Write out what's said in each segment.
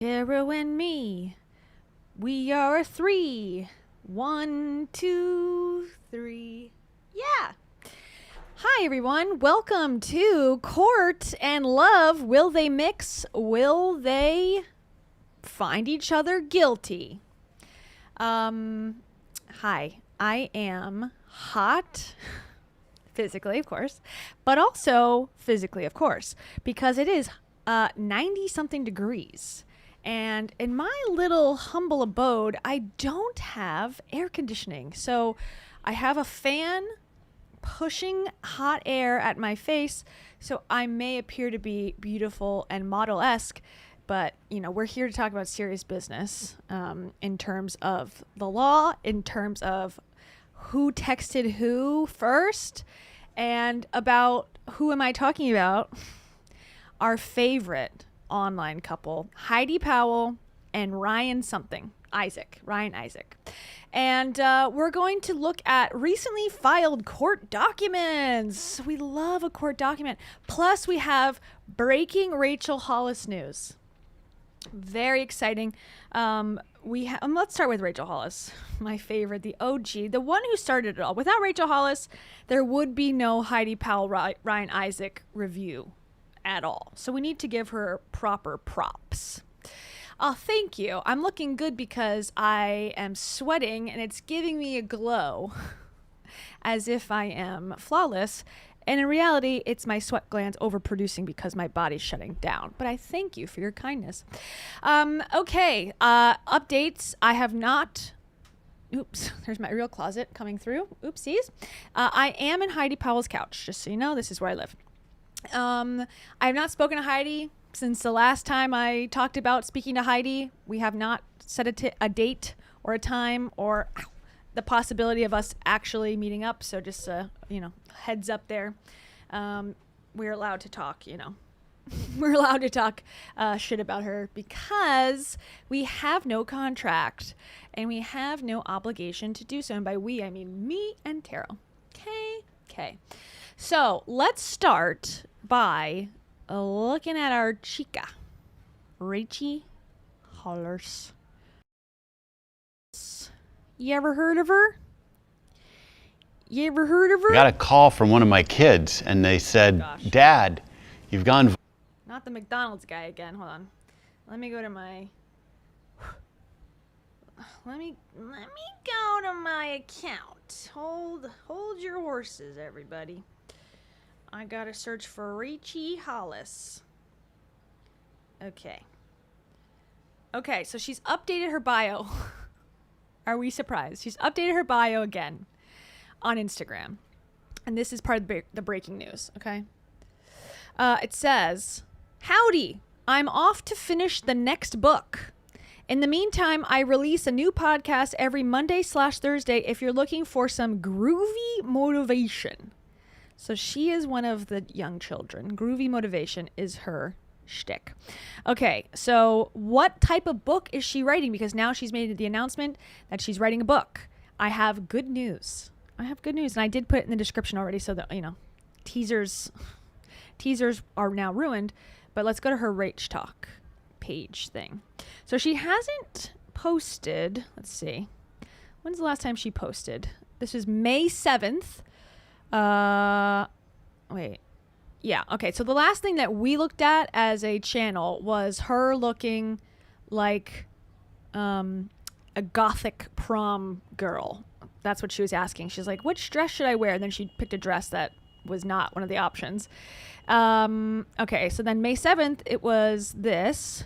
Arrow and me. We are a three. 1, 2, 3. Yeah. Hi, everyone. Welcome to Court and Love. Will they mix? Will they find each other guilty? Hi. I am hot. Physically, of course, but also physically, of course, because it is 90 something degrees. And in my little humble abode, I don't have air conditioning. So I have a fan pushing hot air at my face. So I may appear to be beautiful and model-esque, but we're here to talk about serious business in terms of the law, in terms of who texted who first, and about who am I talking about? Our favorite online couple, Heidi Powell and Ryan Isaac. And we're going to look at recently filed court documents. We love a court document. Plus, we have breaking Rachel Hollis news. Very exciting. Let's start with Rachel Hollis, my favorite, the OG, the one who started it all. Without Rachel Hollis, there would be no Heidi Powell, Ryan Isaac review at all. So we need to give her proper props. Oh, thank you. I'm looking good because I am sweating and it's giving me a glow as if I am flawless. And in reality, it's my sweat glands overproducing because my body's shutting down. But I thank you for your kindness. Okay, updates. I have not... Oops, there's my real closet coming through. Oopsies. I am in Heidi Powell's couch. Just so you know, this is where I live. I have not spoken to Heidi since the last time I talked about speaking to Heidi. We have not set a date or a time or the possibility of us actually meeting up. So just, heads up there. We're allowed to talk, We're allowed to talk shit about her because we have no contract and we have no obligation to do so. And by we, I mean me and Taro. Okay. So let's start by looking at our chica, Rachel Hollis. You ever heard of her? I got a call from one of my kids and they said, Dad, you've gone... Not the McDonald's guy again. Hold on. Let me go to my... Let me go to my account. Hold your horses, everybody. I gotta search for Rachel Hollis. Okay, so she's updated her bio. Are we surprised? She's updated her bio again on Instagram. And this is part of the breaking news, okay? It says, "Howdy, I'm off to finish the next book. In the meantime, I release a new podcast every Monday/Thursday if you're looking for some groovy motivation." So she is one of the young children. Groovy motivation is her shtick. Okay, so what type of book is she writing? Because now she's made the announcement that she's writing a book. I have good news. And I did put it in the description already so that, teasers are now ruined. But let's go to her Rach Talk page thing. So she hasn't posted. Let's see. When's the last time she posted? This is May 7th. Wait. Yeah, okay. So the last thing that we looked at as a channel was her looking like a gothic prom girl. That's what she was asking. She's like, which dress should I wear? And then she picked a dress that was not one of the options. Okay, so then May 7th, it was this,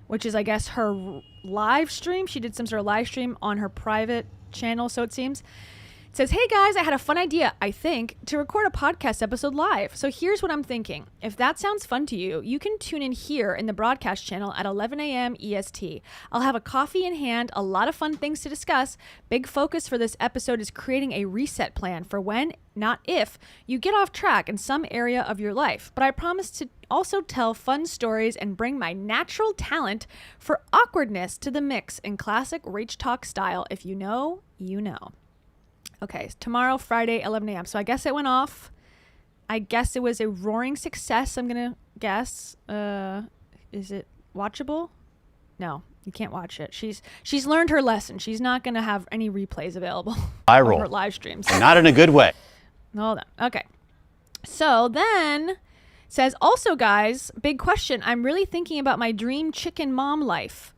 which is, I guess, her live stream. She did some sort of live stream on her private channel, so it seems. It says, "Hey guys, I had a fun idea, I think, to record a podcast episode live. So here's what I'm thinking. If that sounds fun to you, you can tune in here in the broadcast channel at 11 a.m. EST. I'll have a coffee in hand, a lot of fun things to discuss. Big focus for this episode is creating a reset plan for when, not if, you get off track in some area of your life. But I promise to also tell fun stories and bring my natural talent for awkwardness to the mix in classic Rach Talk style. If you know, you know." Okay, tomorrow, Friday, 11 a.m. So I guess it went off. I guess it was a roaring success, I'm going to guess. Is it watchable? No, you can't watch it. She's learned her lesson. She's not going to have any replays available of Viral. her live streams. And not in a good way. Hold on. Okay. So then says, also, guys, big question. I'm really thinking about my dream chicken mom life.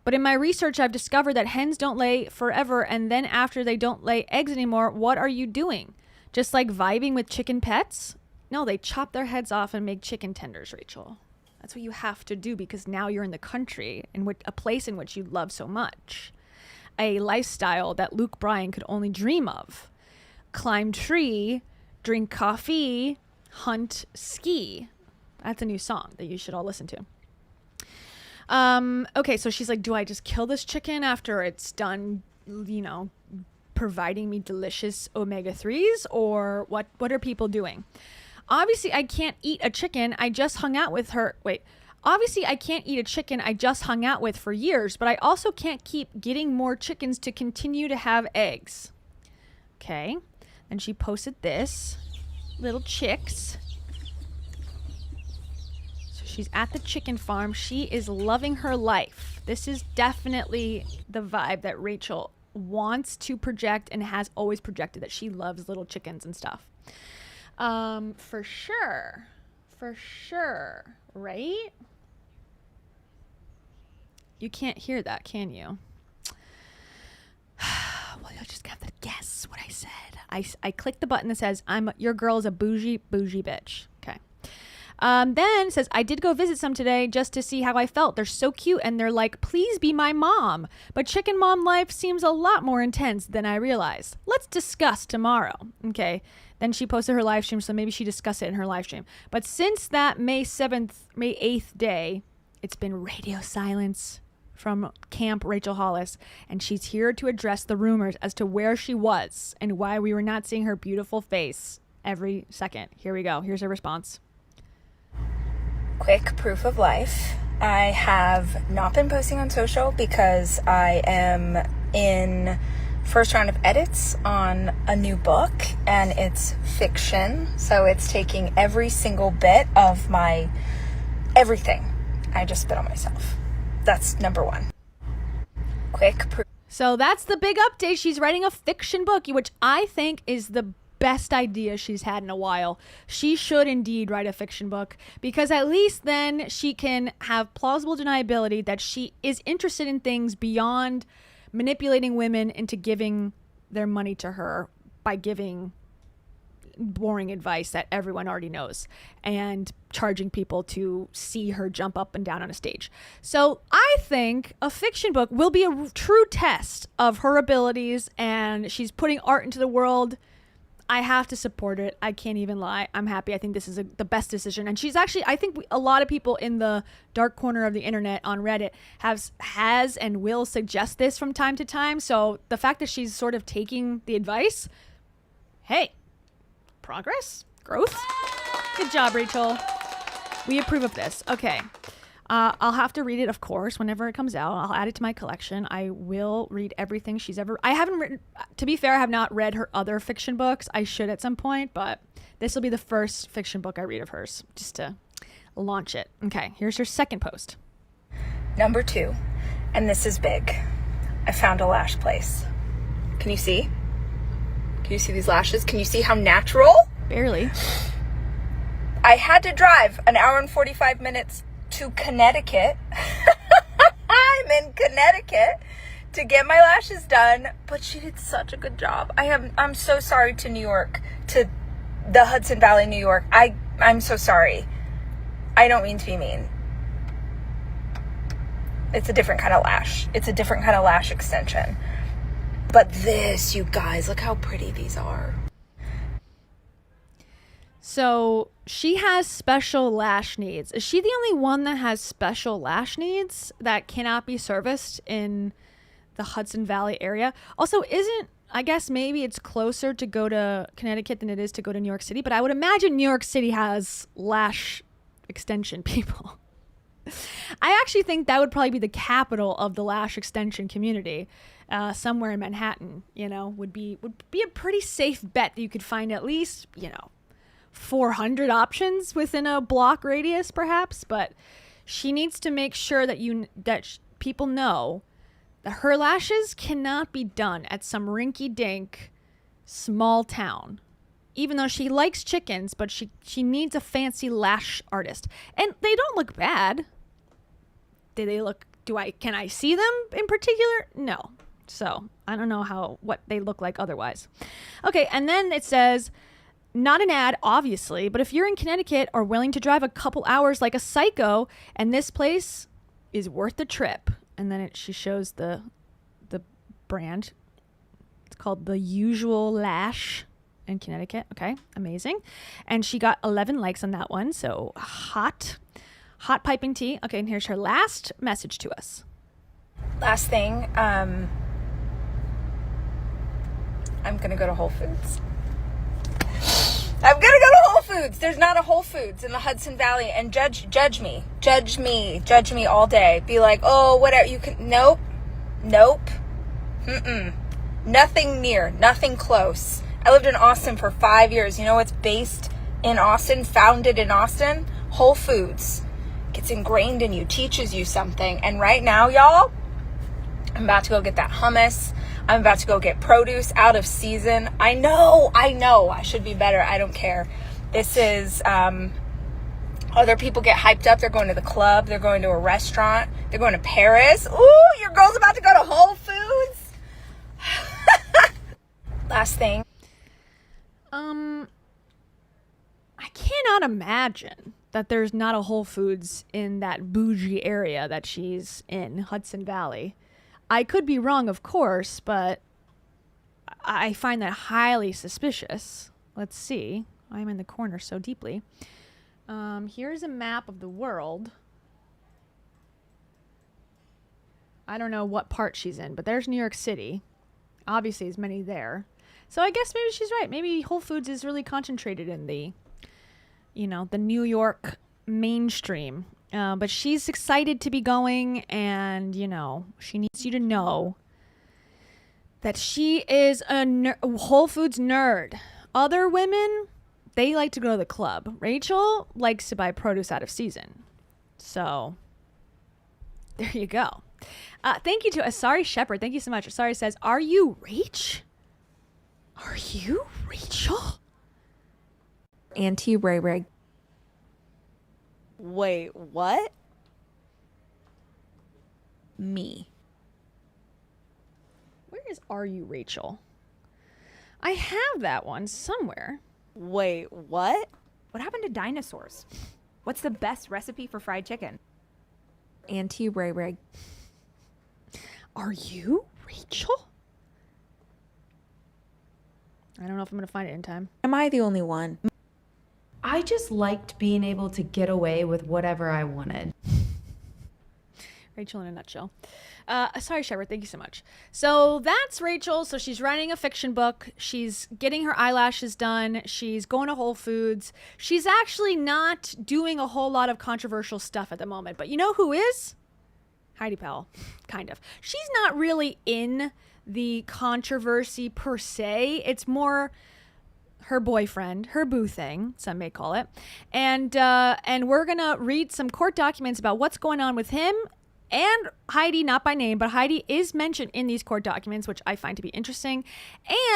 But in my research, I've discovered that hens don't lay forever. And then after they don't lay eggs anymore, what are you doing? Just like vibing with chicken pets? No, they chop their heads off and make chicken tenders, Rachel. That's what you have to do because now you're in the country, in a place in which you love so much. A lifestyle that Luke Bryan could only dream of. Climb tree, drink coffee, hunt, ski. That's a new song that you should all listen to. Okay, so she's like, do I just kill this chicken after it's done, providing me delicious omega-3s? Or what are people doing? Obviously, I can't eat a chicken. I just hung out with her. Obviously, I can't eat a chicken I just hung out with for years, but I also can't keep getting more chickens to continue to have eggs. Okay. And she posted this. Little chicks. So she's at the chicken farm. She is loving her life. This is definitely the vibe that Rachel wants to project and has always projected, that she loves little chickens and stuff. For sure. Right? You can't hear that, can you? Well, you'll just have to guess what I said. I clicked the button that says, your girl's a bougie bitch. Okay. Then it says, I did go visit some today just to see how I felt. They're so cute and they're like, please be my mom. But chicken mom life seems a lot more intense than I realized. Let's discuss tomorrow. Okay. Then she posted her live stream, so maybe she discussed it in her live stream. But since that May 8th day, it's been radio silence from Camp Rachel Hollis, and she's here to address the rumors as to where she was and why we were not seeing her beautiful face every second. Here we go. Here's her response. Quick proof of life. I have not been posting on social because I am in first round of edits on a new book, and it's fiction, so it's taking every single bit of my everything I just spit on myself. That's number one. Quick proof. So that's the big update. She's writing a fiction book, which I think is the best idea she's had in a while. She should indeed write a fiction book, because at least then she can have plausible deniability that she is interested in things beyond manipulating women into giving their money to her by giving boring advice that everyone already knows and charging people to see her jump up and down on a stage. So I think a fiction book will be a true test of her abilities, and she's putting art into the world. I have to support it. I can't even lie. I'm happy. I think this is the best decision. And she's actually, I think a lot of people in the dark corner of the internet on Reddit has and will suggest this from time to time. So the fact that she's sort of taking the advice, hey, progress, growth. Good job, Rachel. We approve of this. Okay. I'll have to read it, of course, whenever it comes out. I'll add it to my collection. I will read everything she's ever... I haven't written... To be fair, I have not read her other fiction books. I should at some point, but this will be the first fiction book I read of hers, just to launch it. Okay, here's her second post. Number 2, and this is big. I found a lash place. Can you see? Can you see these lashes? Can you see how natural? Barely. I had to drive an hour and 45 minutes to Connecticut. I'm in Connecticut to get my lashes done, but she did such a good job. I'm so sorry to New York, to the Hudson Valley, New York. I'm so sorry. I don't mean to be mean. It's a different kind of lash. It's a different kind of lash extension. But this, you guys, look how pretty these are. So she has special lash needs. Is she the only one that has special lash needs that cannot be serviced in the Hudson Valley area? Also, I guess maybe it's closer to go to Connecticut than it is to go to New York City, but I would imagine New York City has lash extension people. I actually think that would probably be the capital of the lash extension community. Somewhere in Manhattan, would be a pretty safe bet that you could find at least, 400 options within a block radius, perhaps. But she needs to make sure that people know that her lashes cannot be done at some rinky-dink small town. Even though she likes chickens, but she needs a fancy lash artist. And they don't look bad. Can I see them in particular? No. So I don't know what they look like otherwise. Okay, and then it says, not an ad, obviously, but if you're in Connecticut or willing to drive a couple hours like a psycho, and this place is worth the trip. And then she shows the brand. It's called The Usual Lash in Connecticut. Okay, amazing. And she got 11 likes on that one. So hot piping tea. Okay, and here's her last message to us. Last thing, I'm gonna go to Whole Foods. I'm gonna go to Whole Foods. There's not a Whole Foods in the Hudson Valley, and judge me all day. Be like, oh, whatever. You can nope. Nothing near, nothing close. I lived in Austin for 5 years. You know what's based in Austin, founded in Austin? Whole Foods. Gets ingrained in you, teaches you something. And right now, y'all, I'm about to go get that hummus. I'm about to go get produce out of season. I know. I should be better. I don't care. This is, other people get hyped up. They're going to the club. They're going to a restaurant. They're going to Paris. Ooh, your girl's about to go to Whole Foods. Last thing. I cannot imagine that there's not a Whole Foods in that bougie area that she's in, Hudson Valley. I could be wrong, of course, but I find that highly suspicious. Let's see. I'm in the corner so deeply. Here's a map of the world. I don't know what part she's in, but there's New York City. Obviously, there's many there. So I guess maybe she's right. Maybe Whole Foods is really concentrated in the New York mainstream. But she's excited to be going, and, she needs you to know that she is a Whole Foods nerd. Other women, they like to go to the club. Rachel likes to buy produce out of season. So, there you go. Thank you to Asari Shepherd. Thank you so much. Asari says, are you Rach? Are you Rachel? Auntie Ray Ray. Wait, what? Me. Where is Are You Rachel? I have that one somewhere. Wait, what? What happened to dinosaurs? What's the best recipe for fried chicken? Auntie Ray Ray. Are you Rachel? I don't know if I'm going to find it in time. Am I the only one? I just liked being able to get away with whatever I wanted. Rachel in a nutshell. Sorry, Shepard. Thank you so much. So that's Rachel. So she's writing a fiction book. She's getting her eyelashes done. She's going to Whole Foods. She's actually not doing a whole lot of controversial stuff at the moment. But you know who is? Heidi Powell. Kind of. She's not really in the controversy per se. It's more her boyfriend, her boo thing, some may call it. And we're going to read some court documents about what's going on with him and Heidi, not by name, but Heidi is mentioned in these court documents, which I find to be interesting.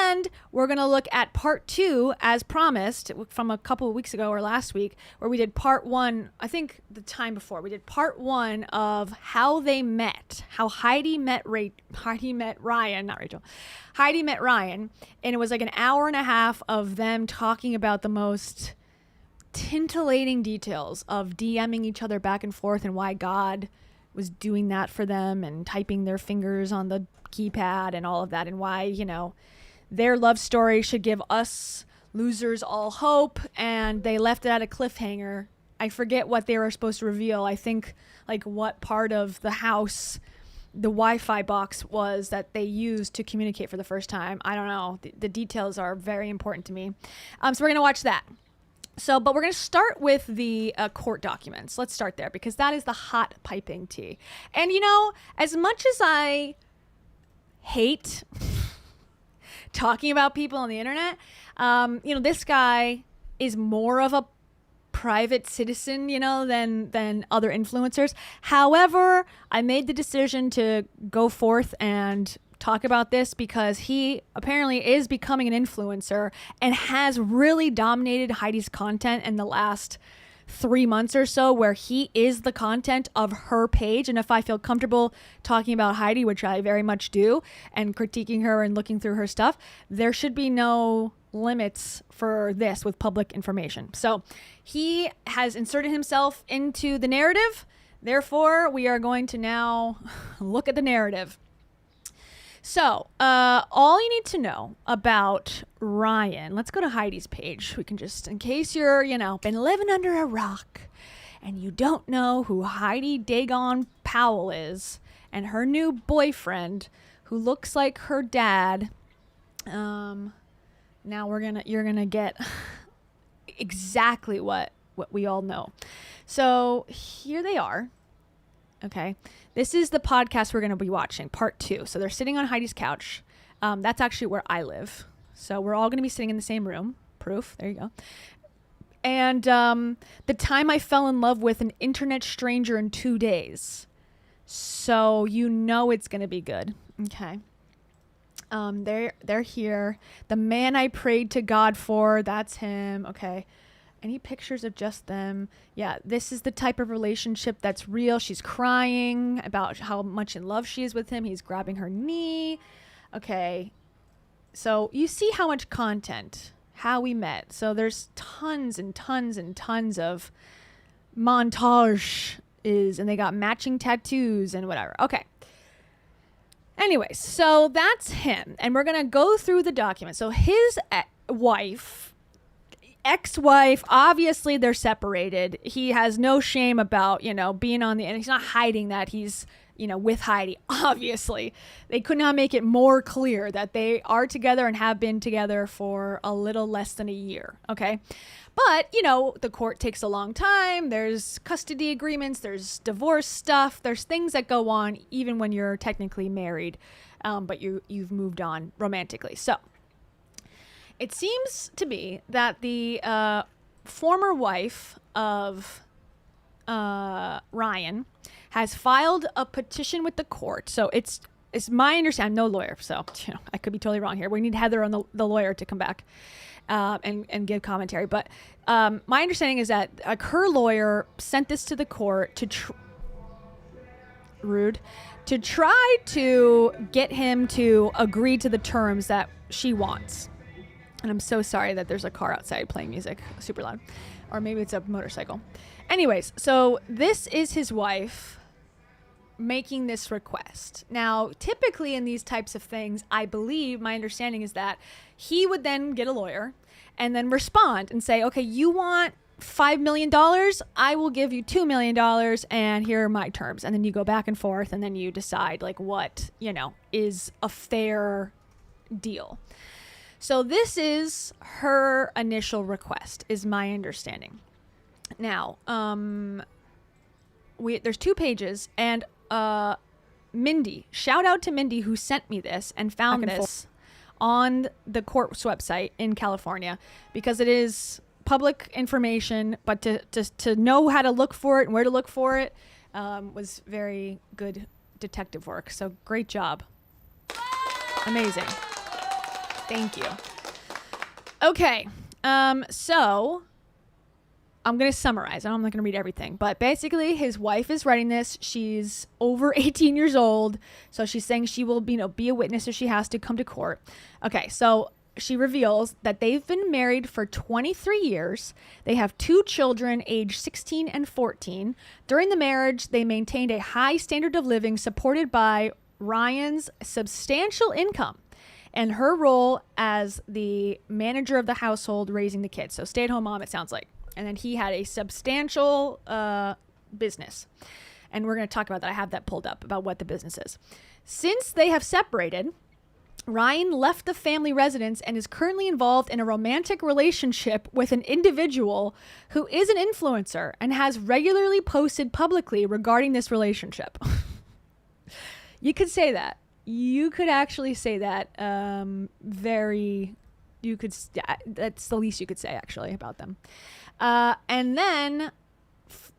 And we're going to look at part 2, as promised, from a couple of weeks ago or last week, where we did part 1, I think the time before, we did part 1 of how they met, how Heidi met Ryan, not Rachel. Heidi met Ryan, and it was like an hour and a half of them talking about the most titillating details of DMing each other back and forth and why God was doing that for them and typing their fingers on the keypad and all of that, and why, their love story should give us losers all hope, and they left it at a cliffhanger. I forget what they were supposed to reveal. I think like what part of the house the Wi-Fi box was that they used to communicate for the first time. I don't know. The details are very important to me. So we're going to watch that. But we're going to start with the court documents. Let's start there because that is the hot piping tea. And, as much as I hate talking about people on the internet, this guy is more of a private citizen, than other influencers. However, I made the decision to go forth and talk about this because he apparently is becoming an influencer and has really dominated Heidi's content in the last 3 months or so, where he is the content of her page. And if I feel comfortable talking about Heidi, which I very much do, and critiquing her and looking through her stuff, there should be no limits for this with public information. So he has inserted himself into the narrative. Therefore, we are going to now look at the narrative. So, all you need to know about Ryan, let's go to Heidi's page. We can just, in case you're, been living under a rock and you don't know who Heidi Powell is and her new boyfriend who looks like her dad. Now you're gonna get exactly what we all know. So here they are. Okay. This is the podcast we're going to be watching, part 2. So they're sitting on Heidi's couch. That's actually where I live. So we're all going to be sitting in the same room. Proof. There you go. And the time I fell in love with an internet stranger in 2 days. So it's going to be good. Okay. They're here. The man I prayed to God for, that's him. Okay. Any pictures of just them? Yeah, this is the type of relationship that's real. She's crying about how much in love she is with him. He's grabbing her knee. Okay. So you see how much content, how we met. So there's tons and tons and tons of montage and they got matching tattoos and whatever. Okay. Anyway, so that's him. And we're going to go through the document. So his ex-wife, obviously they're separated. He has no shame about, being on and he's not hiding that he's, with Heidi. Obviously, they could not make it more clear that they are together and have been together for a little less than a year. Okay. But, the court takes a long time. There's custody agreements. There's divorce stuff. There's things that go on even when you're technically married, but you've moved on romantically. So it seems to be that the former wife of Ryan has filed a petition with the court. So it's my understanding. I'm no lawyer, so I could be totally wrong here. We need Heather on the lawyer to come back and give commentary. But my understanding is that her lawyer sent this to the court to try to get him to agree to the terms that she wants. And I'm so sorry that there's a car outside playing music super loud. Or maybe it's a motorcycle. Anyways, so this is his wife making this request. Now, typically in these types of things, I believe, my understanding is that he would then get a lawyer and then respond and say, okay, you want $5 million? I will give you $2 million and here are my terms. And then you go back and forth and then you decide what, is a fair deal. So this is her initial request, is my understanding. Now, there's 2 pages, and Mindy, shout out to Mindy who sent me this and found this on the court's website in California, because it is public information, but to know how to look for it and where to look for it was very good detective work. So great job. Amazing. Thank you. Okay. So I'm going to summarize. I'm not going to read everything, but basically his wife is writing this. She's over 18 years old. So she's saying she will be a witness if she has to come to court. Okay. So she reveals that they've been married for 23 years. They have 2 children, aged 16 and 14. During the marriage, they maintained a high standard of living supported by Ryan's substantial income and her role as the manager of the household raising the kids. So stay-at-home mom, it sounds like. And then he had a substantial business. And we're going to talk about that. I have that pulled up about what the business is. Since they have separated, Ryan left the family residence and is currently involved in a romantic relationship with an individual who is an influencer and has regularly posted publicly regarding this relationship. You could say that. You could actually say that that's the least you could say actually about them. And then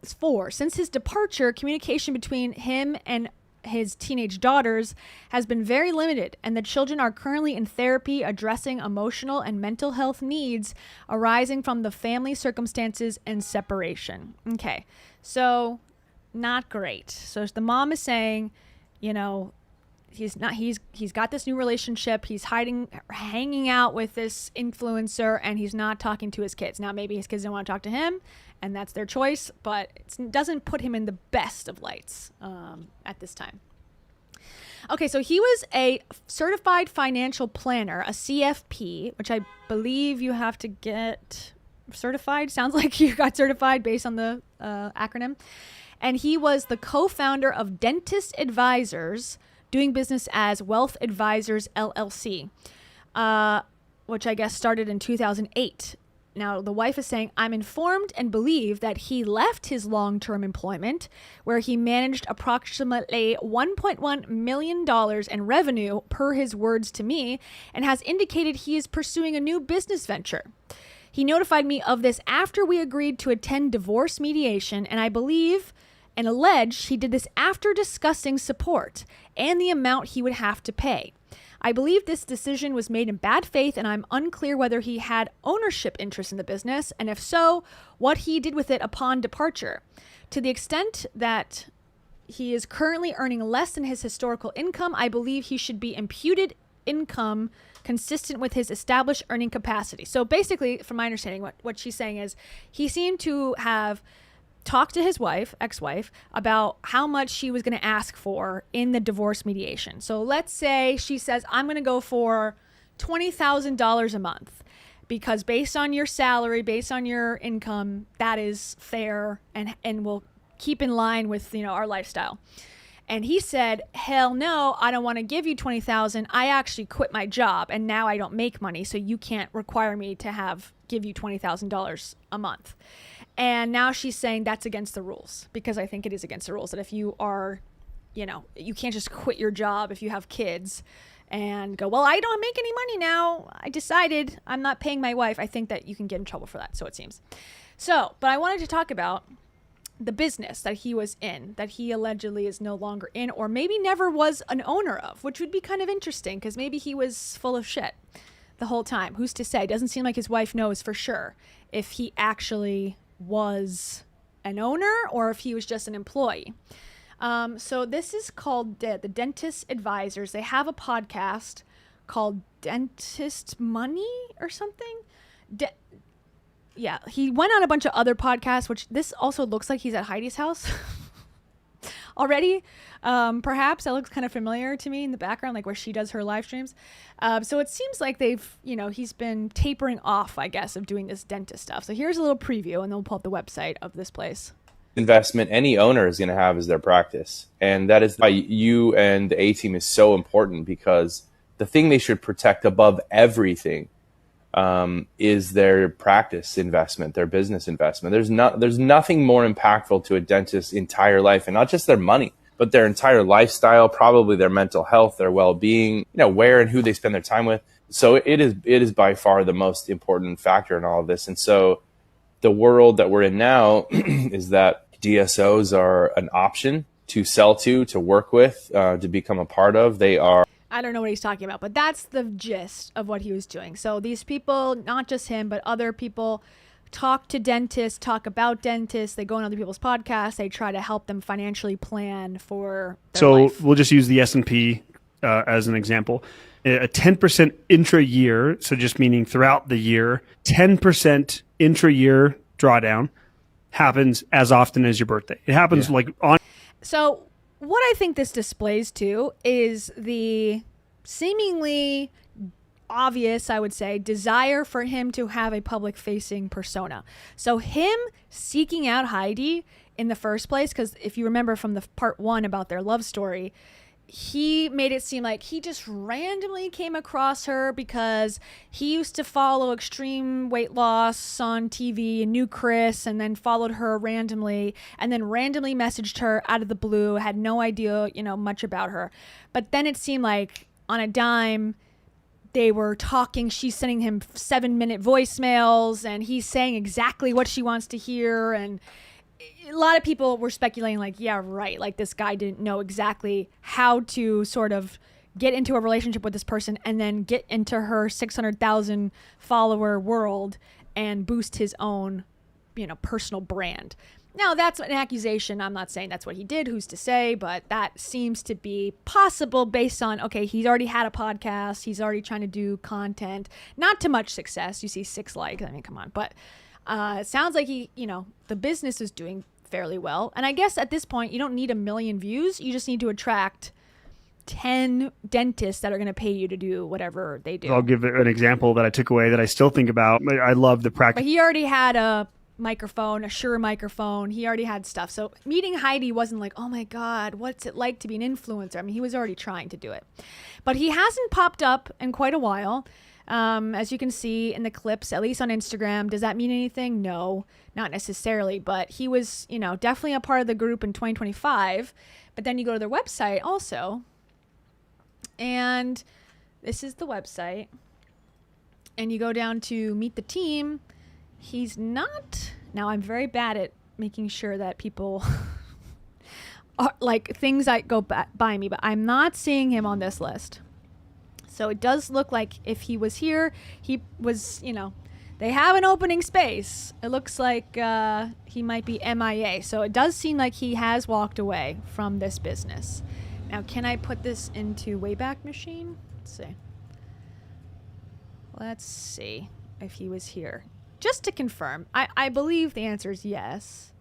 4, since his departure, communication between him and his teenage daughters has been very limited, and the children are currently in therapy addressing emotional and mental health needs arising from the family circumstances and separation. Okay, so not great. So the mom is saying, you know, he's got this new relationship, he's hanging out with this influencer, and he's not talking to his kids. Now maybe his kids don't want to talk to him, and that's their choice, but it doesn't put him in the best of lights at this time. Okay, so he was a certified financial planner, a CFP, which I believe you have to get certified. Sounds like you got certified based on the acronym. And he was the co-founder of Dentist Advisors, doing business as Wealth Advisors LLC, which I guess started in 2008. Now, the wife is saying, I'm informed and believe that he left his long-term employment, where he managed approximately $1.1 million in revenue, per his words to me, and has indicated he is pursuing a new business venture. He notified me of this after we agreed to attend divorce mediation, and I believe and allege he did this after discussing support and the amount he would have to pay. I believe this decision was made in bad faith, and I'm unclear whether he had ownership interest in the business, and if so, what he did with it upon departure. To the extent that he is currently earning less than his historical income, I believe he should be imputed income consistent with his established earning capacity. So basically, from my understanding, what she's saying is he seemed to have talked to his ex-wife, about how much she was going to ask for in the divorce mediation. So let's say she says, I'm going to go for $20,000 a month because based on your salary, based on your income, that is fair and will keep in line with, you know, our lifestyle. And he said, hell no, I don't want to give you $20,000. I actually quit my job and now I don't make money. So you can't require me to give you $20,000 a month. And now she's saying that's against the rules, because I think it is against the rules that if you are, you know, you can't just quit your job if you have kids and go, well, I don't make any money now. I decided I'm not paying my wife. I think that you can get in trouble for that. So it seems. So, but I wanted to talk about the business that he was in, that he allegedly is no longer in, or maybe never was an owner of, which would be kind of interesting because maybe he was full of shit the whole time. Who's to say? Doesn't seem like his wife knows for sure if he actually was an owner or if he was just an employee. So this is called the Dentist Advisors. They have a podcast called Dentist Money or something. Yeah, he went on a bunch of other podcasts, which this also looks like he's at Heidi's house already. Perhaps that looks kind of familiar to me in the background, like where she does her live streams. So it seems like he's been tapering off, I guess, of doing this dentist stuff. So here's a little preview, and then we'll pull up the website of this place. Investment any owner is going to have as their practice. And that is why you and the A-team is so important, because the thing they should protect above everything is their practice investment, their business investment. There's nothing more impactful to a dentist's entire life, and not just their money, but their entire lifestyle, probably their mental health, their well-being, where and who they spend their time with. So it is by far the most important factor in all of this. And so the world that we're in now is that DSOs are an option to sell to work with, to become a part of. They are. I don't know what he's talking about, but that's the gist of what he was doing. So these people, not just him, but other people, talk to dentists, talk about dentists. They go on other people's podcasts. They try to help them financially plan for their life. We'll just use the S&P as an example. A 10% intra-year, so just meaning throughout the year, 10% intra-year drawdown happens as often as your birthday. It happens So what I think this displays to is the seemingly obvious, I would say, desire for him to have a public-facing persona. So him seeking out Heidi in the first place, because if you remember from the part 1 about their love story, he made it seem like he just randomly came across her because he used to follow extreme weight loss on TV and knew Chris, and then followed her randomly, and then randomly messaged her out of the blue, had no idea, much about her. But then it seemed like on a dime, they were talking. She's sending him 7-minute voicemails, and he's saying exactly what she wants to hear. And a lot of people were speculating, like, yeah, right. Like, this guy didn't know exactly how to sort of get into a relationship with this person and then get into her 600,000 follower world and boost his own, personal brand. Now, that's an accusation. I'm not saying that's what he did. Who's to say? But that seems to be possible based on, okay, he's already had a podcast. He's already trying to do content. Not to much success. You see 6 likes. I mean, come on. But it sounds like the business is doing fairly well. And I guess at this point, you don't need 1 million views. You just need to attract 10 dentists that are going to pay you to do whatever they do. I'll give an example that I took away that I still think about. I love the practice. But he already had a microphone, a Shure microphone. He already had stuff. So meeting Heidi wasn't like, oh my God, what's it like to be an influencer? I mean, he was already trying to do it. But he hasn't popped up in quite a while. As you can see in the clips, at least on Instagram. Does that mean anything? No, not necessarily. But he was, definitely a part of the group in 2025. But then you go to their website also. And this is the website. And you go down to meet the team. He's not. Now, I'm very bad at making sure that people are like things that go by me, but I'm not seeing him on this list. So it does look like if he was here, he was, they have an opening space. It looks like he might be MIA. So it does seem like he has walked away from this business. Now, can I put this into Wayback Machine? Let's see if he was here. Just to confirm, I believe the answer is yes.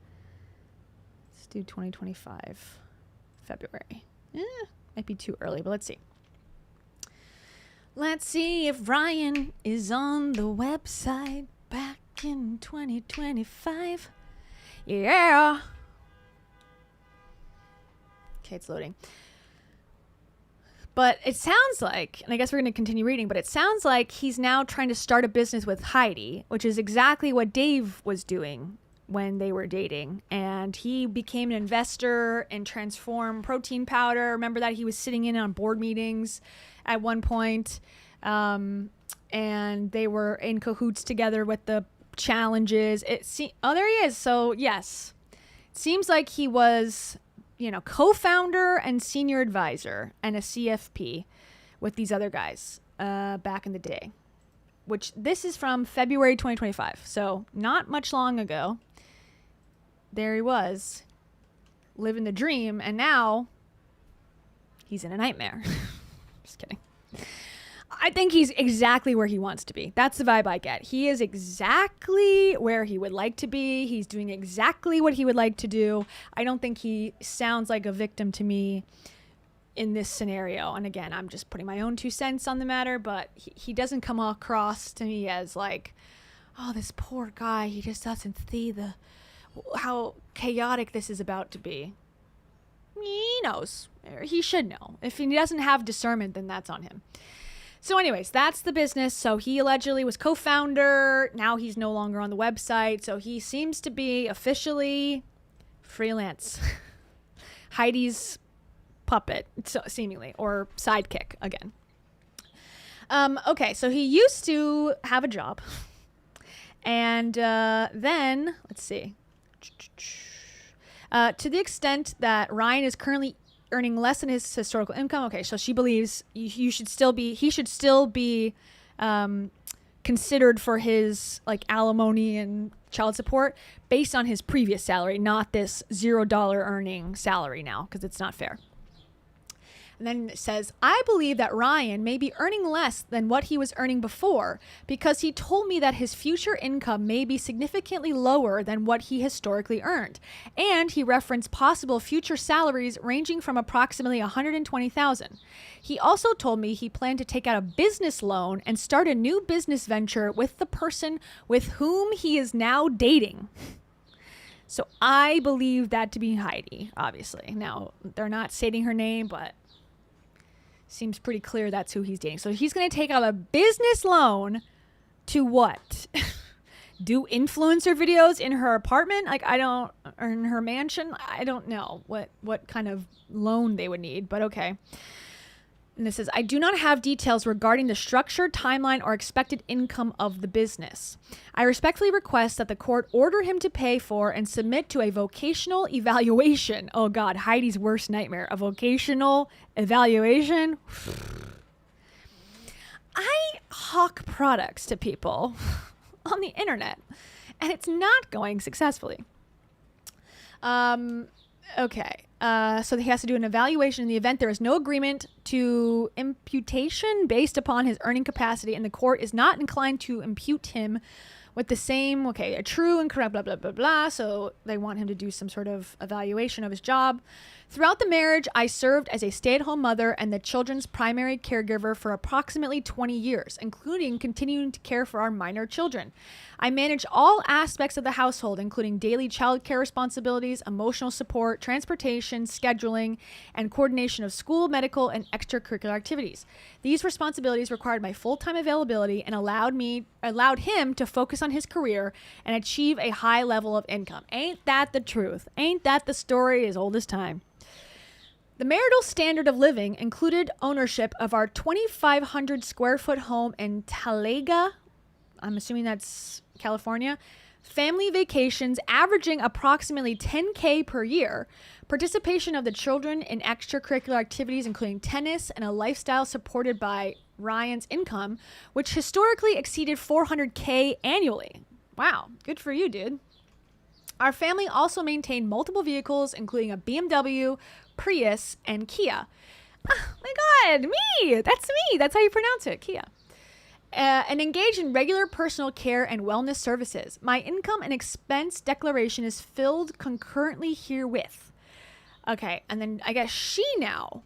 Let's do 2025, February. Might be too early, but let's see. Let's see if Ryan is on the website back in 2025. Yeah. Okay, it's loading. But it sounds like, and I guess we're going to continue reading, but it sounds like he's now trying to start a business with Heidi, which is exactly what Dave was doing when they were dating. And he became an investor in Transform protein powder. Remember that he was sitting in on board meetings at one point. And they were in cahoots together with the challenges. Oh, there he is. So yes, it seems like he was, co-founder and senior advisor and a CFP with these other guys back in the day, which this is from February 2025. So not much long ago. There he was living the dream. And now he's in a nightmare. Just kidding. I think he's exactly where he wants to be. That's the vibe I get. He is exactly where he would like to be. He's doing exactly what he would like to do. I don't think he sounds like a victim to me in this scenario. And again, I'm just putting my own 2 cents on the matter, but he doesn't come across to me as like, oh, this poor guy, he just doesn't see how chaotic this is about to be. He knows. He should know. If he doesn't have discernment, then that's on him. So anyways, that's the business. So he allegedly was co-founder. Now he's no longer on the website. So he seems to be officially freelance. Heidi's puppet, seemingly, or sidekick again. Okay, so he used to have a job. And then, let's see. To the extent that Ryan is currently earning less than his historical income. Okay, so she believes he should still be considered for his like alimony and child support based on his previous salary, not this $0 earning salary now, because it's not fair. And then it says, I believe that Ryan may be earning less than what he was earning before because he told me that his future income may be significantly lower than what he historically earned. And he referenced possible future salaries ranging from approximately $120,000. He also told me he planned to take out a business loan and start a new business venture with the person with whom he is now dating. So I believe that to be Heidi, obviously. Now, they're not stating her name, but seems pretty clear that's who he's dating. So he's going to take out a business loan to what? Do influencer videos in her apartment? Or in her mansion? I don't know what kind of loan they would need, but okay. And this says, I do not have details regarding the structure, timeline, or expected income of the business. I respectfully request that the court order him to pay for and submit to a vocational evaluation. Oh God, Heidi's worst nightmare. A vocational evaluation. I hawk products to people on the internet, and it's not going successfully. Okay. So he has to do an evaluation in the event there is no agreement to imputation based upon his earning capacity, and the court is not inclined to impute him with the same, a true and correct, blah, blah, blah, blah. So they want him to do some sort of evaluation of his job. Throughout the marriage, I served as a stay-at-home mother and the children's primary caregiver for approximately 20 years, including continuing to care for our minor children. I manage all aspects of the household, including daily child care responsibilities, emotional support, transportation, scheduling, and coordination of school, medical, and extracurricular activities. These responsibilities required my full-time availability and allowed him to focus on his career and achieve a high level of income. Ain't that the truth? Ain't that the story as old as time? The marital standard of living included ownership of our 2,500 square foot home in Talaga, I'm assuming that's California, family vacations averaging approximately $10,000 per year, participation of the children in extracurricular activities including tennis, and a lifestyle supported by Ryan's income, which historically exceeded $400,000 annually. Wow, good for you, dude. Our family also maintained multiple vehicles, including a BMW, Prius, and Kia. Oh my God, me! That's me! That's how you pronounce it, Kia. And engage in regular personal care and wellness services. My income and expense declaration is filled concurrently herewith. Okay, and then I guess she now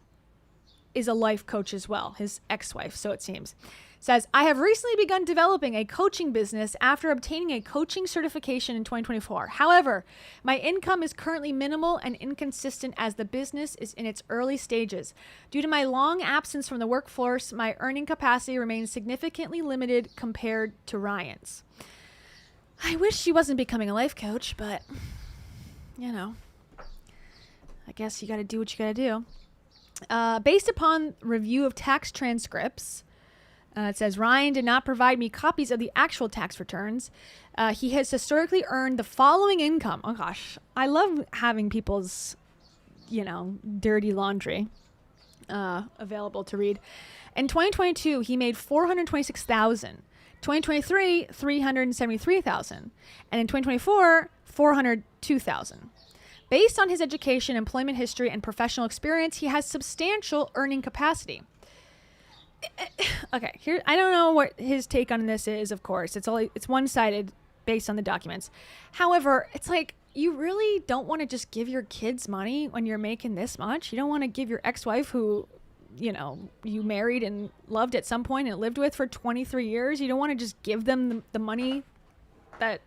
is a life coach as well, his ex-wife, so it seems. Says, I have recently begun developing a coaching business after obtaining a coaching certification in 2024. However, my income is currently minimal and inconsistent as the business is in its early stages. Due to my long absence from the workforce, my earning capacity remains significantly limited compared to Ryan's. I wish she wasn't becoming a life coach, but, I guess you got to do what you got to do. Based upon review of tax transcripts, it says, Ryan did not provide me copies of the actual tax returns. He has historically earned the following income. Oh, gosh. I love having people's, dirty laundry available to read. In 2022, he made $426,000. 2023, $373,000. And in 2024, $402,000. Based on his education, employment history, and professional experience, he has substantial earning capacity. Okay, here, I don't know what his take on this is, of course. It's one-sided based on the documents. However, it's like, you really don't want to just give your kids money when you're making this much. You don't want to give your ex-wife who, you married and loved at some point and lived with for 23 years. You don't want to just give them the money that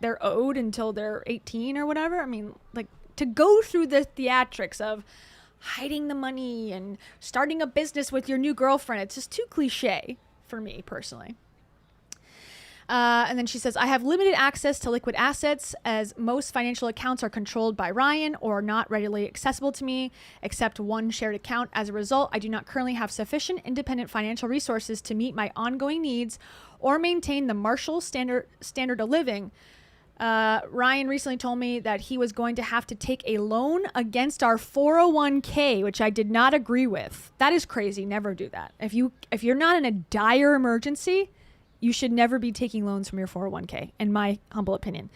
they're owed until they're 18 or whatever. I mean, like, to go through the theatrics of hiding the money and starting a business with your new girlfriend. It's just too cliche for me personally. And then she says, I have limited access to liquid assets as most financial accounts are controlled by Ryan or not readily accessible to me except one shared account. As a result, I do not currently have sufficient independent financial resources to meet my ongoing needs or maintain the Marshall standard of living. Ryan recently told me that he was going to have to take a loan against our 401k, which I did not agree with. That is crazy. Never do that. If you're not in a dire emergency, you should never be taking loans from your 401k, in my humble opinion.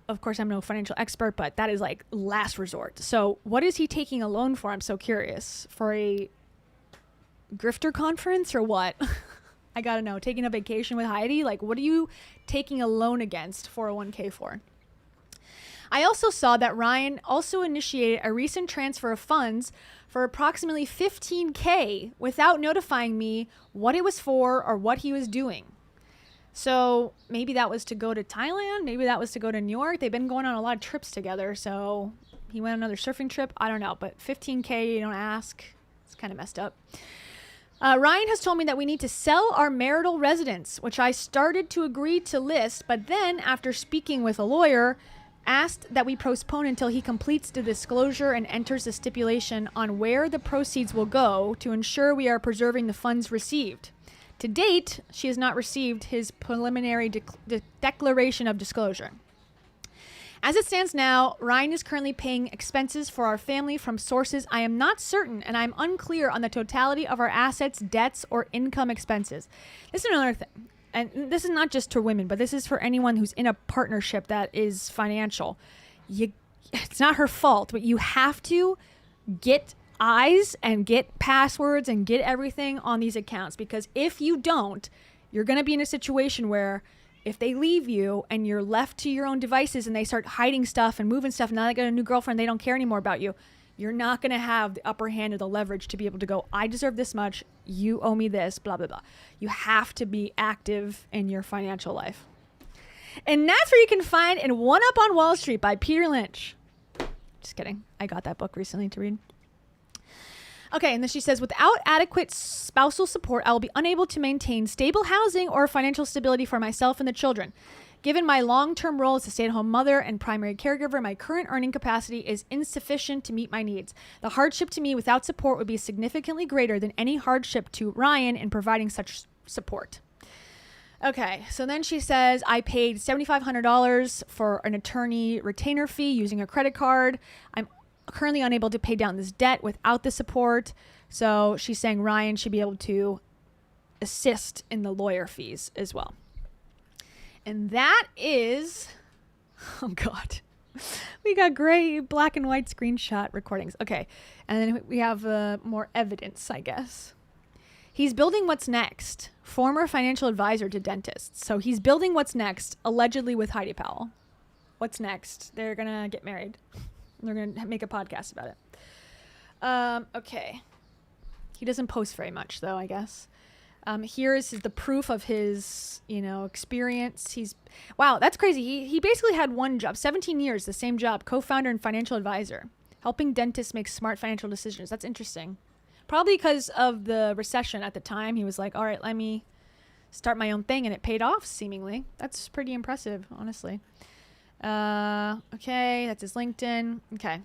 Of course, I'm no financial expert, but that is like last resort. So what is he taking a loan for? I'm so curious. For a grifter conference or what? I gotta know. Taking a vacation with Heidi? Like, what are you taking a loan against 401k for? I also saw that Ryan also initiated a recent transfer of funds for approximately $15,000 without notifying me what it was for or what he was doing. So maybe that was to go to Thailand. Maybe that was to go to New York. They've been going on a lot of trips together. So he went on another surfing trip. I don't know. But $15,000, you don't ask. It's kind of messed up. Ryan has told me that we need to sell our marital residence, which I started to agree to list, but then after speaking with a lawyer, asked that we postpone until he completes the disclosure and enters a stipulation on where the proceeds will go to ensure we are preserving the funds received. To date, she has not received his preliminary declaration of disclosure. As it stands now, Ryan is currently paying expenses for our family from sources I am not certain, and I'm unclear on the totality of our assets, debts, or income expenses. This is another thing. And this is not just to women, but this is for anyone who's in a partnership that is financial. It's not her fault, but you have to get eyes and get passwords and get everything on these accounts, because if you don't, you're going to be in a situation where if they leave you and you're left to your own devices and they start hiding stuff and moving stuff, and now they got a new girlfriend, they don't care anymore about you. You're not going to have the upper hand or the leverage to be able to go, I deserve this much, you owe me this, blah, blah, blah. You have to be active in your financial life. And that's where you can find in One Up on Wall Street by Peter Lynch. Just kidding. I got that book recently to read. Okay, and then she says, without adequate spousal support, I will be unable to maintain stable housing or financial stability for myself and the children. Given my long-term role as a stay-at-home mother and primary caregiver, my current earning capacity is insufficient to meet my needs. The hardship to me without support would be significantly greater than any hardship to Ryan in providing such support. Okay, so then she says, I paid $7,500 for an attorney retainer fee using a credit card. I'm currently unable to pay down this debt without the support. So she's saying Ryan should be able to assist in the lawyer fees as well. And that is, oh God, we got gray, black and white screenshot recordings. Okay. And then we have more evidence, I guess. He's building what's next. Former financial advisor to dentists. So he's building what's next, allegedly with Heidi Powell. What's next? They're going to get married. They're going to make a podcast about it. Okay. He doesn't post very much, though, I guess. Here is the proof of his, experience. Wow, that's crazy. He basically had one job, 17 years, the same job, co-founder and financial advisor, helping dentists make smart financial decisions. That's interesting. Probably because of the recession at the time. He was like, all right, let me start my own thing, and it paid off, seemingly. That's pretty impressive, honestly. Okay, that's his LinkedIn. Okay.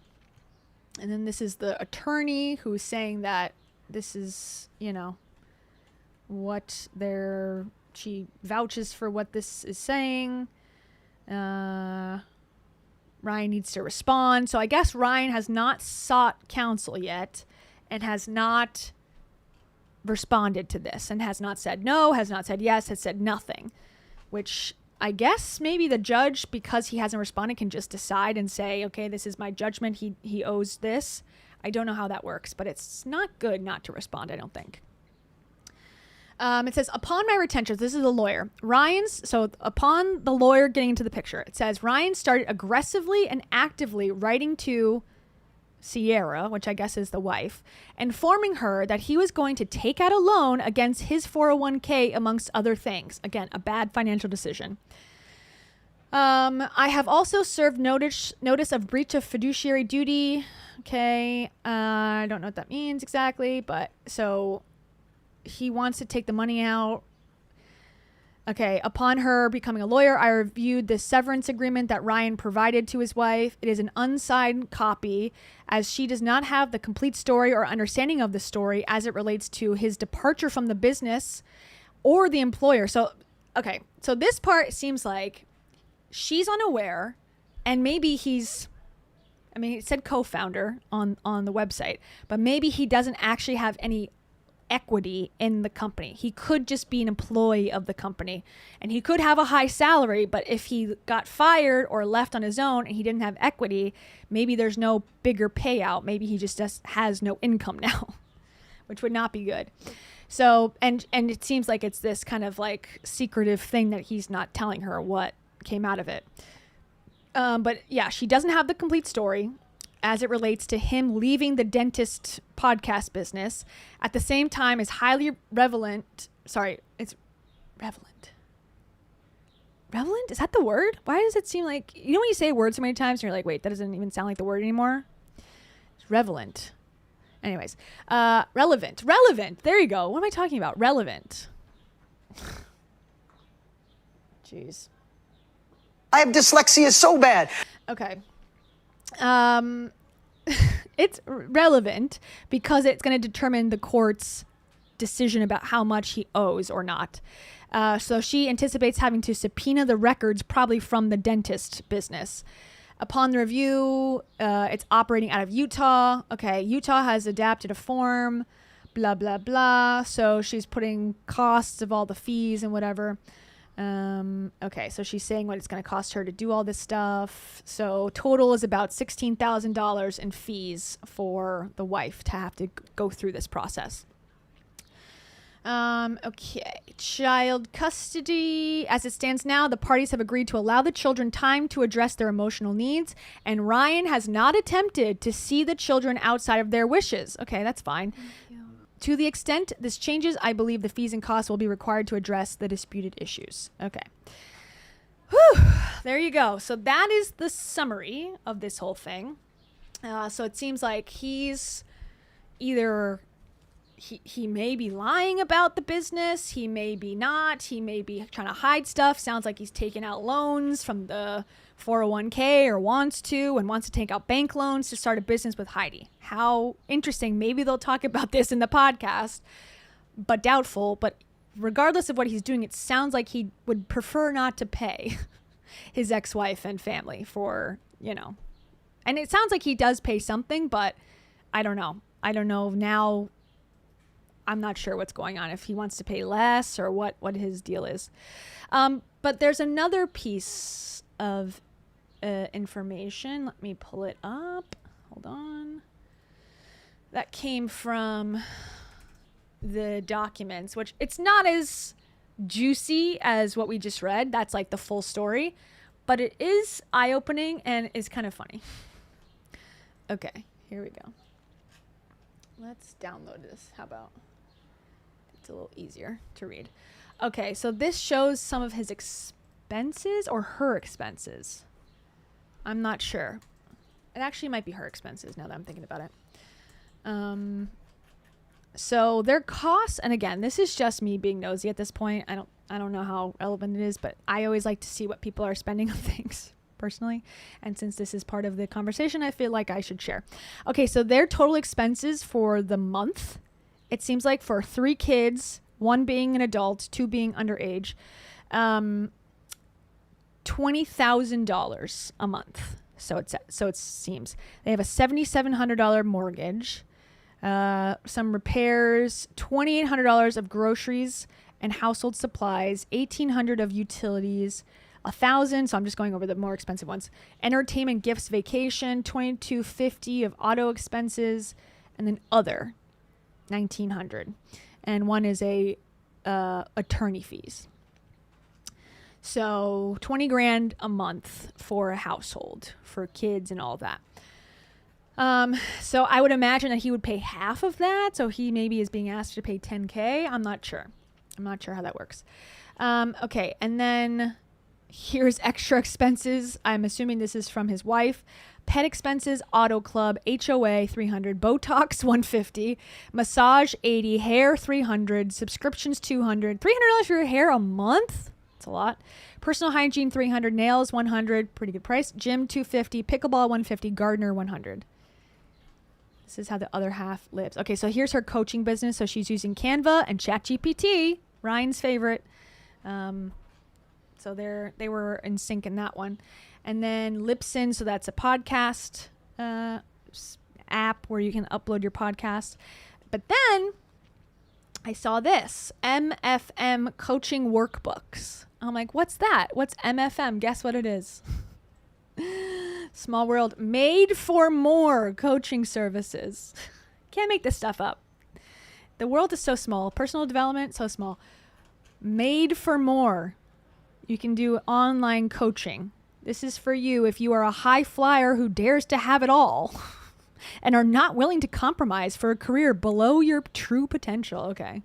And then this is the attorney who's saying that this is, what she vouches for what this is saying. Ryan needs to respond. So I guess Ryan has not sought counsel yet and has not responded to this and has not said no, has not said yes, has said nothing, which I guess maybe the judge, because he hasn't responded, can just decide and say, okay, this is my judgment. He owes this. I don't know how that works, but it's not good not to respond, I don't think. It says, upon my retention, this is a lawyer. Upon the lawyer getting into the picture, it says, Ryan started aggressively and actively writing to Sierra, which I guess is the wife, informing her that he was going to take out a loan against his 401k, amongst other things. Again, a bad financial decision. I have also served notice of breach of fiduciary duty. Okay. I don't know what that means exactly, but so he wants to take the money out. Okay, upon her becoming a lawyer, I reviewed the severance agreement that Ryan provided to his wife. It is an unsigned copy, as she does not have the complete story or understanding of the story as it relates to his departure from the business or the employer. So this part seems like she's unaware, and maybe it said co-founder on the website, but maybe he doesn't actually have any equity in the company. He could just be an employee of the company, and he could have a high salary, but if he got fired or left on his own and he didn't have equity, maybe there's no bigger payout. Maybe he just has no income now, which would not be good. So, and it seems like it's this kind of like secretive thing that he's not telling her what came out of it. But yeah, she doesn't have the complete story as it relates to him leaving the dentist podcast business. At the same time, is highly relevant. Sorry, it's relevant. Relevant? Is that the word? Why does it seem like, when you say a word so many times and you're like, wait, that doesn't even sound like the word anymore? It's relevant. Anyways, relevant. There you go. What am I talking about? Relevant. Jeez. I have dyslexia so bad. Okay. It's relevant because it's going to determine the court's decision about how much he owes or not. So she anticipates having to subpoena the records, probably from the dentist business. Upon the review, it's operating out of Utah. Okay, Utah has adapted a form, blah, blah, blah. So she's putting costs of all the fees and whatever. Okay, so she's saying what it's going to cost her to do all this stuff. So total is about $16,000 in fees for the wife to have to go through this process. Okay, child custody. As it stands now, the parties have agreed to allow the children time to address their emotional needs, and Ryan has not attempted to see the children outside of their wishes. Okay, that's fine. To the extent this changes, I believe the fees and costs will be required to address the disputed issues. Okay. Whew, there you go. So that is the summary of this whole thing. So it seems like he's either... He may be lying about the business. He may be not. He may be trying to hide stuff. Sounds like he's taking out loans from the 401k or wants to take out bank loans to start a business with Heidi. How interesting. Maybe they'll talk about this in the podcast, but doubtful. But regardless of what he's doing, it sounds like he would prefer not to pay his ex-wife and family for, and it sounds like he does pay something, but I don't know. Now I'm not sure what's going on, if he wants to pay less or what his deal is. But there's another piece of information. Let me pull it up. Hold on. That came from the documents, which it's not as juicy as what we just read. That's like the full story. But it is eye-opening and is kind of funny. Okay, here we go. Let's download this. How about... It's a little easier to read. Okay, so this shows some of his expenses or her expenses. I'm not sure. It actually might be her expenses now that I'm thinking about it. So their costs, and again, this is just me being nosy at this point. I don't know how relevant it is, but I always like to see what people are spending on things personally. And since this is part of the conversation, I feel like I should share. Okay, so their total expenses for the month, it seems like for 3 kids, 1 being an adult, 2 being underage, $20,000 a month. So it seems they have a $7,700 mortgage, some repairs, $2,800 of groceries and household supplies, $1,800 of utilities, $1,000. So I'm just going over the more expensive ones. Entertainment, gifts, vacation, $2,250 of auto expenses, and then other. $1,900, and one is a attorney fees. So $20,000 a month for a household for kids and all that. So I would imagine that he would pay half of that. So he maybe is being asked to pay $10,000. I'm not sure how that works. Okay, and then here's extra expenses. I'm assuming this is from his wife. Pet expenses, auto club, HOA $300, Botox $150, massage $80, hair $300, subscriptions $200, $300 for your hair a month. That's a lot. Personal hygiene $300, nails $100, pretty good price. Gym $250, pickleball $150, gardener $100. This is how the other half lives. Okay, so here's her coaching business. So she's using Canva and ChatGPT, Ryan's favorite. So they were in sync in that one. And then Libsyn, so that's a podcast app where you can upload your podcast. But then I saw this, MFM coaching workbooks. I'm like, what's that? What's MFM? Guess what it is? Small world. Made for more coaching services. Can't make this stuff up. The world is so small. Personal development, so small. Made for more. You can do online coaching. This is for you if you are a high flyer who dares to have it all and are not willing to compromise for a career below your true potential. Okay.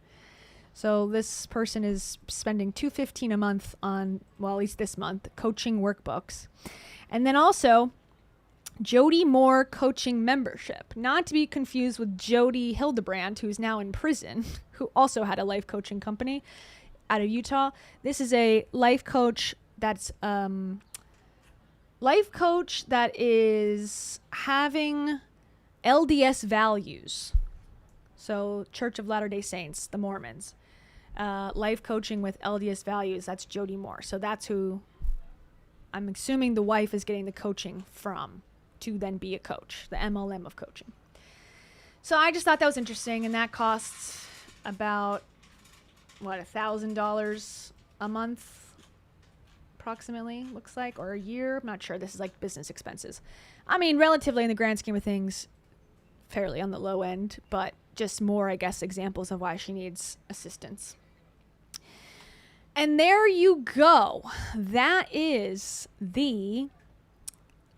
So this person is spending $215 a month on, well, at least this month, coaching workbooks. And then also Jody Moore coaching membership, not to be confused with Jody Hildebrand, who's now in prison, who also had a life coaching company out of Utah. This is a life coach that's life coach that is having LDS values. So Church of Latter-day Saints, the Mormons. Life coaching with LDS values. That's Jody Moore. So that's who I'm assuming the wife is getting the coaching from to then be a coach, the MLM of coaching. So I just thought that was interesting, and that costs about, $1,000 a month, approximately, looks like, or a year. I'm not sure. This is like business expenses. I mean, relatively in the grand scheme of things, fairly on the low end, but just more, I guess, examples of why she needs assistance. And there you go. That is the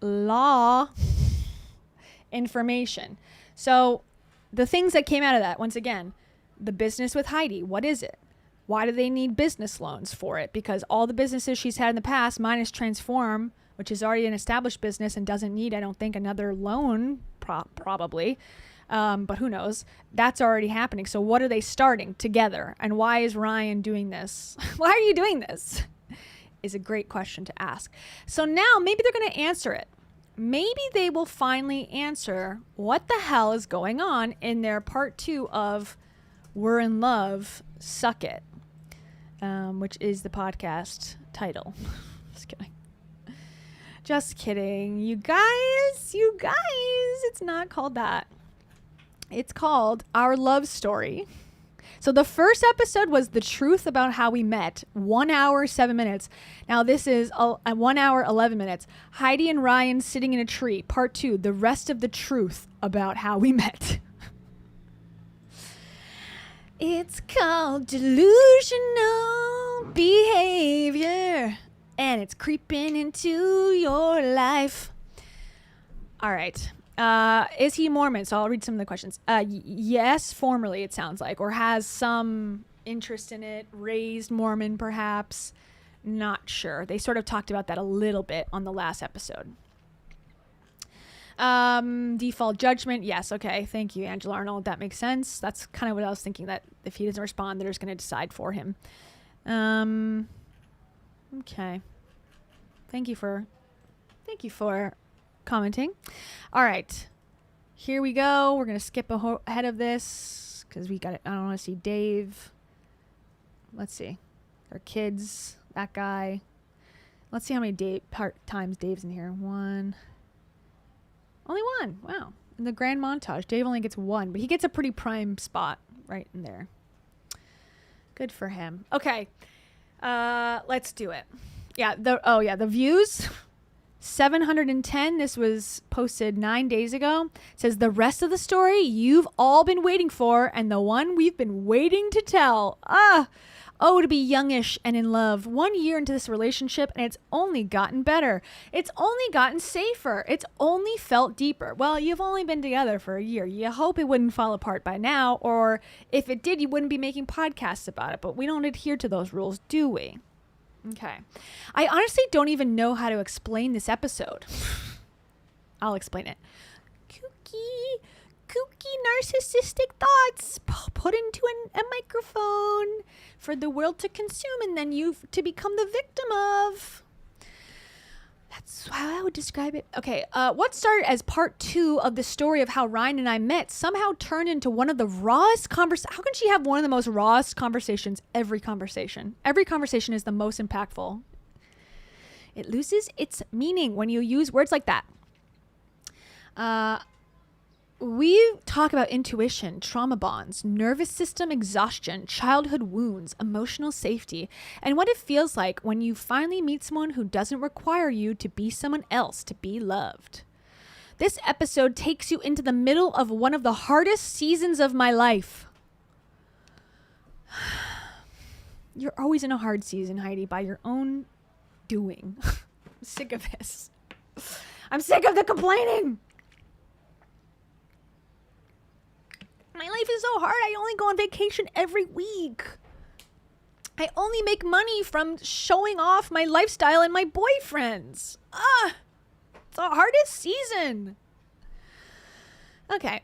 law information. So the things that came out of that, once again, the business with Heidi, what is it? Why do they need business loans for it? Because all the businesses she's had in the past, minus Transform, which is already an established business and doesn't need, I don't think, another loan, probably. But who knows? That's already happening. So what are they starting together? And why is Ryan doing this? Why are you doing this? Is a great question to ask. So now maybe they're going to answer it. Maybe they will finally answer what the hell is going on in their part 2 of We're in Love, Suck It, which is the podcast title. Just kidding. Just kidding. You guys, it's not called that. It's called Our Love Story. So the first episode was the truth about how we met, 1 hour, 7 minutes. Now this is 1 hour, 11 minutes. Heidi and Ryan sitting in a tree, part 2, the rest of the truth about how we met. It's called delusional behavior, and it's creeping into your life. All right. Is he Mormon? So I'll read some of the questions. Yes, formerly it sounds like, or has some interest in it. Raised Mormon, perhaps. Not sure. They sort of talked about that a little bit on the last episode. Default judgment. Yes. Okay. Thank you, Angela Arnold. That makes sense. That's kind of what I was thinking, that if he doesn't respond, they're just going to decide for him. Okay. Thank you for commenting. All right, here we go. We're gonna skip ahead of this because we got it. I don't want to see Dave. Let's see, our kids. That guy. Let's see how many times Dave's in here. One. Only one. Wow. In the grand montage, Dave only gets one, but he gets a pretty prime spot right in there. Good for him. Okay, let's do it. Yeah. The views. 710. This was posted 9 days ago. It says the rest of the story you've all been waiting for, and the one we've been waiting to tell. Oh, to be youngish and in love. 1 year into this relationship, and it's only gotten better. It's only gotten safer. It's only felt deeper. Well, you've only been together for a year. You hope it wouldn't fall apart by now, or if it did, you wouldn't be making podcasts about it. But we don't adhere to those rules, do we? Okay. I honestly don't even know how to explain this episode. I'll explain it. Kooky narcissistic thoughts put into a microphone for the world to consume and then you to become the victim of. That's how I would describe it. Okay, what started as part 2 of the story of how Ryan and I met somehow turned into one of the rawest conversations. How can she have one of the most rawest conversations? Every conversation is the most impactful. It loses its meaning when you use words like that. We talk about intuition, trauma bonds, nervous system exhaustion, childhood wounds, emotional safety, and what it feels like when you finally meet someone who doesn't require you to be someone else to be loved. This episode takes you into the middle of one of the hardest seasons of my life. You're always in a hard season, Heidi, by your own doing. I'm sick of this. I'm sick of the complaining. My life is so hard. I only go on vacation every week. I only make money from showing off my lifestyle and my boyfriends. It's the hardest season. Okay.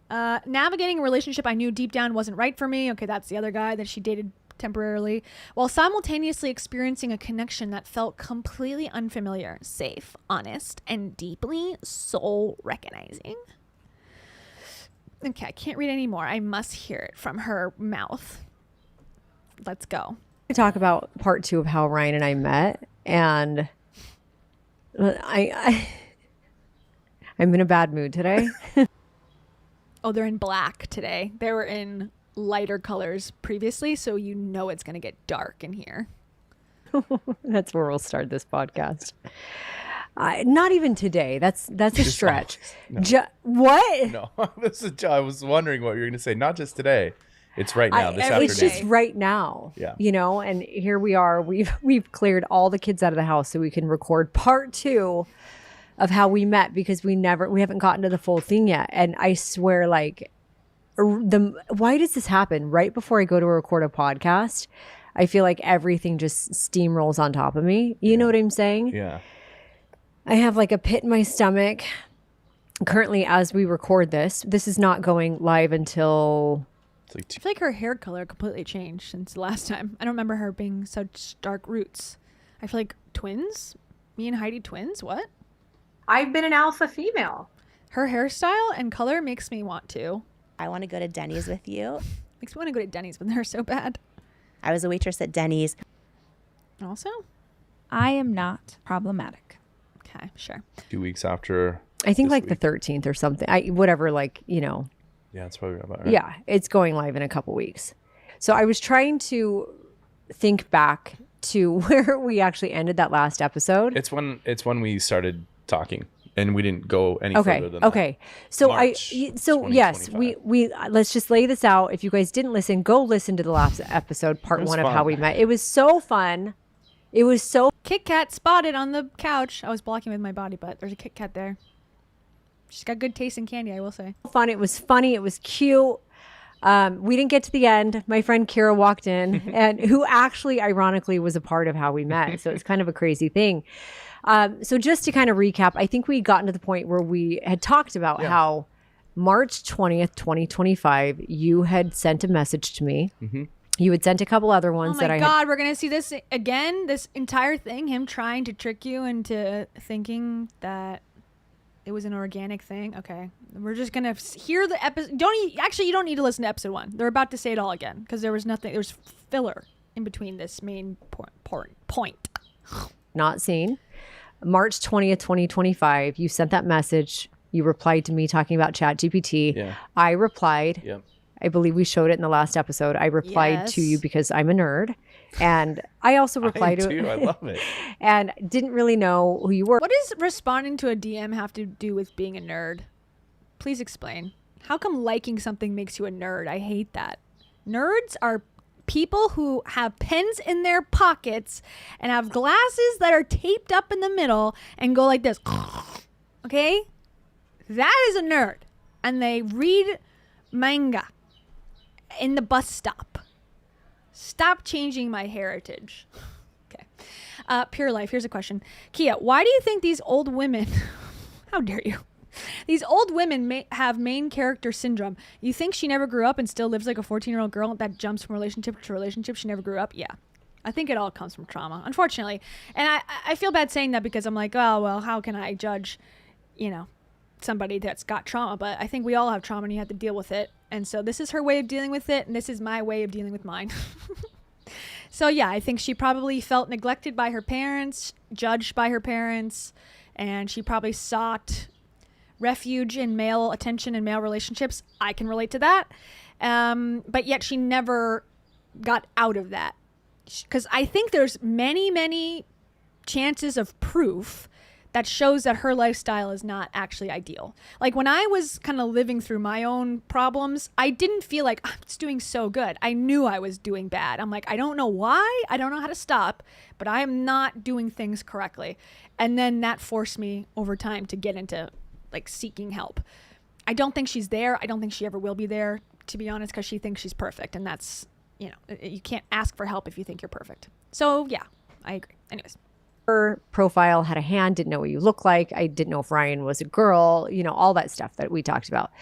Navigating a relationship I knew deep down wasn't right for me. Okay, that's the other guy that she dated temporarily, while simultaneously experiencing a connection that felt completely unfamiliar, safe, honest, and deeply soul recognizing. Okay, I can't read anymore. I must hear it from her mouth. Let's go. We talk about part 2 of how Ryan and I met, and I'm in a bad mood today. Oh, they're in black today. They were in lighter colors previously, so you know it's going to get dark in here. That's where we'll start this podcast. Not even today. That's a stretch. No. What? No, I was wondering what you were going to say. Not just today. It's right now, this afternoon. It's just right now. Yeah. You know, and here we are. We've cleared all the kids out of the house so we can record part 2 of how we met, because we haven't gotten to the full thing yet. And I swear, like, why does this happen right before I go to record a podcast? I feel like everything just steamrolls on top of me. You know what I'm saying? Yeah. I have like a pit in my stomach. Currently, as we record this is not going live until... I feel like her hair color completely changed since the last time. I don't remember her being such dark roots. I feel like twins? Me and Heidi twins? What? I've been an alpha female. Her hairstyle and color makes me want to. I want to go to Denny's with you. Makes me want to go to Denny's, but they're so bad. I was a waitress at Denny's. Also? I am not problematic. Okay, sure. 2 weeks after. I think like the 13th or something. Whatever, like, you know. Yeah, that's probably about right. Yeah, it's going live in a couple weeks. So I was trying to think back to where we actually ended that last episode. It's when we started talking, and we didn't go any further than that. Okay. So March yes, we let's just lay this out. If you guys didn't listen, go listen to the last episode, part 1 of how we met. It was so fun. It was so Kit Kat spotted on the couch. I was blocking with my body, but there's a Kit Kat there. She's got good taste in candy, I will say. fun. It was funny. It was cute. We didn't get to the end. My friend Kira walked in, and who actually, ironically, was a part of how we met. So it's kind of a crazy thing. So just to kind of recap, I think we had gotten to the point where we had talked about how March 20th, 2025, you had sent a message to me. Mm-hmm. You had sent a couple other ones that I had. Oh my God, we're going to see this again, this entire thing, him trying to trick you into thinking that it was an organic thing. Okay. We're just going to hear the episode. You don't need to listen to episode 1. They're about to say it all again because there was filler in between this main point. Not seen. March 20th, 2025, you sent that message. You replied to me talking about ChatGPT. Yeah. I replied. Yep. I believe we showed it in the last episode. I replied to you because I'm a nerd. And I also replied to it. I love it. And didn't really know who you were. What does responding to a DM have to do with being a nerd? Please explain. How come liking something makes you a nerd? I hate that. Nerds are people who have pens in their pockets and have glasses that are taped up in the middle and go like this. Okay? That is a nerd. And they read manga in the bus stop. Stop changing my heritage. Okay. Pure Life, here's a question. Kia, why do you think these old women, how dare you? These old women have main character syndrome. You think she never grew up and still lives like a 14-year-old girl that jumps from relationship to relationship? She never grew up? Yeah. I think it all comes from trauma, unfortunately. And I feel bad saying that because I'm like, oh, well, how can I judge, somebody that's got trauma? But I think we all have trauma and you have to deal with it. And so this is her way of dealing with it, and this is my way of dealing with mine. So yeah, I think she probably felt neglected by her parents, judged by her parents, and she probably sought refuge in male attention and male relationships. I can relate to that. But yet she never got out of that. Because I think there's many, many chances of proof that shows that her lifestyle is not actually ideal. Like when I was kind of living through my own problems, I didn't feel like I'm just doing so good. I knew I was doing bad. I'm like, I don't know why. I don't know how to stop, but I am not doing things correctly. And then that forced me over time to get into like seeking help. I don't think she's there. I don't think she ever will be there, to be honest, because she thinks she's perfect. And that's, you can't ask for help if you think you're perfect. So yeah, I agree. Anyways. Her profile had a hand, didn't know what you look like. I didn't know if Ryan was a girl, all that stuff that we talked about.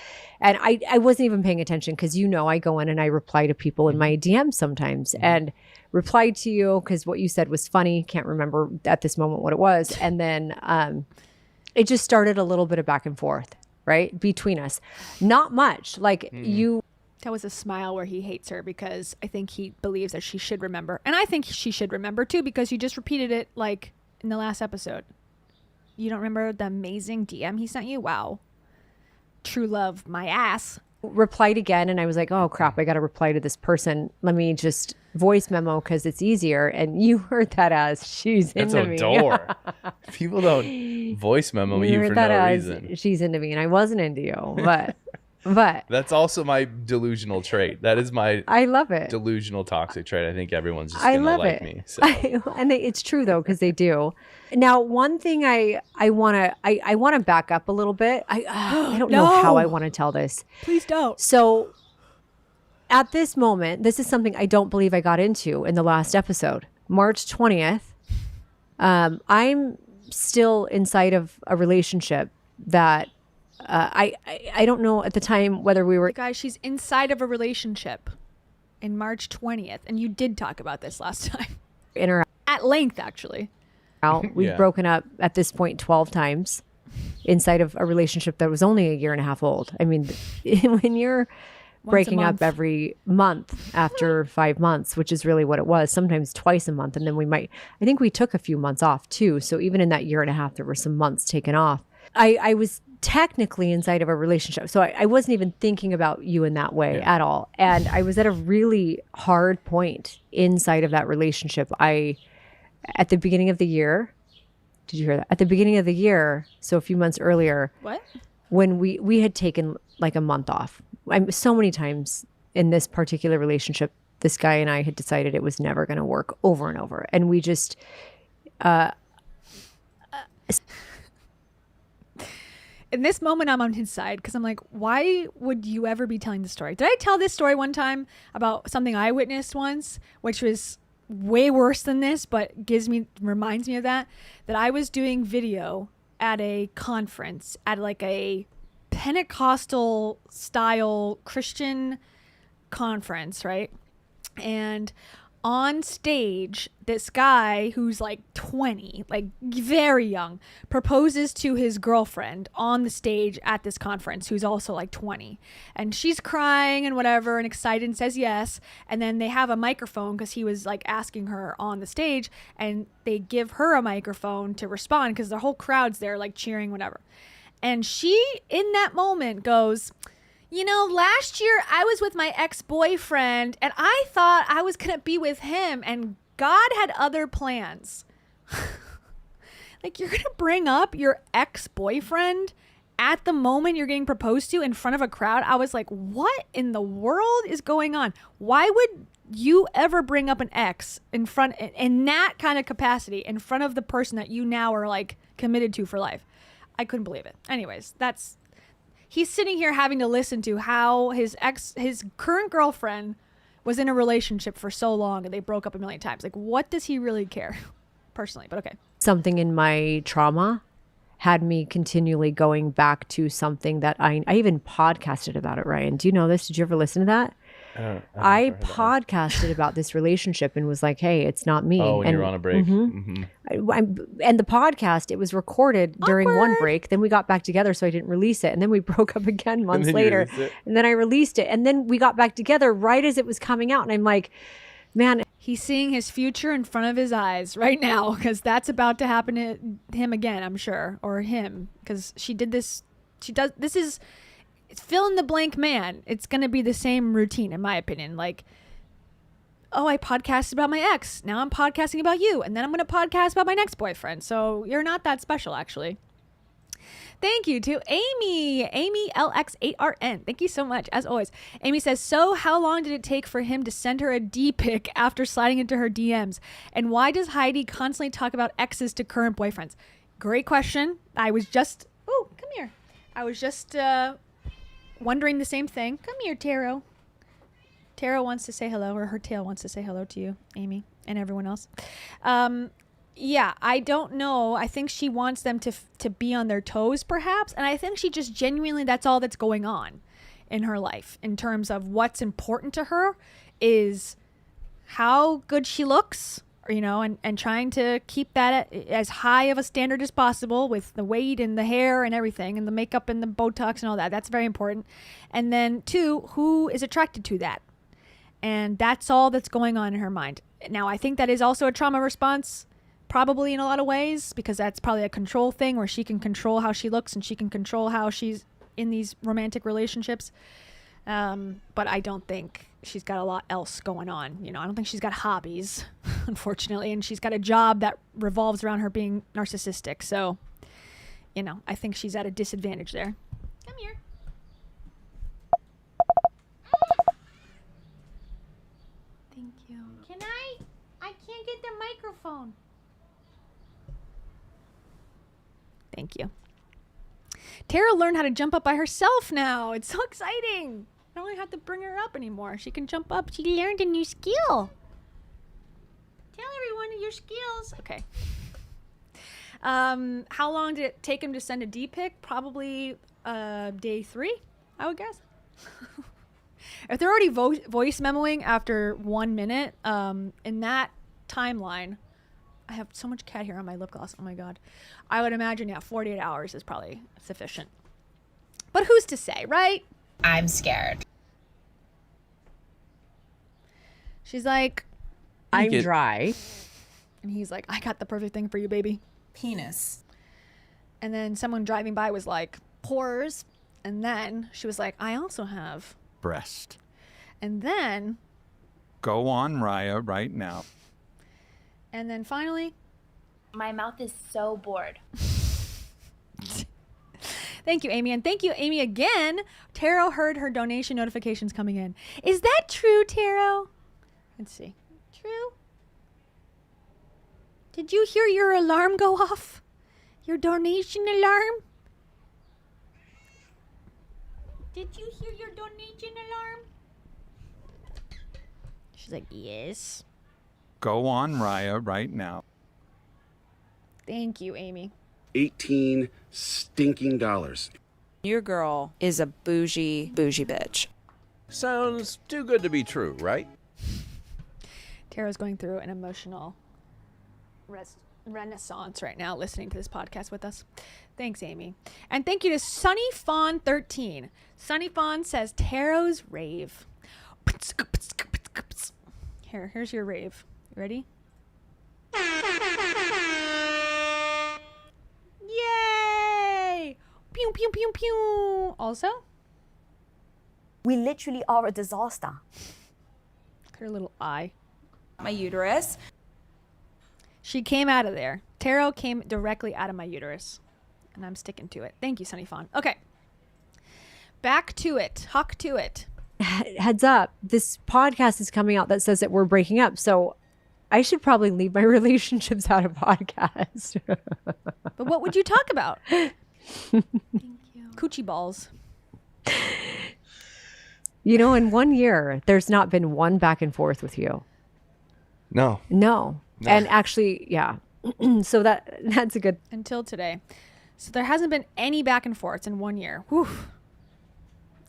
And I wasn't even paying attention because, I go in and I reply to people in my DMs sometimes and replied to you because what you said was funny. Can't remember at this moment what it was. And then it just started a little bit of back and forth, right? Between us. Not much. Like you. That was a smile where he hates her because I think he believes that she should remember. And I think she should remember too because you just repeated it like in the last episode. You don't remember the amazing DM he sent you? Wow. True love, my ass. Replied again and I was like, oh crap, I got to reply to this person. Let me just voice memo because it's easier. And you heard that as she's into me. That's a door. People don't voice memo you for no reason. She's into me and I wasn't into you, but that's also my delusional trait. That is my I love it. Delusional toxic trait. I think everyone's just gonna like me. So. It's true though, because they do. Now, one thing I wanna back up a little bit. I don't know how I want to tell this. Please don't. So at this moment, this is something I don't believe I got into in the last episode. March 20th. I'm still inside of a relationship that I don't know at the time whether we were... Guys, she's inside of a relationship in March 20th. And you did talk about this last time. At length, actually. We've broken up at this point 12 times inside of a relationship that was only a year and a half old. I mean, when you're breaking up every month after 5 months, which is really what it was, sometimes twice a month. And then I think we took a few months off too. So even in that year and a half, there were some months taken off. I was technically inside of a relationship. So I wasn't even thinking about you in that way at all. And I was at a really hard point inside of that relationship. At the beginning of the year, did you hear that? At the beginning of the year, so a few months earlier, what? When we had taken like a month off. So many times in this particular relationship, this guy and I had decided it was never going to work over and over. And we just... in this moment, I'm on his side because I'm like, why would you ever be telling this story? Did I tell this story one time about something I witnessed once, which was way worse than this, but reminds me of that I was doing video at a conference at like a Pentecostal style Christian conference, right? And on stage, this guy who's like 20, like very young, proposes to his girlfriend on the stage at this conference, who's also like 20. And she's crying and whatever and excited and says yes. And then they have a microphone because he was like asking her on the stage, and they give her a microphone to respond because the whole crowd's there like cheering, whatever. And she, in that moment, goes... last year I was with my ex-boyfriend and I thought I was going to be with him and God had other plans. Like, you're going to bring up your ex-boyfriend at the moment you're getting proposed to in front of a crowd? I was like, what in the world is going on? Why would you ever bring up an ex in that kind of capacity in front of the person that you now are like committed to for life? I couldn't believe it. Anyways, he's sitting here having to listen to how his current girlfriend was in a relationship for so long and they broke up a million times. Like, what does he really care? Personally, but okay. Something in my trauma had me continually going back to something that I even podcasted about it, Ryan. Do you know this? Did you ever listen to that? I podcasted about this relationship and was like, hey, it's not me. Oh, when you're on a break. And the podcast, it was recorded during one break. Then we got back together, so I didn't release it. And then we broke up again months later. And then I released it. And then we got back together right as it was coming out. And I'm like, man. He's seeing his future in front of his eyes right now because that's about to happen to him again, I'm sure. Or him, because she did this. This is... It's fill in the blank man. It's going to be the same routine, in my opinion. Like, oh, I podcasted about my ex. Now I'm podcasting about you. And then I'm going to podcast about my next boyfriend. So you're not that special, actually. Thank you to Amy LX8RN. Thank you so much, as always. Amy says, so how long did it take for him to send her a D pic after sliding into her DMs? And why does Heidi constantly talk about exes to current boyfriends? Great question. I was just wondering the same thing. Come here, Taro. Taro wants to say hello, or her tail wants to say hello to you, Amy, and everyone else. Yeah, I don't know. I think she wants them to be on their toes, perhaps. And I think she just genuinely, that's all that's going on in her life in terms of what's important to her is how good she looks, you know, and trying to keep that at as high of a standard as possible with the weight and the hair and everything and the makeup and the Botox and all that. That's very important. And then 2, who is attracted to that? And that's all that's going on in her mind. Now, I think that is also a trauma response, probably in a lot of ways, because that's probably a control thing where she can control how she looks and she can control how she's in these romantic relationships. But I don't think she's got a lot else going on. You know, I don't think she's got hobbies, unfortunately, and she's got a job that revolves around her being narcissistic. So, you know, I think she's at a disadvantage there. Come here. Thank you. Can I can't get the microphone. Thank you. Tara learned how to jump up by herself now. It's so exciting. I don't have to bring her up anymore. She can jump up. She learned a new skill. Tell everyone your skills. Okay. How long did it take him to send a D pic? Probably day 3, I would guess. If they're already voice memoing after 1 minute, in that timeline, I have so much cat hair on my lip gloss. Oh my God. I would imagine, 48 hours is probably sufficient. But who's to say, right? I'm scared. She's like, I'm dry. And he's like, I got the perfect thing for you, baby. Penis. And then someone driving by was like, pores. And then she was like, I also have. Breast. And then. Go on, Raya, right now. And then finally. My mouth is so bored. Thank you, Amy. And thank you, Amy, again. Taro heard her donation notifications coming in. Is that true, Taro? Let's see. True? Did you hear your alarm go off? Your donation alarm? Did you hear your donation alarm? She's like, yes. Go on, Raya, right now. Thank you, Amy. 18 stinking dollars. Your girl is a bougie bitch. Sounds too good to be true, right? Tara's going through an emotional renaissance right now listening to this podcast with us. Thanks, Amy. And thank you to Sunny Fawn 13. Sunny Fawn says Taro's rave. Here's your rave. You ready? Yay! Pew, pew, pew, pew. Also? We literally are a disaster. Her little eye. My uterus. She came out of there. Taro came directly out of my uterus. And I'm sticking to it. Thank you, Sunny Fawn. Okay. Back to it. Huck to it. Heads up, this podcast is coming out that says that we're breaking up. So I should probably leave my relationships out of podcast. But what would you talk about? Thank you. Coochie balls. You know, in 1 year, there's not been one back and forth with you. No. No. And actually, yeah. So that's a good. Until today. So there hasn't been any back and forths in 1 year. Whew.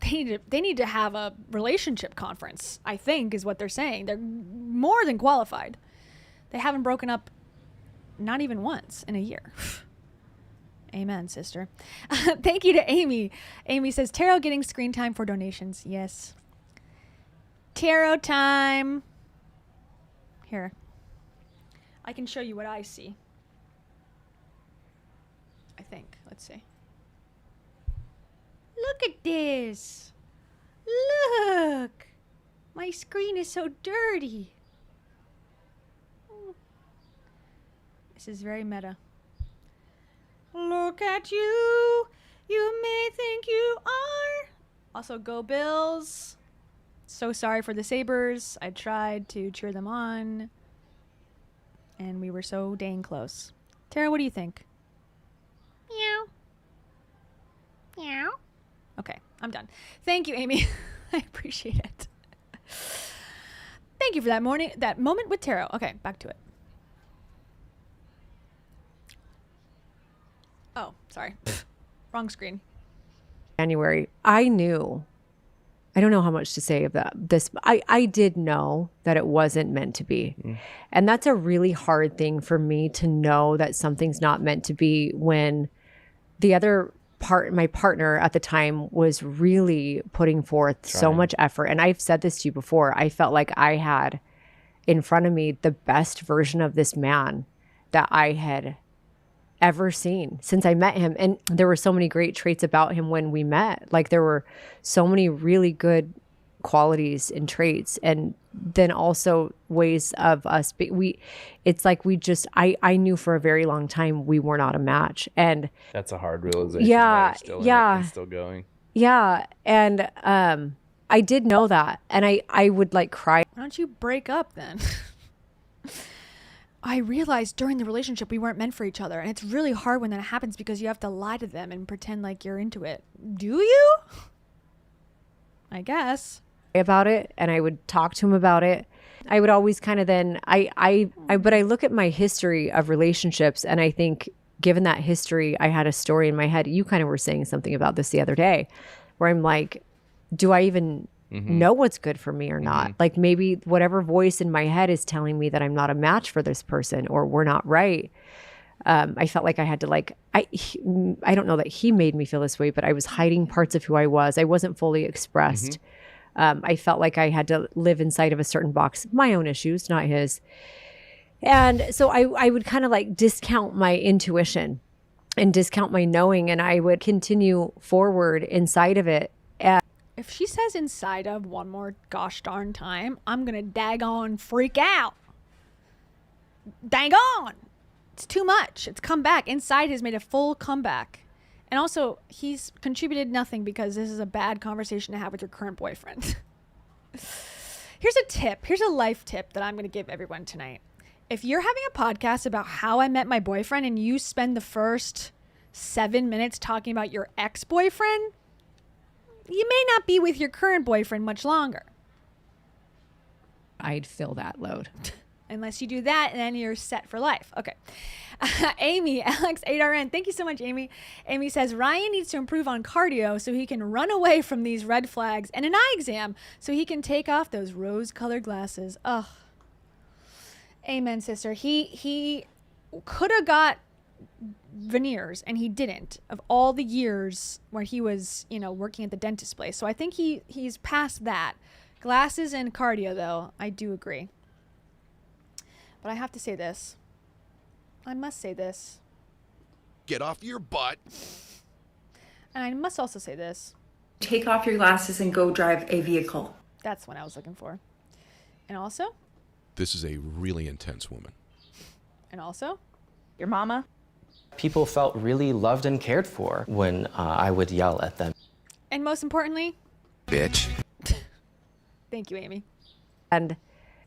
They need to have a relationship conference, I think, is what they're saying. They're more than qualified. They haven't broken up not even once in a year. Amen, sister. Thank you to Amy. Amy says, Taro getting screen time for donations. Yes. Taro time. Here. I can show you what I see. I think. Let's see. Look at this. Look. My screen is so dirty. This is very meta. Look at you. You may think you are. Also, go Bills. So sorry for the Sabres. I tried to cheer them on. And we were so dang close. Tara, what do you think? Meow. Meow. Okay, I'm done. Thank you, Amy. I appreciate it. Thank you for that moment with Taro. Okay, back to it. Oh, sorry. Wrong screen. January, I knew, I don't know how much to say of this. I did know that it wasn't meant to be. And that's a really hard thing for me to know, that something's not meant to be, when the other my partner at the time was really putting forth so much effort. And I've said this to you before. I felt like I had in front of me the best version of this man that I had ever seen since I met him. And there were so many great traits about him when we met. Like, there were so many really good qualities and traits, and then also ways of us it's like I knew for a very long time we were not a match. And That's a hard realization. Yeah, Still yeah. still going. Yeah. And I did know that. And I would like cry. Why don't you break up then? I realized during the relationship we weren't meant for each other. And it's really hard when that happens, because you have to lie to them and pretend like you're into it. Do you? I guess. About it, and I would talk to him about it. I would always kind of then but I look at my history of relationships, and I think, given that history, I had a story in my head. You kind of were saying something about this the other day, where I'm like, do I even know what's good for me or not? Like, maybe whatever voice in my head is telling me that I'm not a match for this person, or we're not right. I felt like I had to I don't know that he made me feel this way, but I was hiding parts of who I was. I wasn't fully expressed. I felt like I had to live inside of a certain box, my own issues, not his. And so I would kind of like discount my intuition and discount my knowing, and I would continue forward inside of it. And if she says inside of one more gosh darn time, I'm going to daggone freak out. Dang on. It's too much. It's come back. Inside has made a full comeback. And also, he's contributed nothing, because this is a bad conversation to have with your current boyfriend. Here's a tip. Here's a life tip that I'm going to give everyone tonight. If you're having a podcast about how I met my boyfriend, and you spend the first 7 minutes talking about your ex-boyfriend, you may not be with your current boyfriend much longer. I'd fill that load. Unless you do that, and then you're set for life. Okay. Amy, Alex8RN, thank you so much, Amy. Amy says, Ryan needs to improve on cardio so he can run away from these red flags, and an eye exam so he can take off those rose-colored glasses. Ugh. Amen, sister. He could have got veneers, and he didn't, of all the years where he was, working at the dentist place. So I think he's past that. Glasses and cardio, though, I do agree. But I have to say this. I must say this. Get off your butt. And I must also say this. Take off your glasses and go drive a vehicle. That's what I was looking for. And also. This is a really intense woman. And also. Your mama. People felt really loved and cared for when I would yell at them. And most importantly. Bitch. Thank you, Amy. And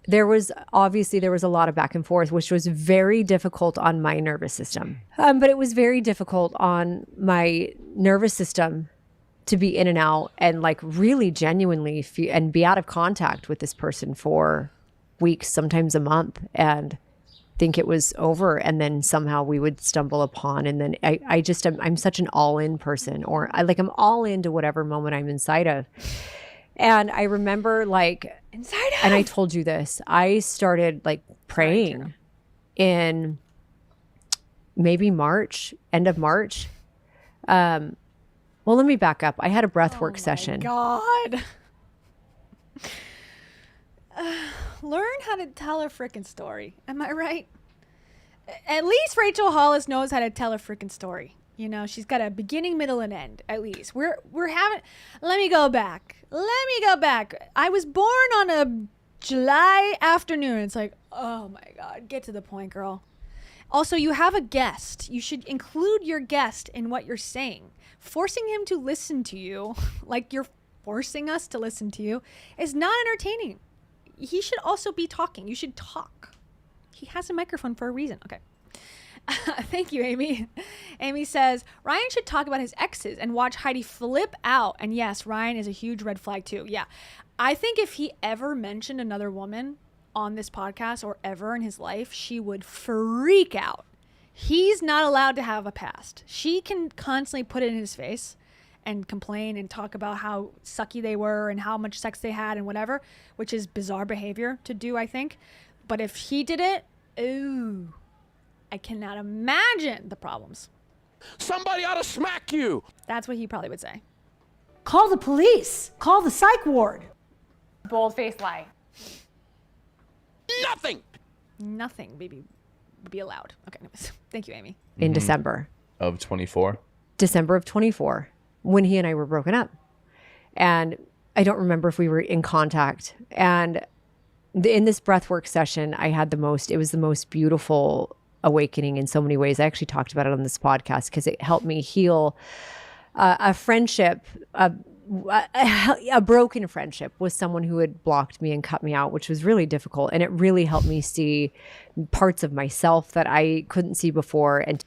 there was a lot of back and forth, which was very difficult on my nervous system. But it was very difficult on my nervous system to be in and out and like really genuinely and be out of contact with this person for weeks, sometimes a month, and think it was over. And then somehow we would stumble upon, and then I'm such an all-in person, or I'm all into whatever moment I'm inside of. And I remember and I told you this, I started praying in maybe March, end of March. Well, let me back up. I had a breathwork session. God. Learn how to tell a freaking story. Am I right? At least Rachel Hollis knows how to tell a freaking story. She's got a beginning, middle, and end, at least. We're having... Let me go back. I was born on a July afternoon. It's like, oh my God, get to the point, girl. Also, you have a guest. You should include your guest in what you're saying. Forcing him to listen to you, like you're forcing us to listen to you, is not entertaining. He should also be talking. You should talk. He has a microphone for a reason. Okay. Thank you, Amy. Amy says, Ryan should talk about his exes and watch Heidi flip out. And yes, Ryan is a huge red flag too. Yeah. I think if he ever mentioned another woman on this podcast or ever in his life, she would freak out. He's not allowed to have a past. She can constantly put it in his face and complain and talk about how sucky they were and how much sex they had and whatever, which is bizarre behavior to do, I think. But if he did it, ooh, I cannot imagine the problems. Somebody ought to smack you. That's what he probably would say. Call the police. Call the psych ward. Bold-faced lie. Nothing. Maybe would be allowed. Okay, anyways. Thank you, Amy. In December. Of 24. December of 24, when he and I were broken up. And I don't remember if we were in contact. And in this breathwork session, I had it was the most beautiful awakening in so many ways. I actually talked about it on this podcast because it helped me heal a friendship, a broken friendship with someone who had blocked me and cut me out, which was really difficult. And it really helped me see parts of myself that I couldn't see before. And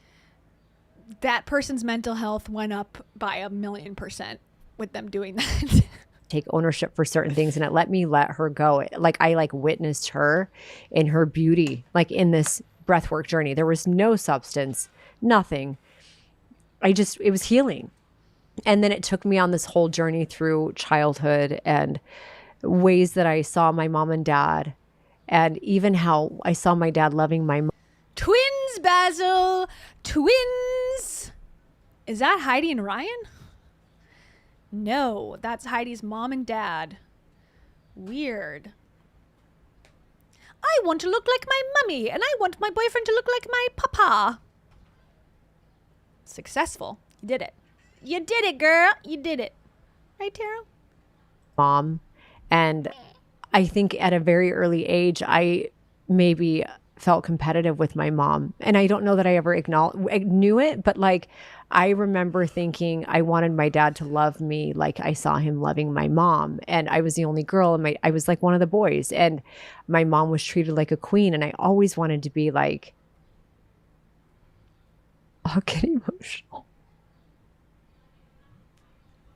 that person's mental health went up by 1,000,000% with them doing that. Take ownership for certain things, and it let me let her go. Like I witnessed her in her beauty, like in this breathwork journey. There was no substance, nothing. It was healing. And then it took me on this whole journey through childhood and ways that I saw my mom and dad, and even how I saw my dad loving my mom. Twins, Basil! Twins! Is that Heidi and Ryan? No, that's Heidi's mom and dad. Weird. I want to look like my mummy, and I want my boyfriend to look like my papa. Successful. You did it. You did it, girl. You did it. Right, Tara? Mom. And I think at a very early age, I maybe felt competitive with my mom. And I don't know that I ever knew it, but like I remember thinking I wanted my dad to love me like I saw him loving my mom. And I was the only girl, and I was like one of the boys. And my mom was treated like a queen. And I always wanted to be like, I'll get emotional.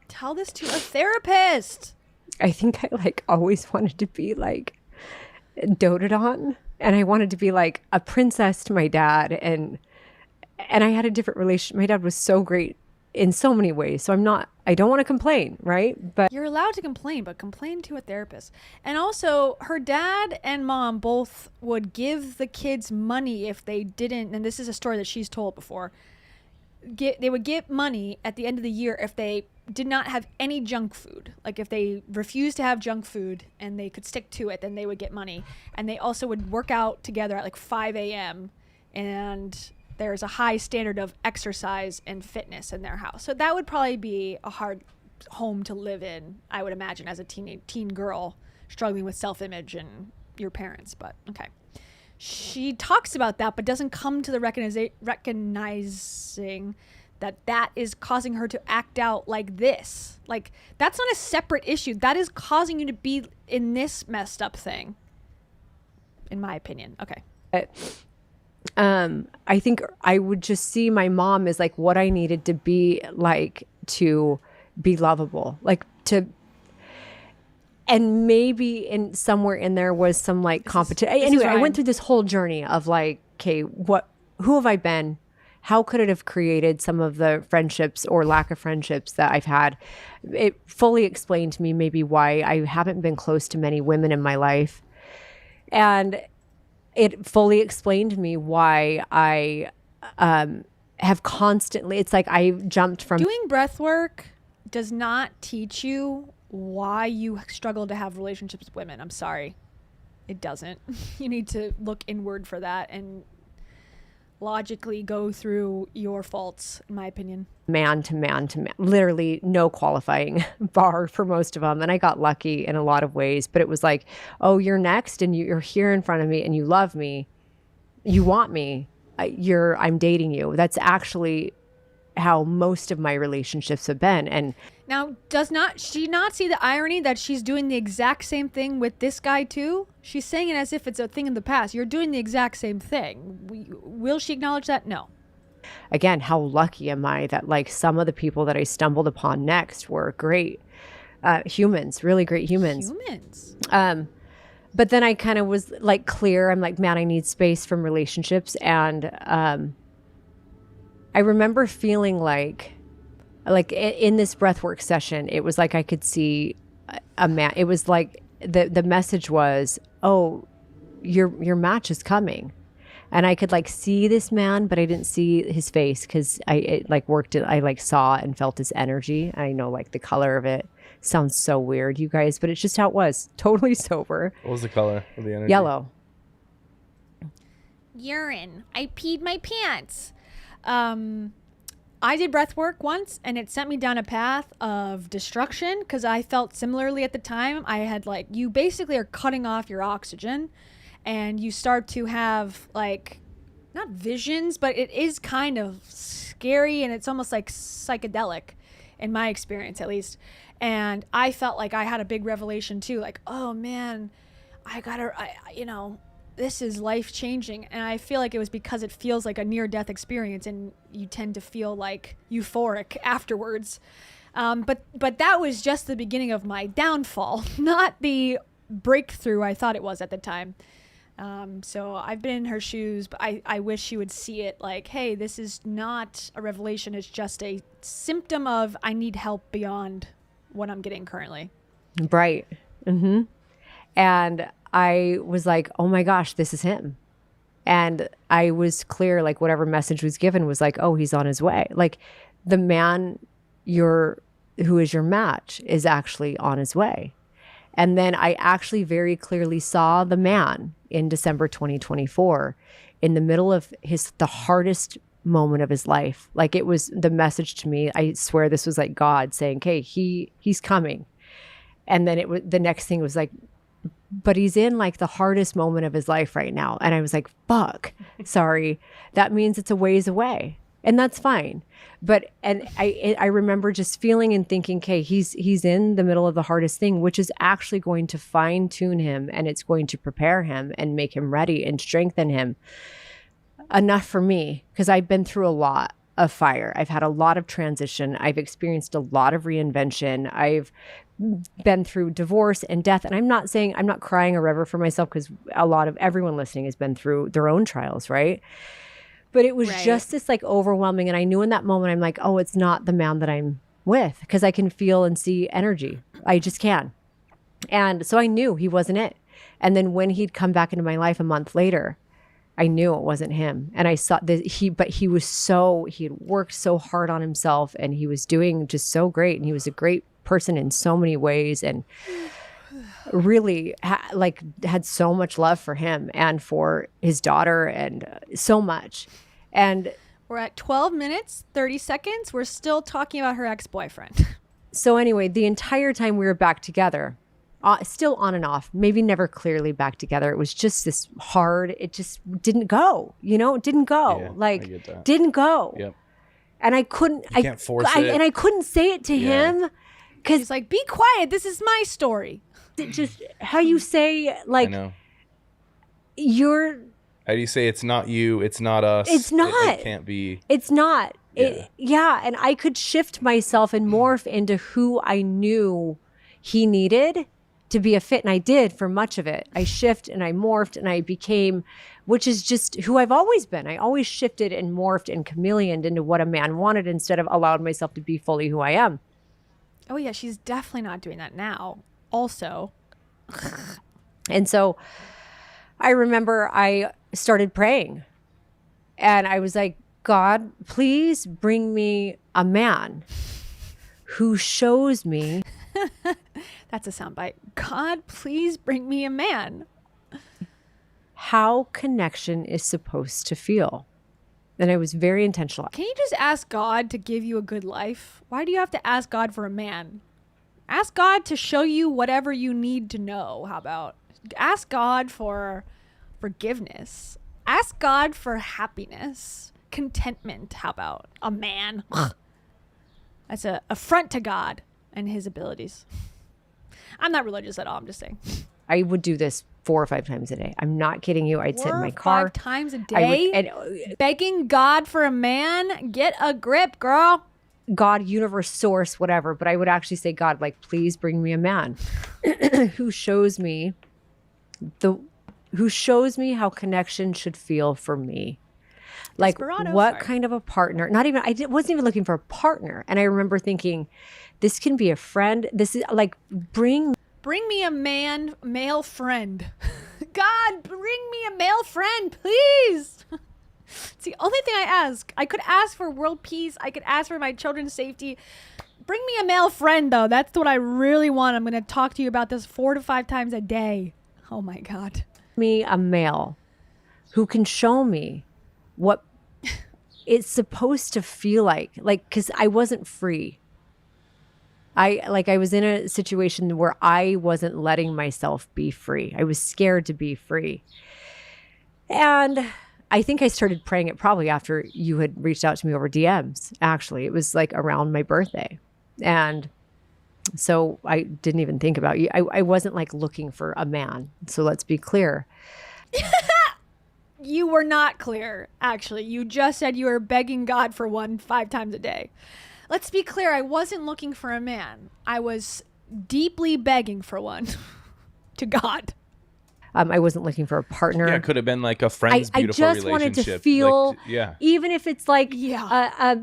Tell this to a therapist. I think I always wanted to be like doted on, and I wanted to be like a princess to my dad, and I had a different relationship. My dad was so great in so many ways. So I don't want to complain, right? But you're allowed to complain, but complain to a therapist. And also her dad and mom both would give the kids money if they didn't, and this is a story that she's told before, they would get money at the end of the year if they did not have any junk food. Like if they refused to have junk food and they could stick to it, then they would get money. And they also would work out together at like 5 a.m. And there's a high standard of exercise and fitness in their house. So that would probably be a hard home to live in, I would imagine, as a teen girl struggling with self-image and your parents. But okay. She talks about that, but doesn't come to the recognizing that is causing her to act out like this. Like, that's not a separate issue. That is causing you to be in this messed up thing, in my opinion. Okay. I think I would just see my mom as like what I needed to be like to be lovable, like to, and maybe in somewhere in there was some like competition. Anyway, I went through this whole journey of like, okay, who have I been? How could it have created some of the friendships or lack of friendships that I've had? It fully explained to me maybe why I haven't been close to many women in my life. And it fully explained to me why I have constantly, it's like I jumped from. Doing breath work does not teach you why you struggle to have relationships with women. I'm sorry. It doesn't. You need to look inward for that and logically go through your faults, in my opinion. Man to man to man, literally no qualifying bar for most of them. And I got lucky in a lot of ways, but it was like, oh, you're next and you're here in front of me and you love me. You want me. I'm dating you. That's actually how most of my relationships have been. And now, does she not see the irony that she's doing the exact same thing with this guy too? She's saying it as if it's a thing in the past. You're doing the exact same thing. Will she acknowledge that? No. Again, how lucky am I that like some of the people that I stumbled upon next were great humans, really great humans. But then I kind of was like clear. I'm like, man, I need space from relationships. And I remember feeling like in this breathwork session, it was like I could see a man. It was like the message was, oh, your match is coming. And I could like see this man, but I didn't see his face because I saw and felt his energy. I know like the color of it sounds so weird, you guys, but it's just how it was. Totally sober. What was the color of the energy? Yellow. Urine. I peed my pants. I did breath work once and it sent me down a path of destruction because I felt similarly at the time. I had like, you basically are cutting off your oxygen and you start to have like, not visions, but it is kind of scary and it's almost like psychedelic in my experience at least. And I felt like I had a big revelation too, like, oh man, this is life changing. And I feel like it was because it feels like a near death experience and you tend to feel like euphoric afterwards. But that was just the beginning of my downfall, not the breakthrough I thought it was at the time. So I've been in her shoes, but I wish she would see it like, hey, this is not a revelation. It's just a symptom of I need help beyond what I'm getting currently. Right. Mm-hmm. And I was like, oh my gosh, this is him. And I was clear, like whatever message was given was like, oh, he's on his way. Like the man who is your match is actually on his way. And then I actually very clearly saw the man in December 2024 in the middle of the hardest moment of his life. Like it was the message to me. I swear this was like God saying, okay, he's coming. And then the next thing was like, but he's in like the hardest moment of his life right now. And I was like, fuck, sorry. That means it's a ways away. And that's fine. But, and I remember just feeling and thinking, okay, he's in the middle of the hardest thing, which is actually going to fine tune him and it's going to prepare him and make him ready and strengthen him enough for me. Cause I've been through a lot of fire. I've had a lot of transition. I've experienced a lot of reinvention. I've been through divorce and death. And I'm not crying a river for myself because a lot of everyone listening has been through their own trials. Right. But it was just this like overwhelming. And I knew in that moment, I'm like, oh, it's not the man that I'm with because I can feel and see energy. I just can. And so I knew he wasn't it. And then when he'd come back into my life a month later, I knew it wasn't him. And I saw that he had worked so hard on himself and he was doing just so great. And he was a great person in so many ways and really had so much love for him and for his daughter and so much. And we're at 12 minutes, 30 seconds. We're still talking about her ex-boyfriend. So anyway, the entire time we were back together, still on and off, maybe never clearly back together. It was just this hard, it just didn't go, it didn't go. Yeah, like didn't go. Yep. And I couldn't, you can't force it. And I couldn't say it to him. Cause it's like, be quiet. This is my story. Just how you say, like, I know. How do you say it's not you, it's not us? It's not. It can't be. It's not. Yeah. And I could shift myself and morph into who I knew he needed to be a fit. And I did for much of it. I shift and I morphed and I became, which is just who I've always been. I always shifted and morphed and chameleoned into what a man wanted instead of allowed myself to be fully who I am. Oh yeah, she's definitely not doing that now. Also. And so I remember I started praying and I was like, God, please bring me a man who shows me. That's a soundbite. God, please bring me a man. How connection is supposed to feel. And I was very intentional. Can you just ask God to give you a good life? Why do you have to ask God for a man? Ask God to show you whatever you need to know. How about ask God for forgiveness? Ask God for happiness, contentment. How about a man? That's an affront to God and his abilities. I'm not religious at all. I'm just saying. I would do this 4 or 5 times a day. I'm not kidding you. I'd sit in my car 5 times a day, begging God for a man. Get a grip, girl. God, universe, source, whatever. But I would actually say, God, like, please bring me a man who shows me how connection should feel for me. Like, Desperado, what sorry. kind of a partner? Not even, wasn't even looking for a partner. And I remember thinking, this can be a friend. This is like, bring me a male friend. God, bring me a male friend, please. It's the only thing I ask. I could ask for world peace. I could ask for my children's safety. Bring me a male friend, though. That's what I really want. I'm going to talk to you about this 4 to 5 times a day. Oh, my God. me a male who can show me what it's supposed to feel like, because I wasn't free. I was in a situation where I wasn't letting myself be free. I was scared to be free. And I think I started praying it probably after you had reached out to me over DMs. Actually, it was like around my birthday. And so I didn't even think about you. I wasn't like looking for a man. So let's be clear. You were not clear, actually. You just said you were begging God for one 5 times a day. Let's be clear. I wasn't looking for a man. I was deeply begging for one to God. I wasn't looking for a partner. Yeah, it could have been like a friend's I beautiful just wanted to relationship. feel, Like, yeah. even if it's like, Yeah.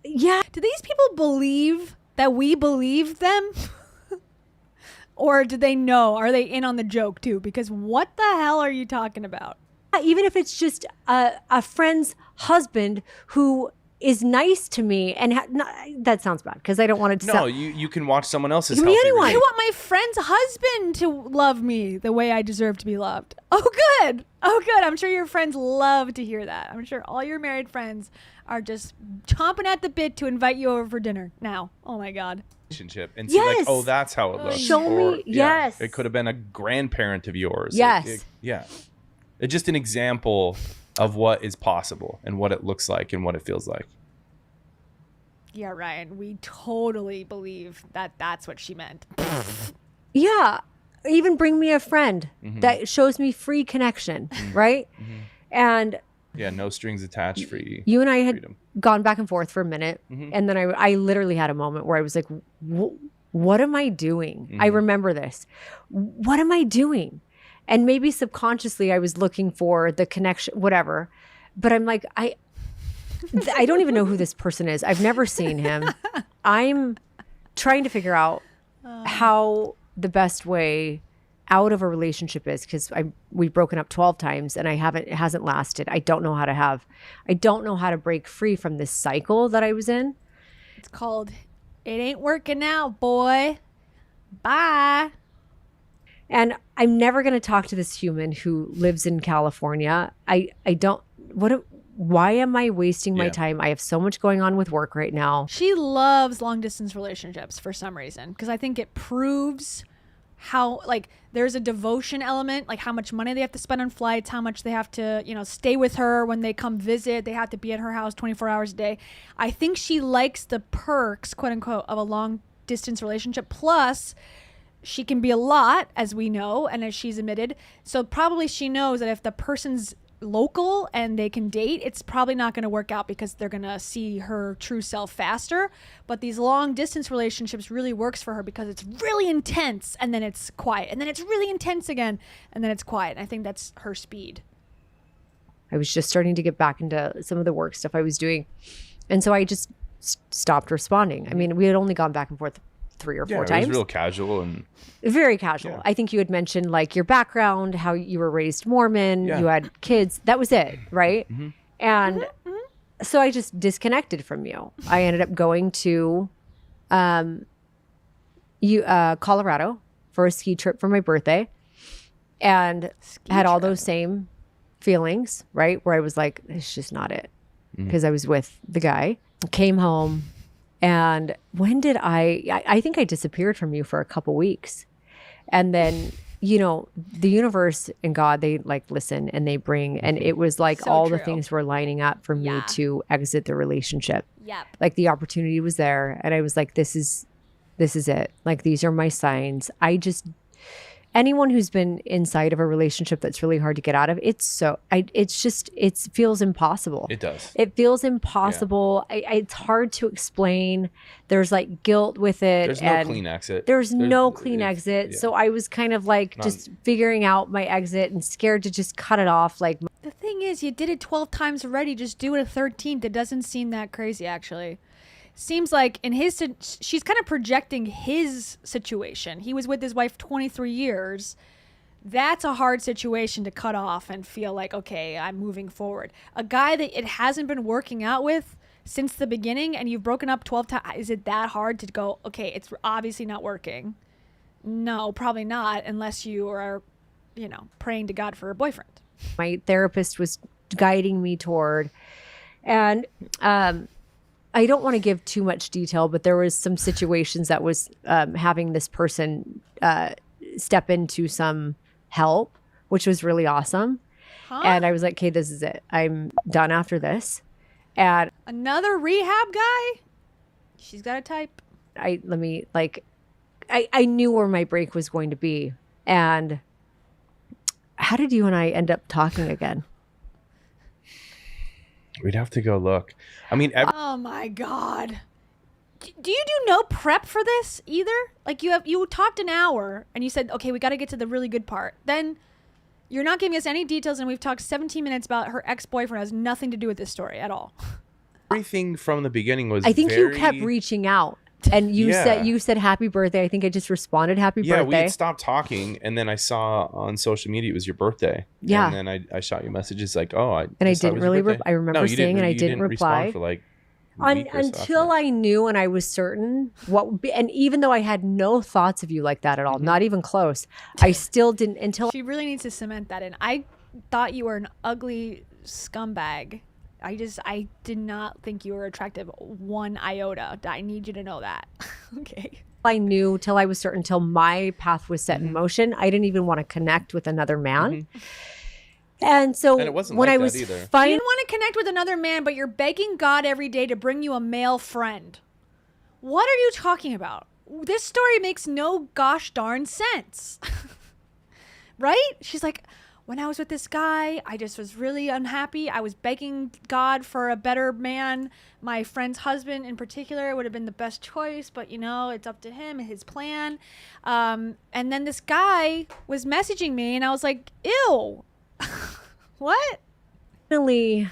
yeah. Do these people believe that we believe them? Or do they know? Are they in on the joke too? Because what the hell are you talking about? Even if it's just a friend's husband who is nice to me, and that sounds bad because I don't want it to No, sound. you can watch someone else's. Give me healthy anyone. I want my friend's husband to love me the way I deserve to be loved. Oh, good. Oh, good. I'm sure your friends love to hear that. I'm sure all your married friends are just chomping at the bit to invite you over for dinner now. Oh, my God. Relationship and see Yes. like, oh, that's how it looks. Show me. Yeah, Yes. it could have been a grandparent of yours. Yes. Yeah. It's just an example of what is possible and what it looks like and what it feels like. Yeah, Ryan, we totally believe that that's what she meant. Yeah. Even bring me a friend Mm-hmm. that shows me free connection, right? And Yeah, no strings attached for you. you and I had freedom. gone back and forth for a minute. Mhm. And then I literally had a moment where I was like, what am I doing? I remember this. What am I doing? And maybe subconsciously I was looking for the connection, whatever. But I'm like, I don't even know who this person is. I've never seen him. I'm trying to figure out how the best way out of a relationship is, because we've broken up 12 times and it hasn't lasted. I don't know how to break free from this cycle that I was in. It's called, it ain't working out, boy. Bye. And I'm never going to talk to this human who lives in California. Why am I wasting my time? I have so much going on with work right now. She loves long distance relationships for some reason, because I think it proves how, like, there's a devotion element, like how much money they have to spend on flights, how much they have to, stay with her when they come visit. They have to be at her house 24 hours a day. I think she likes the perks, quote unquote, of a long distance relationship. Plus, she can be a lot, as we know, and as she's admitted. So probably she knows that if the person's local and they can date, it's probably not going to work out because they're going to see her true self faster. But these long distance relationships really works for her because it's really intense and then it's quiet, and then it's really intense again and then it's quiet. And I think that's her speed. I was just starting to get back into some of the work stuff I was doing. And so I just stopped responding. I mean, we had only gone back and forth 3 or 4 times. It was real casual and very casual. I think you had mentioned like your background, how you were raised Mormon, you had kids. That was it, right? And so I just disconnected from you. I ended up going to Colorado for a ski trip for my birthday, and had all those same feelings, right? Where I was like, it's just not it, because I was with the guy. Came home. And when did I think I disappeared from you for a couple weeks. And then, the universe and God, they like listen and they bring, and it was like So all true. the things were lining up for me to exit the relationship. Yep. Like the opportunity was there. And I was like, this is it. Like, these are my signs. anyone who's been inside of a relationship that's really hard to get out of, it feels impossible. It does. It feels impossible. It's hard to explain. There's like guilt with it. There's no clean exit. There's no clean exit. yeah. So I was kind of like just figuring out my exit and scared to just cut it off. Like, The thing is, you did it 12 times already. Just do it a 13th. It doesn't seem that crazy, actually. Seems like she's kind of projecting his situation. He was with his wife 23 years. That's a hard situation to cut off and feel like, okay, I'm moving forward. A guy that it hasn't been working out with since the beginning and you've broken up 12 times. Is it that hard to go, okay, it's obviously not working? No, probably not, unless you are, praying to God for a boyfriend. My therapist was guiding me toward, and I don't want to give too much detail, but there was some situations that was having this person step into some help, which was really awesome. And I was like, okay, this is it. I'm done after this. And another rehab guy? She's got a type. I knew where my break was going to be. And how did you and I end up talking again? We'd have to go look. I mean, oh my God. Do you do no prep for this either? Like you talked an hour and you said, okay, we got to get to the really good part. Then you're not giving us any details and we've talked 17 minutes about her ex-boyfriend. Has nothing to do with this story at all. everything from the beginning was I think you kept reaching out. And you said happy birthday. I think I just responded happy birthday. Yeah, we had stopped talking, and then I saw on social media it was your birthday. Yeah, and then I shot you messages like, "Oh, I." And I didn't really. I remember seeing, and I didn't reply for like until I knew and I was certain what would be. And even though I had no thoughts of you like that at all, not even close, I still didn't until. She really needs to cement that in. I thought you were an ugly scumbag. I did not think you were attractive one iota. I need you to know that. Okay. I knew till I was certain, till my path was set in motion. I didn't even want to connect with another man. And so and it wasn't when like I that was either. You didn't want to connect with another man, but you're begging God every day to bring you a male friend. What are you talking about? This story makes no gosh darn sense. Right? She's like, when I was with this guy, I just was really unhappy. I was begging God for a better man. My friend's husband in particular would have been the best choice, but it's up to him and his plan. And then this guy was messaging me and I was like, ew, what? Finally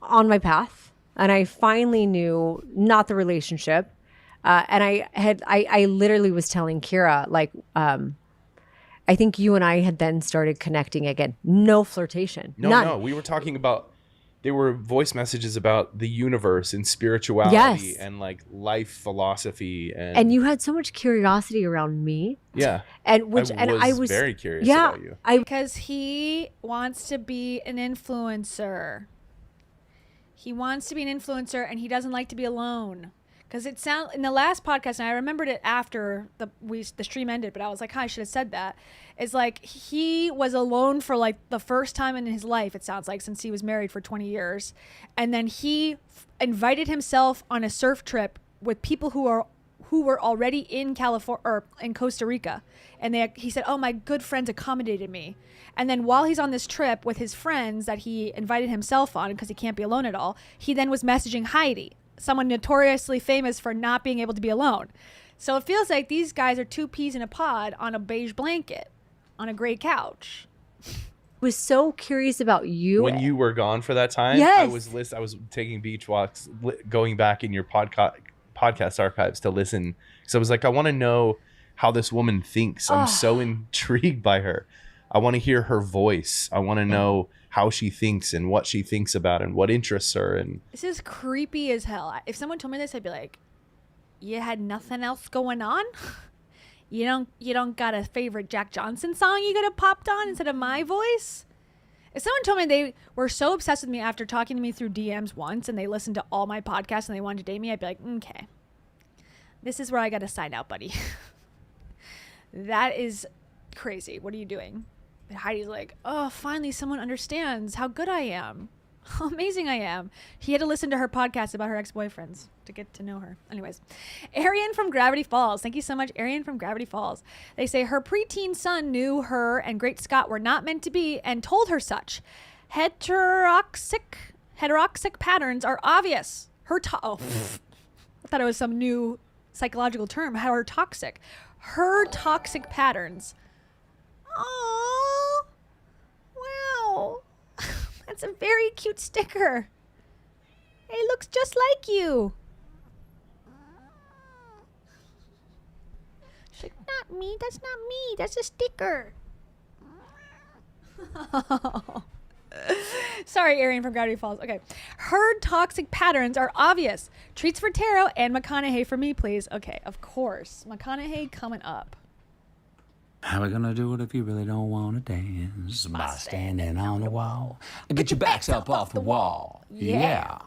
on my path, and I finally knew not the relationship. And I literally was telling Kira, like, I think you and I had then started connecting again. No flirtation. None. No. We were talking about, there were voice messages about the universe and spirituality and like life philosophy. And you had so much curiosity around me. Yeah. And I was very curious about you. Because he wants to be an influencer. He wants to be an influencer and he doesn't like to be alone. Because it sound in the last podcast, and I remembered it after the stream ended, but I was like, I should have said that. It's like he was alone for like the first time in his life, it sounds like, since he was married for 20 years. And then he invited himself on a surf trip with people who were already in California or in Costa Rica. And he said, oh, my good friends accommodated me. And then while he's on this trip with his friends that he invited himself on, because he can't be alone at all, he then was messaging Heidi, someone notoriously famous for not being able to be alone. So it feels like these guys are two peas in a pod on a beige blanket on a gray couch. Was so curious about you. When you were gone for that time, yes. I was taking beach walks, going back in your podcast archives to listen. So I was like, I want to know how this woman thinks. I'm so intrigued by her. I want to hear her voice. I want to know how she thinks and what she thinks about and what interests her. And this is creepy as hell. If someone told me this, I'd be like, you had nothing else going on? You don't got a favorite Jack Johnson song you could have popped on instead of my voice? If someone told me they were so obsessed with me after talking to me through DMs once and they listened to all my podcasts and they wanted to date me, I'd be like, okay, this is where I got to sign out, buddy. That is crazy. What are you doing? And Heidi's like, oh, finally someone understands how good I am. How amazing I am. He had to listen to her podcast about her ex-boyfriends to get to know her. Anyways, Arian from Gravity Falls. Thank you so much, Arian from Gravity Falls. They say her preteen son knew her and Great Scott were not meant to be and told her such. Heteroxic patterns are obvious. I thought it was some new psychological term. Her toxic patterns. Oh, wow. That's a very cute sticker. It looks just like you. She's like, not me. That's not me. That's a sticker. Sorry, Arian from Gravity Falls. Okay. Her toxic patterns are obvious. Treats for Taro and McConaughey for me, please. Okay, of course. McConaughey coming up. How we gonna do it if you really don't want to dance? By standing on the wall. Get your backs up off the wall. Yeah.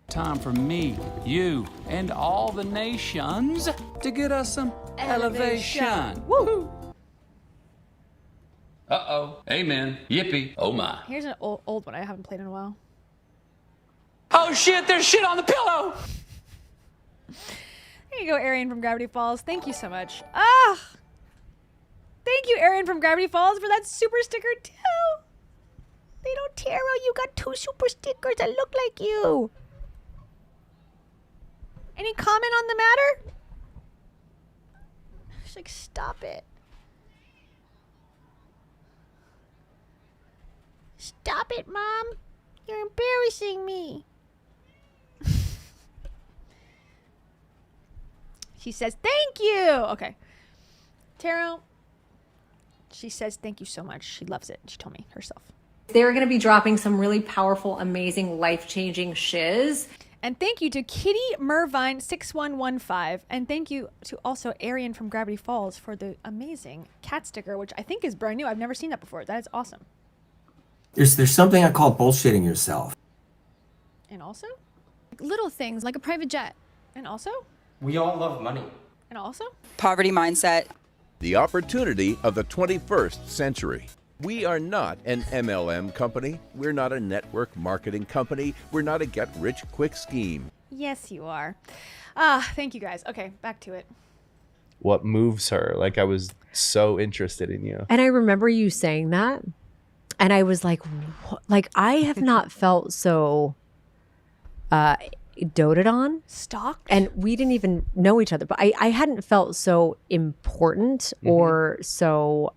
Time for me, you, and all the nations to get us some elevation. Woo! Uh-oh. Amen. Yippee. Oh my. Here's an old one I haven't played in a while. Oh shit, there's shit on the pillow! There you go, Arian from Gravity Falls. Thank you so much. Thank you, Arian from Gravity Falls, for that super sticker, too. They don't Taro, you got 2 super stickers that look like you. Any comment on the matter? She's like, stop it. Stop it, Mom. You're embarrassing me. She says, thank you. Okay. Taro. She says, thank you so much. She loves it. She told me herself. They're going to be dropping some really powerful, amazing, life-changing shiz. And thank you to Kitty Mervine 6115. And thank you to also Arian from Gravity Falls for the amazing cat sticker, which I think is brand new. I've never seen that before. That is awesome. There's something I call bullshitting yourself. And also? Little things like a private jet. And also? We all love money. And also? Poverty mindset. The opportunity of the 21st century. We are not an MLM company. We're not a network marketing company. We're not a get-rich-quick scheme. Yes, you are. Thank you guys. Okay, back to it. What moves her? Like, I was so interested in you. And I remember you saying that. And I was like, I have not felt so doted on. Stalked? And we didn't even know each other. But I hadn't felt so important or so...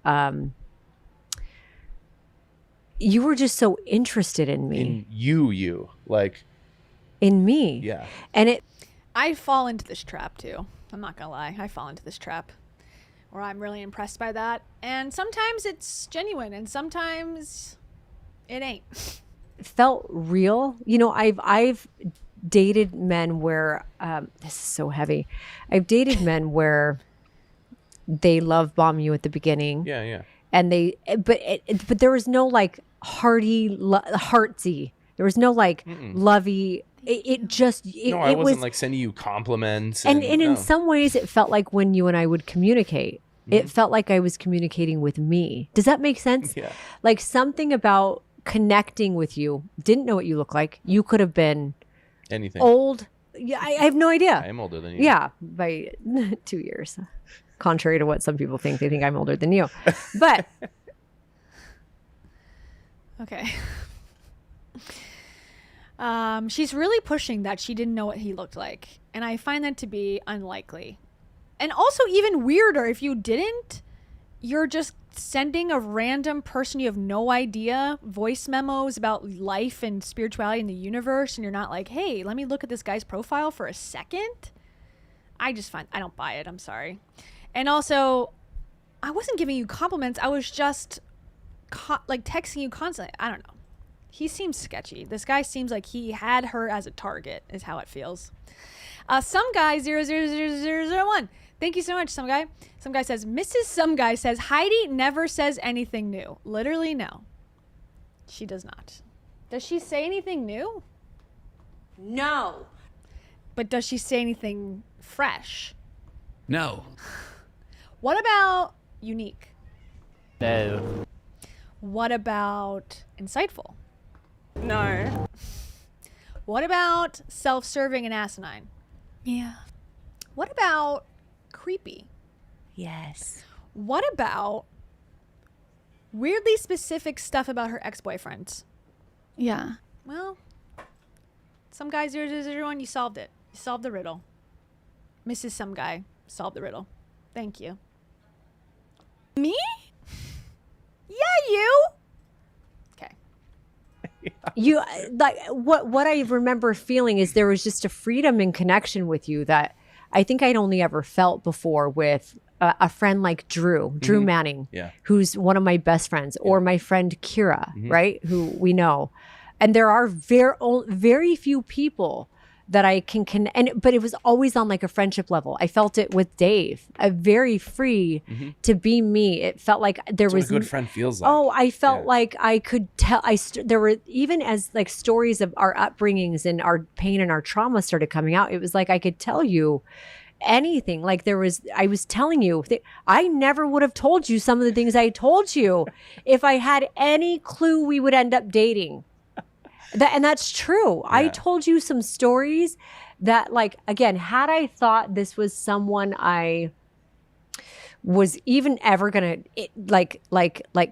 you were just so interested in me. In you. Like... In me. Yeah. And I fall into this trap, too. I'm not going to lie. I fall into this trap where I'm really impressed by that. And sometimes it's genuine and sometimes it ain't. Felt real. You know, I've dated men where this is so heavy. I've dated men where they love bomb you at the beginning. Yeah. And but there was no like heartsy. There was no like lovey. I wasn't like sending you compliments. And in some ways it felt like when you and I would communicate, it felt like I was communicating with me. Does that make sense? Yeah. Like something about connecting with you. Didn't know what you look like. You could have been anything. Old. Yeah, I have no idea. I am older than you. Yeah, by 2 years. Contrary to what some people think. They think I'm older than you. But okay. She's really pushing that she didn't know what he looked like. And I find that to be unlikely. And also even weirder if you didn't, you're just sending a random person you have no idea voice memos about life and spirituality in the universe. And you're not like, hey, let me look at this guy's profile for a second. I don't buy it. I'm sorry. And also, I wasn't giving you compliments. I was just texting you constantly. I don't know. He seems sketchy. This guy seems like he had her as a target, is how it feels. Some guy 000001. Thank you so much, some guy. Some guy says, Mrs. Some Guy says, Heidi never says anything new. Literally, no. She does not. Does she say anything new? no. But does she say anything fresh? No. What about unique? No. What about insightful? No. What about self-serving and asinine? Yeah. What about creepy? Yes. What about weirdly specific stuff about her ex-boyfriends? Yeah. Well, some guy 0001, you solved it. You solved the riddle. Mrs. Some Guy solved the riddle. Thank you. Me? Yeah, you. Okay. You like what I remember feeling is there was just a freedom and connection with you that I think I'd only ever felt before with a friend like Drew Manning, who's one of my best friends, or my friend Kira, right, who we know. And there are very few people that I can but it was always on like a friendship level. I felt it with Dave, very free to be me. It felt like there was what a good friend feels like. Oh, I felt like I could tell. There were, even as like stories of our upbringings and our pain and our trauma started coming out, it was like I could tell you anything. Like I was telling you, I never would have told you some of the things I told you if I had any clue we would end up dating. And that's true. Yeah. I told you some stories that, like, again, had I thought this was someone I was even ever gonna like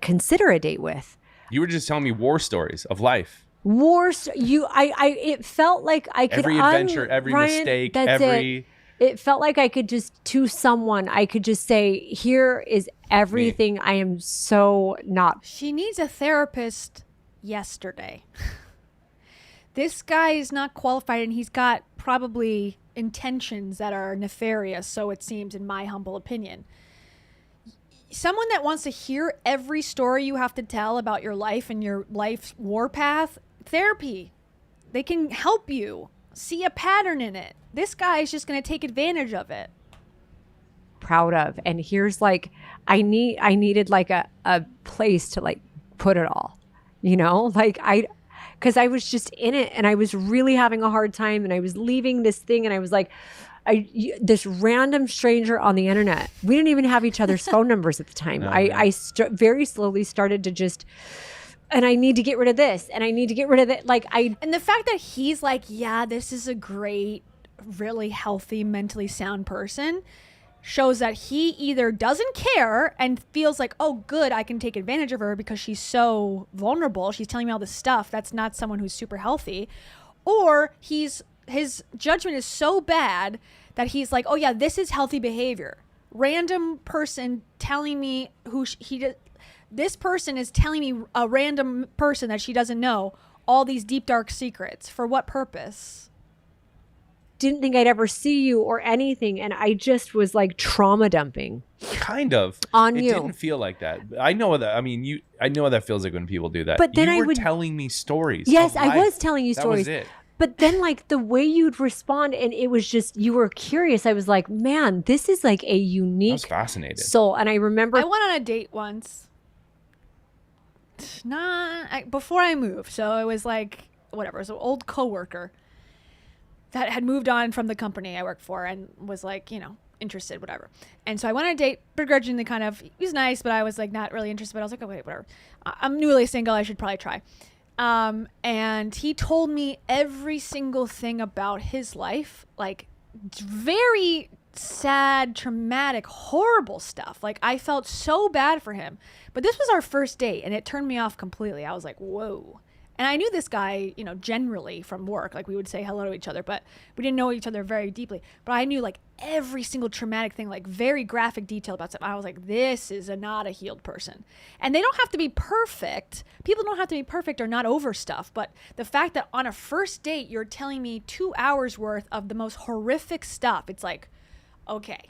consider a date with. You were just telling me war stories of life. It felt like I could every adventure, every mistake, every. It felt like I could just, to someone, I could just say, here is everything. I am so not. She needs a therapist yesterday. This guy is not qualified, and he's got probably intentions that are nefarious, so it seems, in my humble opinion. Someone that wants to hear every story you have to tell about your life and your life's warpath, therapy. They can help you see a pattern in it. This guy is just going to take advantage of it. Proud of. And here's like, I needed like a place to like put it all, you know, like because I was just in it and I was really having a hard time, and I was leaving this thing, and I was like, this random stranger on the internet. We didn't even have each other's phone numbers at the time. No, I very slowly started to just, and I need to get rid of this, and I need to get rid of that. And the fact that he's like, yeah, this is a great, really healthy, mentally sound person, shows that he either doesn't care and feels like, oh, good, I can take advantage of her because she's so vulnerable. She's telling me all this stuff. That's not someone who's super healthy. Or his judgment is so bad that he's like, oh, yeah, this is healthy behavior. Random person telling me this person is telling me, a random person that she doesn't know, all these deep, dark secrets. For what purpose? Didn't think I'd ever see you or anything, and I just was like trauma dumping. Kind of on you. It didn't feel like that. I know that. I mean, I know what that feels like when people do that. But then you were telling me stories. Yes, I was telling you stories. That was it. But then, like, the way you'd respond, and it was just, you were curious. I was like, man, this is like a unique. I was fascinated. Soul, and I remember I went on a date once. Before I moved, so it was like whatever. It was an old coworker that had moved on from the company I worked for and was like, you know, interested, whatever. And so I went on a date, begrudgingly kind of. He was nice, but I was like not really interested. But I was like, okay, whatever. I'm newly single. I should probably try. And he told me every single thing about his life, like very sad, traumatic, horrible stuff. Like I felt so bad for him. But this was our first date, and it turned me off completely. I was like, whoa. And I knew this guy, you know, generally from work, like we would say hello to each other, but we didn't know each other very deeply. But I knew like every single traumatic thing, like very graphic detail about stuff. I was like, this is not a healed person. And they don't have to be perfect. People don't have to be perfect or not over stuff. But the fact that on a first date, you're telling me 2 hours worth of the most horrific stuff, it's like, okay,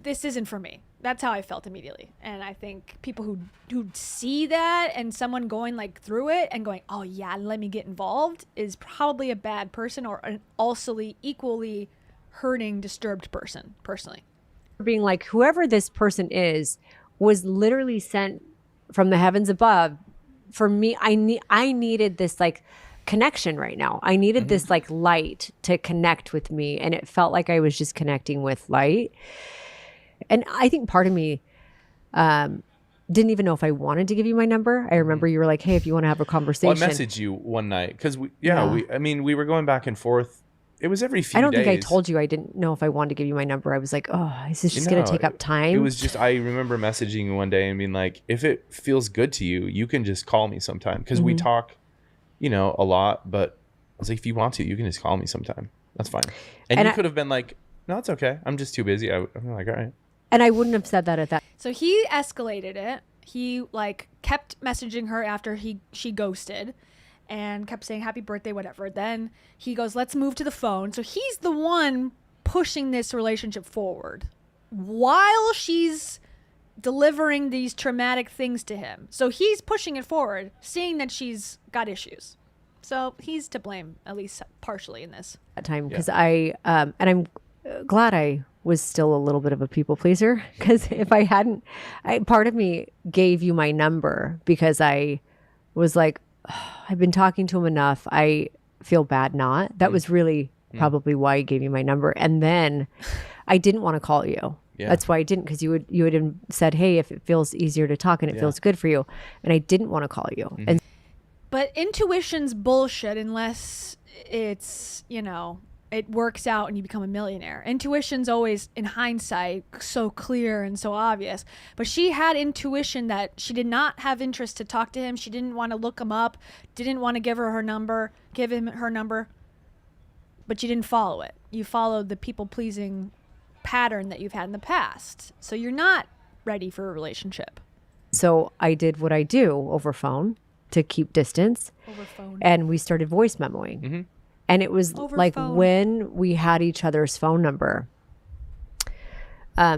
this isn't for me. That's how I felt immediately. And I think people who see that and someone going like through it and going, oh yeah, let me get involved, is probably a bad person or an also equally hurting, disturbed person, personally. Being like, whoever this person is was literally sent from the heavens above for me. I needed this like connection right now. I needed this like light to connect with me. And it felt like I was just connecting with light. And I think part of me didn't even know if I wanted to give you my number. I remember you were like, hey, if you want to have a conversation. Well, I messaged you one night because we were going back and forth. It was every few days. I don't think I told you I didn't know if I wanted to give you my number. I was like, oh, is this just going to take up time? It was just, I remember messaging you one day and being like, if it feels good to you, you can just call me sometime. Because we talk, a lot. But I was like, if you want to, you can just call me sometime. That's fine. And you could have been like, no, it's okay. I'm just too busy. I'm like, all right. And I wouldn't have said that at that. So he escalated it. He kept messaging her after she ghosted and kept saying happy birthday, whatever. Then he goes, let's move to the phone. So he's the one pushing this relationship forward while she's delivering these traumatic things to him. So he's pushing it forward, seeing that she's got issues. So he's to blame, at least partially in this. That time, because and I'm glad I was still a little bit of a people pleaser, because if I hadn't, part of me gave you my number because I was like, I've been talking to him enough. I feel bad not. That was really probably why I gave you my number. And then I didn't want to call you. Yeah. That's why I didn't, because you had said, hey, if it feels easier to talk and it feels good for you. And I didn't want to call you. And but intuition's bullshit unless it's, it works out and you become a millionaire. Intuition's always, in hindsight, so clear and so obvious. But she had intuition that she did not have interest to talk to him. She didn't want to look him up, didn't want to give him her number. But you didn't follow it. You followed the people-pleasing pattern that you've had in the past. So you're not ready for a relationship. So I did what I do over phone to keep distance. Over phone. And we started voice memoing. Mm-hmm. And it was over like phone. When we had each other's phone number,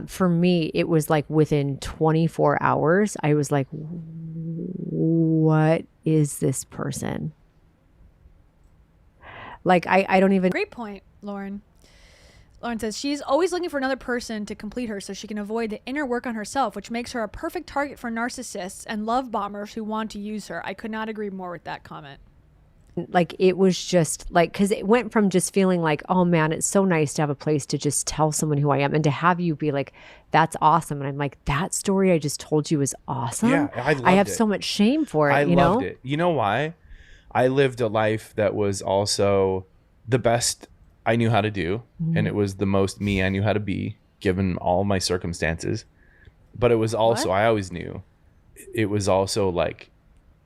for me, it was like within 24 hours, I was like, what is this person? Like, I don't even. Great point, Lauren. Lauren says, she's always looking for another person to complete her so she can avoid the inner work on herself, which makes her a perfect target for narcissists and love bombers who want to use her. I could not agree more with that comment. Like, it was just like, because it went from just feeling like, oh man, it's so nice to have a place to just tell someone who I am, and to have you be like, that's awesome. And I'm like, that story I just told you is awesome. Yeah, I have so much shame for it. I loved it. You know why? I lived a life that was also the best I knew how to do. Mm-hmm. And it was the most me I knew how to be, given all my circumstances. But it was also, I always knew, it was also like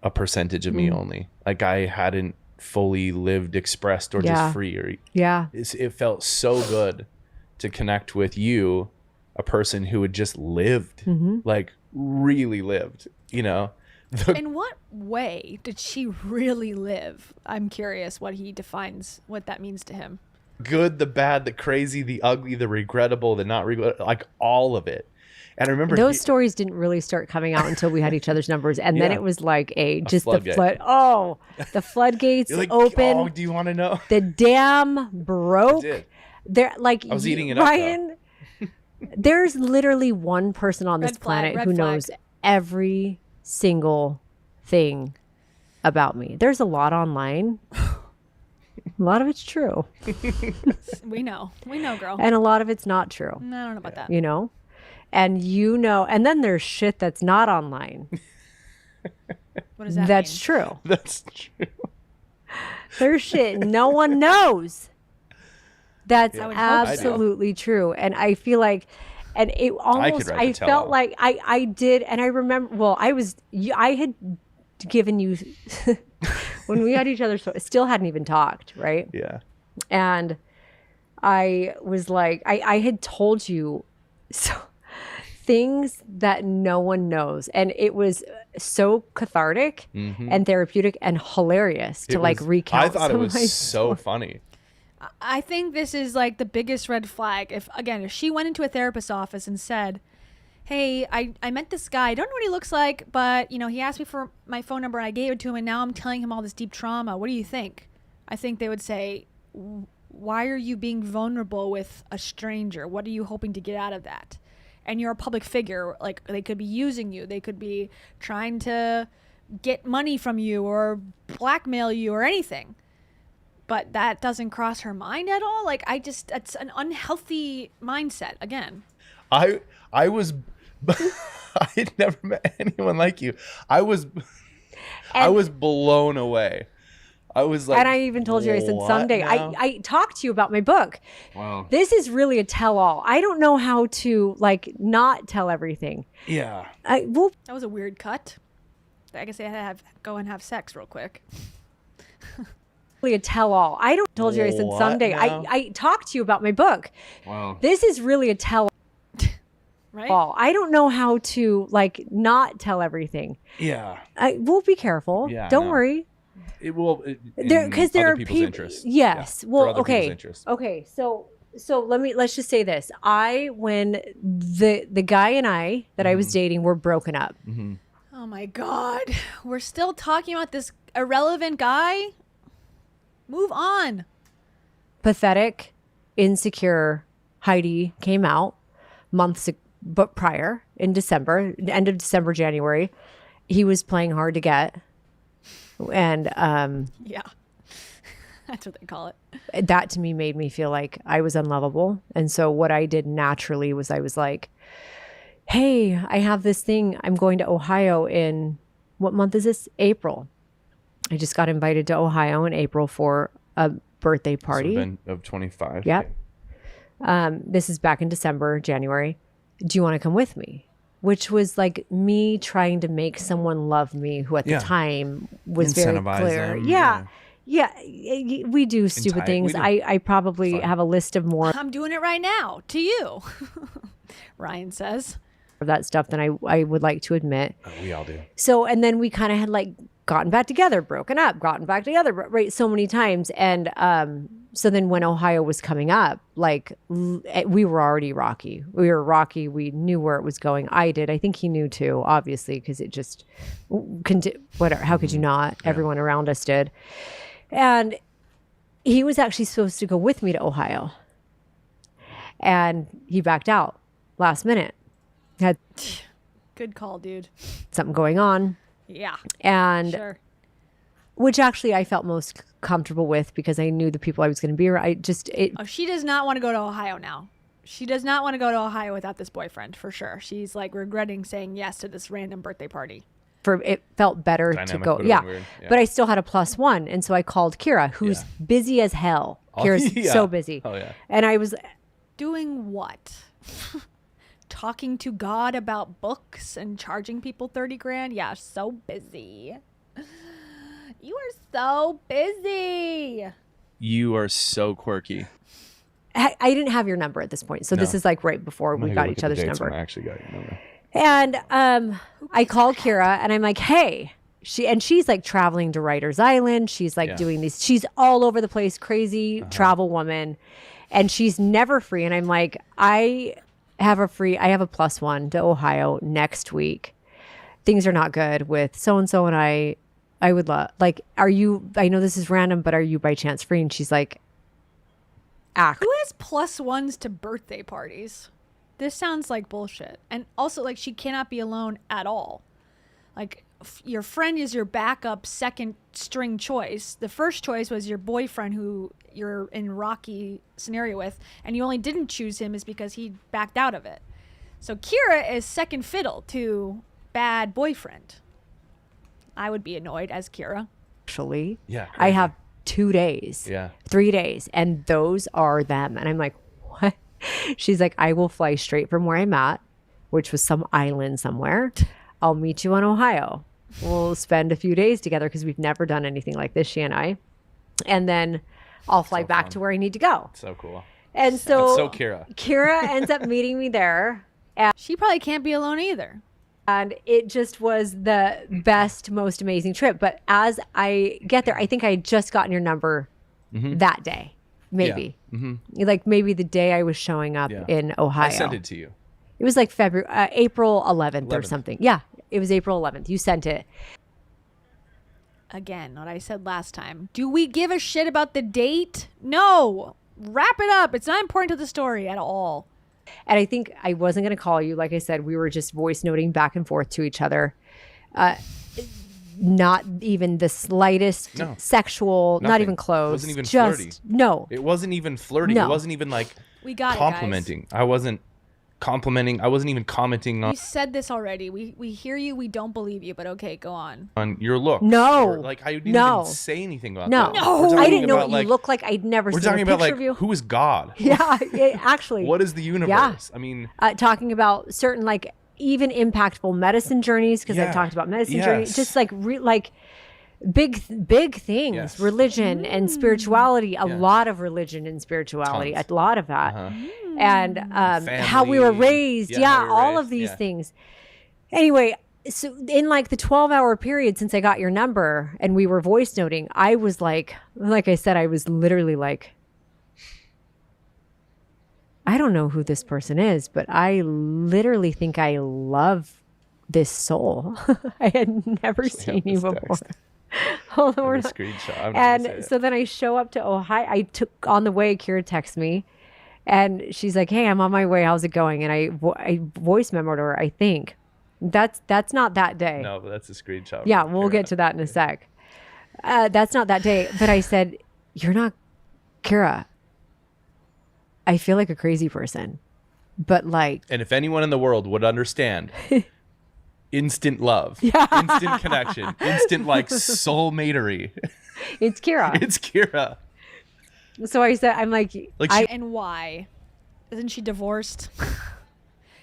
a percentage of me only. Like, I hadn't fully lived, expressed, or just free. Or it felt so good to connect with you, a person who had just lived, like really lived, In what way did she really live? I'm curious what he defines, what that means to him. Good, the bad, the crazy, the ugly, the regrettable, the not regrettable, like all of it. And I remember those stories didn't really start coming out until we had each other's numbers, and then it was like the floodgates like, open. Oh, do you want to know? The dam broke. There, like, I was eating it Ryan, up. There's literally one person on this planet who knows every single thing about me. There's a lot online. A lot of it's true. We know, girl. And a lot of it's not true. I don't know about that. And then there's shit that's not online. What does that That's mean? true. That's true. There's shit no one knows. That's absolutely true. And I feel like, and it almost, I felt like I did. And I remember, I had given you, when we had each other, so still hadn't even talked, right? Yeah. And I was like, I had told you things that no one knows, and it was so cathartic and therapeutic and hilarious to recount. I thought it was so funny. I think this is like the biggest red flag. If she went into a therapist's office and said, hey, I met this guy, I don't know what he looks like, but he asked me for my phone number and I gave it to him, and now I'm telling him all this deep trauma, what do you think? I think they would say, why are you being vulnerable with a stranger? What are you hoping to get out of that? And you're a public figure. Like, they could be using you. They could be trying to get money from you or blackmail you or anything. But that doesn't cross her mind at all. Like, it's an unhealthy mindset again. I was I had never met anyone like you. I was blown away. I was like, and I even told you, I said, someday I talked to you about my book. Wow. This is really a tell-all. I don't know how to like not tell everything. Yeah. Well, that was a weird cut. I guess I had to go and have sex real quick. Really a tell-all. I don't told you, I said, someday I talked to you about my book. Wow. This is really a tell-all. Right? I don't know how to like not tell everything. Yeah. We'll be careful. Yeah, don't worry. It will Because there are people's people. interests. Yes. Yeah, Well, other okay. people's interests. Okay. So let's just say this. When the guy and I that I was dating were broken up. Mm-hmm. Oh my God. We're still talking about this irrelevant guy? Move on. Pathetic, insecure Heidi came out months but prior in December, end of December, January. He was playing hard to get. And yeah, that's what they call it. That to me made me feel like I was unlovable. And so what I did naturally was I was like, hey, I have this thing. I'm going to Ohio in, what month is this? April. I just got invited to Ohio in April for a birthday party. Of 25. Yep. This is back in December, January. Do you want to come with me? Which was like me trying to make someone love me who at the time was very clear. Them, yeah. We do stupid things. I probably have a list of more I'm doing it right now to you, Ryan says. Of that stuff than I would like to admit. We all do. So, and then we kind of had like gotten back together, broken up, gotten back together, right? So many times. And so then when Ohio was coming up, like we were already rocky. We were rocky. We knew where it was going. I did. I think he knew too, obviously, because it just, whatever. How could you not? Yeah. Everyone around us did. And he was actually supposed to go with me to Ohio. And he backed out last minute. Had good call, dude. Something going on. Yeah. And sure. Which actually I felt most comfortable with because I knew the people I was going to be around. She does not want to go to Ohio now. She does not want to go to Ohio without this boyfriend for sure. She's like regretting saying yes to this random birthday party. It felt better to go. Yeah. But I still had a +1. And so I called Kira, who's busy as hell. Kira's so busy. Oh, yeah. And I was doing what? Talking to God about books and charging people 30 grand. Yeah, so busy. You are so busy. You are so quirky. I didn't have your number at this point. So this is like right before we got each other's number. I actually got your number. And I called Kira and I'm like, hey, she's like traveling to Writer's Island. She's like doing these, she's all over the place, crazy travel woman. And she's never free. And I'm like, I have a +1 to Ohio next week. Things are not good with so-and-so and I would love, like, I know this is random, but are you by chance free? And she's like, Who has +1s to birthday parties? This sounds like bullshit. And also, like, she cannot be alone at all. Like, your friend is your backup second string choice. The first choice was your boyfriend who you're in rocky scenario with, and you only didn't choose him is because he backed out of it. So Kira is second fiddle to bad boyfriend. I would be annoyed as Kira. Actually, yeah, I have 2 days, 3 days, and those are them. And I'm like, what? She's like, I will fly straight from where I'm at, which was some island somewhere. I'll meet you in Ohio. We'll spend a few days together because we've never done anything like this, she and I. And then I'll fly back to where I need to go. So cool. And so Kira. Kira ends up meeting me there. And she probably can't be alone either. And it just was the best, most amazing trip. But as I get there, I think I had just gotten your number that day, maybe. Yeah. Like maybe the day I was showing up in Ohio. I sent it to you. It was like April 11th or something. Yeah, it was April 11th. You sent it. Again, what I said last time. Do we give a shit about the date? No. Wrap it up. It's not important to the story at all. And I think I wasn't going to call you. Like I said, we were just voice noting back and forth to each other. Not even the slightest sexual, Nothing. not even close. It wasn't even just, flirty. No. It wasn't even flirty. No. It wasn't even like we got complimenting. It, I wasn't. complimenting. I wasn't even commenting You said this already. We hear you. We don't believe you, but okay, go on. on your looks. No. Or, like, I didn't even say anything about No. that. No. I didn't know what you look like. I'd never We're seen a talking picture about, like, of you. who is God? Yeah, actually. What is the universe? Yeah. I mean, talking about certain, like, even impactful medicine journeys, because I Yeah. talked about medicine Yes. journeys, just like big things, Yes. religion and spirituality, a lot of religion and spirituality, Tons. a lot of that. And how we Family. were raised. Yeah, Yeah, how we were all raised. of these Yeah. things. Anyway, so in like the 12-hour period since I got your number and we were voice noting, I was like I said, I was literally like, I don't know who this person is, but I literally think I love this soul. I had never seen you before. Hold on, I we're have a not- screenshot. I'm not gonna say And it. so then I show up to Ohio. I took on the way, Kira texts me and she's like, "Hey, I'm on my way. How's it going?" And I voice memoed her, I think. That's not that day. No, but that's a screenshot. Yeah, we'll get to that in a sec. That's not that day. But I said, "You're not Kira. I feel like a crazy person." But like, And if anyone in the world would understand, instant love, instant connection, instant like soulmatery. it's Kira. It's Kira. So I said, I'm like, And why? Isn't she divorced?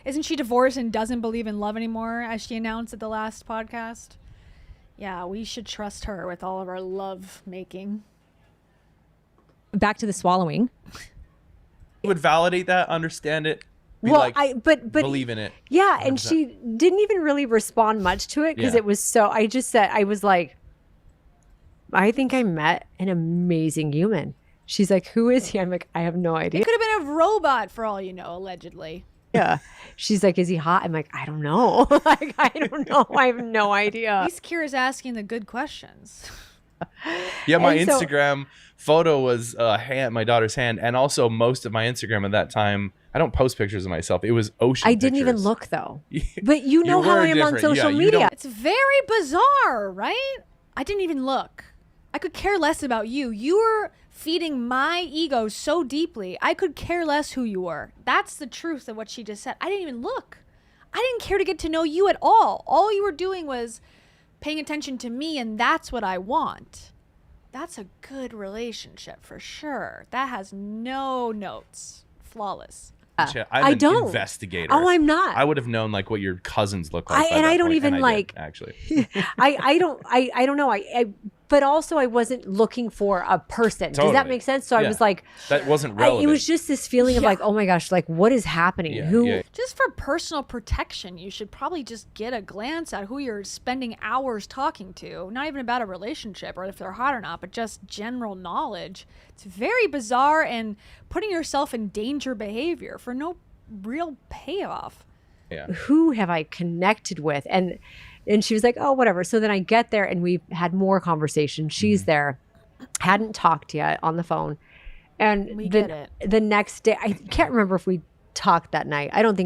Isn't she divorced and doesn't believe in love anymore, as she announced at the last podcast? Yeah, we should trust her with all of our love making. back to the swallowing. Would validate that, understand it. Be Well, like, but believe in it. Yeah, and 100%. she didn't even really respond much to it because Yeah. it was so. I just said, I was like, I think I met an amazing human. She's like, who is he? I'm like, I have no idea. It could have been a robot for all you know, allegedly. Yeah. She's like, is he hot? I'm like, I don't know. Like, I don't know. I have no idea. At least Kira's asking the good questions. Yeah, my And so- Instagram photo was a hand, my daughter's hand, and also most of my Instagram at that time. I don't post pictures of myself. It was ocean. I didn't even pictures. look though. But you know how were I am on different. social Yeah, you media. don't- It's very bizarre, right? I didn't even look. I could care less about you. You were feeding my ego so deeply. I could care less who you were. That's the truth of what she just said. I didn't even look. I didn't care to get to know you at all. All you were doing was paying attention to me, and that's what I want. That's a good relationship for sure. That has no notes. Flawless. I'm I an don't. investigator. Oh, I'm not. I would have known like what your cousins look like. by and that I don't point, even and I like did, actually. I don't know. But also I wasn't looking for a person. Does that Totally. make sense? So I Yeah. was like, That wasn't relevant. it was just this feeling of like, oh my gosh, like what is happening? Yeah. Just for personal protection, you should probably just get a glance at who you're spending hours talking to. Not even about a relationship or if they're hot or not, but just general knowledge. It's very bizarre and putting yourself in danger behavior for no real payoff. Yeah. Who have I connected with? And she was like, oh, whatever. So then I get there and we had more conversation. She's Mm-hmm. there, hadn't talked yet on the phone. And We get it. the next day, I can't remember if we talked that night. I don't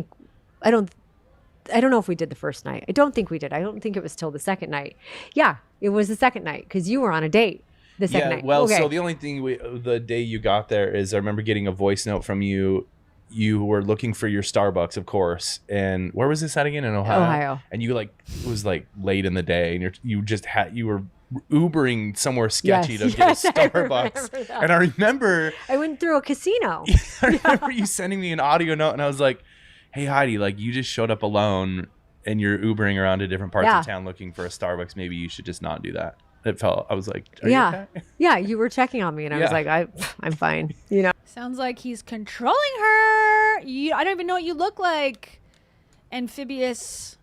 know if we did the first night. I don't think we did. I don't think it was till the second night. Yeah, it was the second night because you were on a date the second night. Well, Okay. so the only thing the day you got there is I remember getting a voice note from you. You were looking for your Starbucks, of course. And where was this at again? In Ohio. Ohio. And you like it was like late in the day, and you were Ubering somewhere sketchy Yes, to get a yes, I Starbucks. remember that. And I remember I went through a casino. I remember you sending me an audio note, and I was like, "Hey Heidi, like you just showed up alone, and you're Ubering around to different parts Yeah. of town looking for a Starbucks. Maybe you should just not do that." I was like, Are Yeah. you okay? Yeah, you were checking on me and I was Yeah. like, I'm fine. You know. Sounds like he's controlling her. I don't even know what you look like. Amphibious,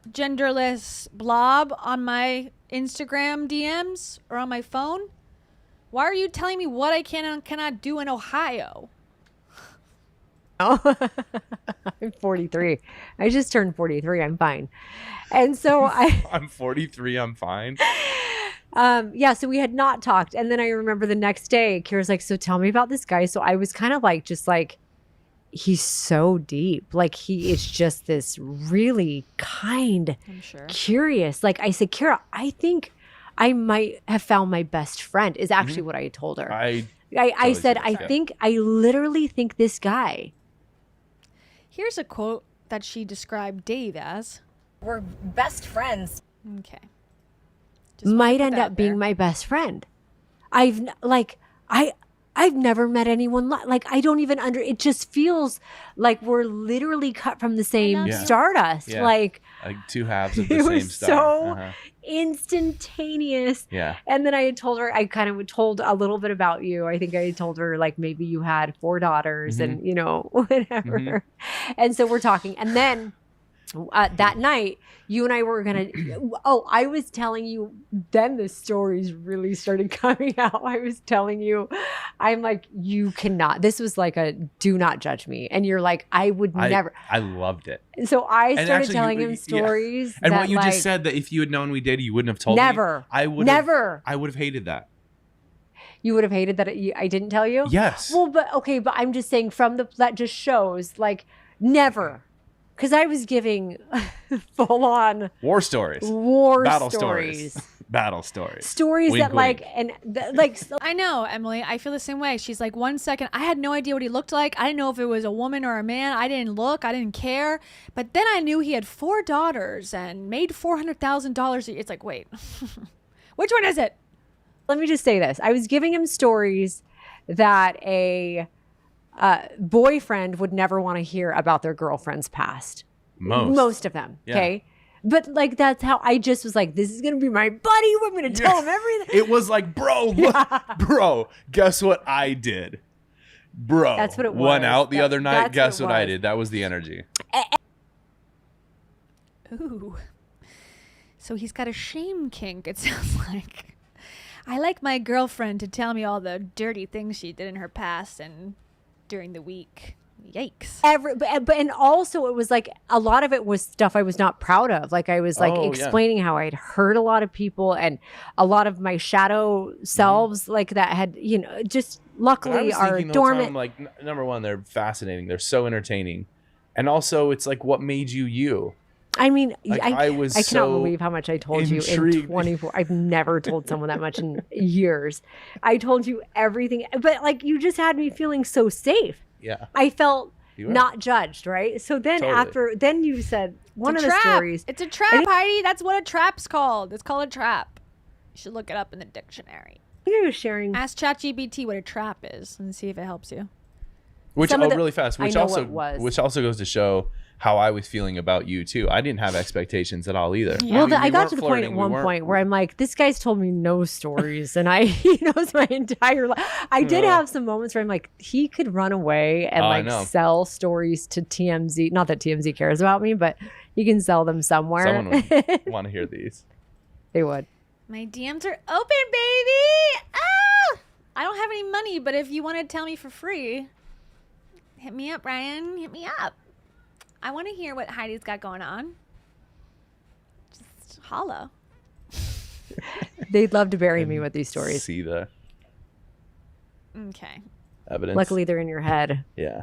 genderless blob on my Instagram DMs or on my phone. Why are you telling me what I can and cannot do in Ohio? Oh, I'm 43. I just turned 43. I'm fine. And so I'm 43. I'm fine. yeah, so we had not talked. And then I remember the next day, Kira's like, so tell me about this guy. So I was kind of like, just like, he's so deep. Like he is just this really kind, I'm sure. curious. Like I said, Kira, I think I might have found my best friend is actually what I had told her. I totally said, see I that. literally think this guy. Here's a quote that she described Dave as. We're best friends. Okay. Might end up being my best friend. I've never met anyone like I don't even it just feels like we're literally cut from the same stardust. Yeah. Like two halves of the it same was star. so instantaneous. Yeah. And then I had told her, I kind of told a little bit about you. I think I had told her like maybe you had 4 daughters and whatever. And so we're talking. And then that night, you and I were going to, I was telling you, then the stories really started coming out. I was telling you, I'm like, you cannot, this was like a do not judge me. And you're like, I would never. I loved it. And so I started actually, telling him stories. And that, what you like, just said, that if you had known we did, you wouldn't have told never, me. I would never. I would have hated that. You would have hated that I didn't tell you? Yes. Well, but I'm just saying that just shows like never. Because I was giving full on war stories, battle stories. Battle stories. Stories wink, that like, wink. and like. I know, Emily. I feel the same way. She's like, 1 second, I had no idea what he looked like. I didn't know if it was a woman or a man. I didn't look. I didn't care. But then I knew he had 4 daughters and made $400,000. It's like, wait, which one is it? Let me just say this. I was giving him stories that a boyfriend would never want to hear about their girlfriend's past. Most of them. Yeah. Okay. But like, that's how I just was like, this is going to be my buddy. I'm going to tell him everything. It was like, bro, bro, guess what I did? Bro, that's what it was. Won out the other night. Guess what I did? That was the energy. Ooh. So he's got a shame kink, it sounds like. I like my girlfriend to tell me all the dirty things she did in her past and during the week. Yikes. But and also it was like a lot of it was stuff I was not proud of. Like I was like explaining how I'd hurt a lot of people and a lot of my shadow selves like that had, just luckily are dormant. Time, like number one, they're fascinating. They're so entertaining. And also it's like, what made you you? I mean, like, I was cannot so believe how much I told intrigued. You in 24. I've never told someone that much in years. I told you everything, but like you just had me feeling so safe. Yeah. I felt not judged, right? So then then you said one of the stories. It's a trap, Heidi. That's what a trap's called. It's called a trap. You should look it up in the dictionary. I think I was sharing. Ask ChatGPT what a trap is and see if it helps you. Really fast. Which also goes to show how I was feeling about you too. I didn't have expectations at all either. Yeah. Well, I got to the point at one point where I'm like, this guy's told me no stories, and he knows my entire life. I did have some moments where I'm like, he could run away and sell stories to TMZ. Not that TMZ cares about me, but he can sell them somewhere. Someone would want to hear these. They would. My DMs are open, baby. Ah! I don't have any money, but if you want to tell me for free, hit me up, Ryan. Hit me up. I want to hear what Heidi's got going on. Just holla. They'd love to bury me with these stories. See the okay evidence. Luckily, they're in your head. Yeah.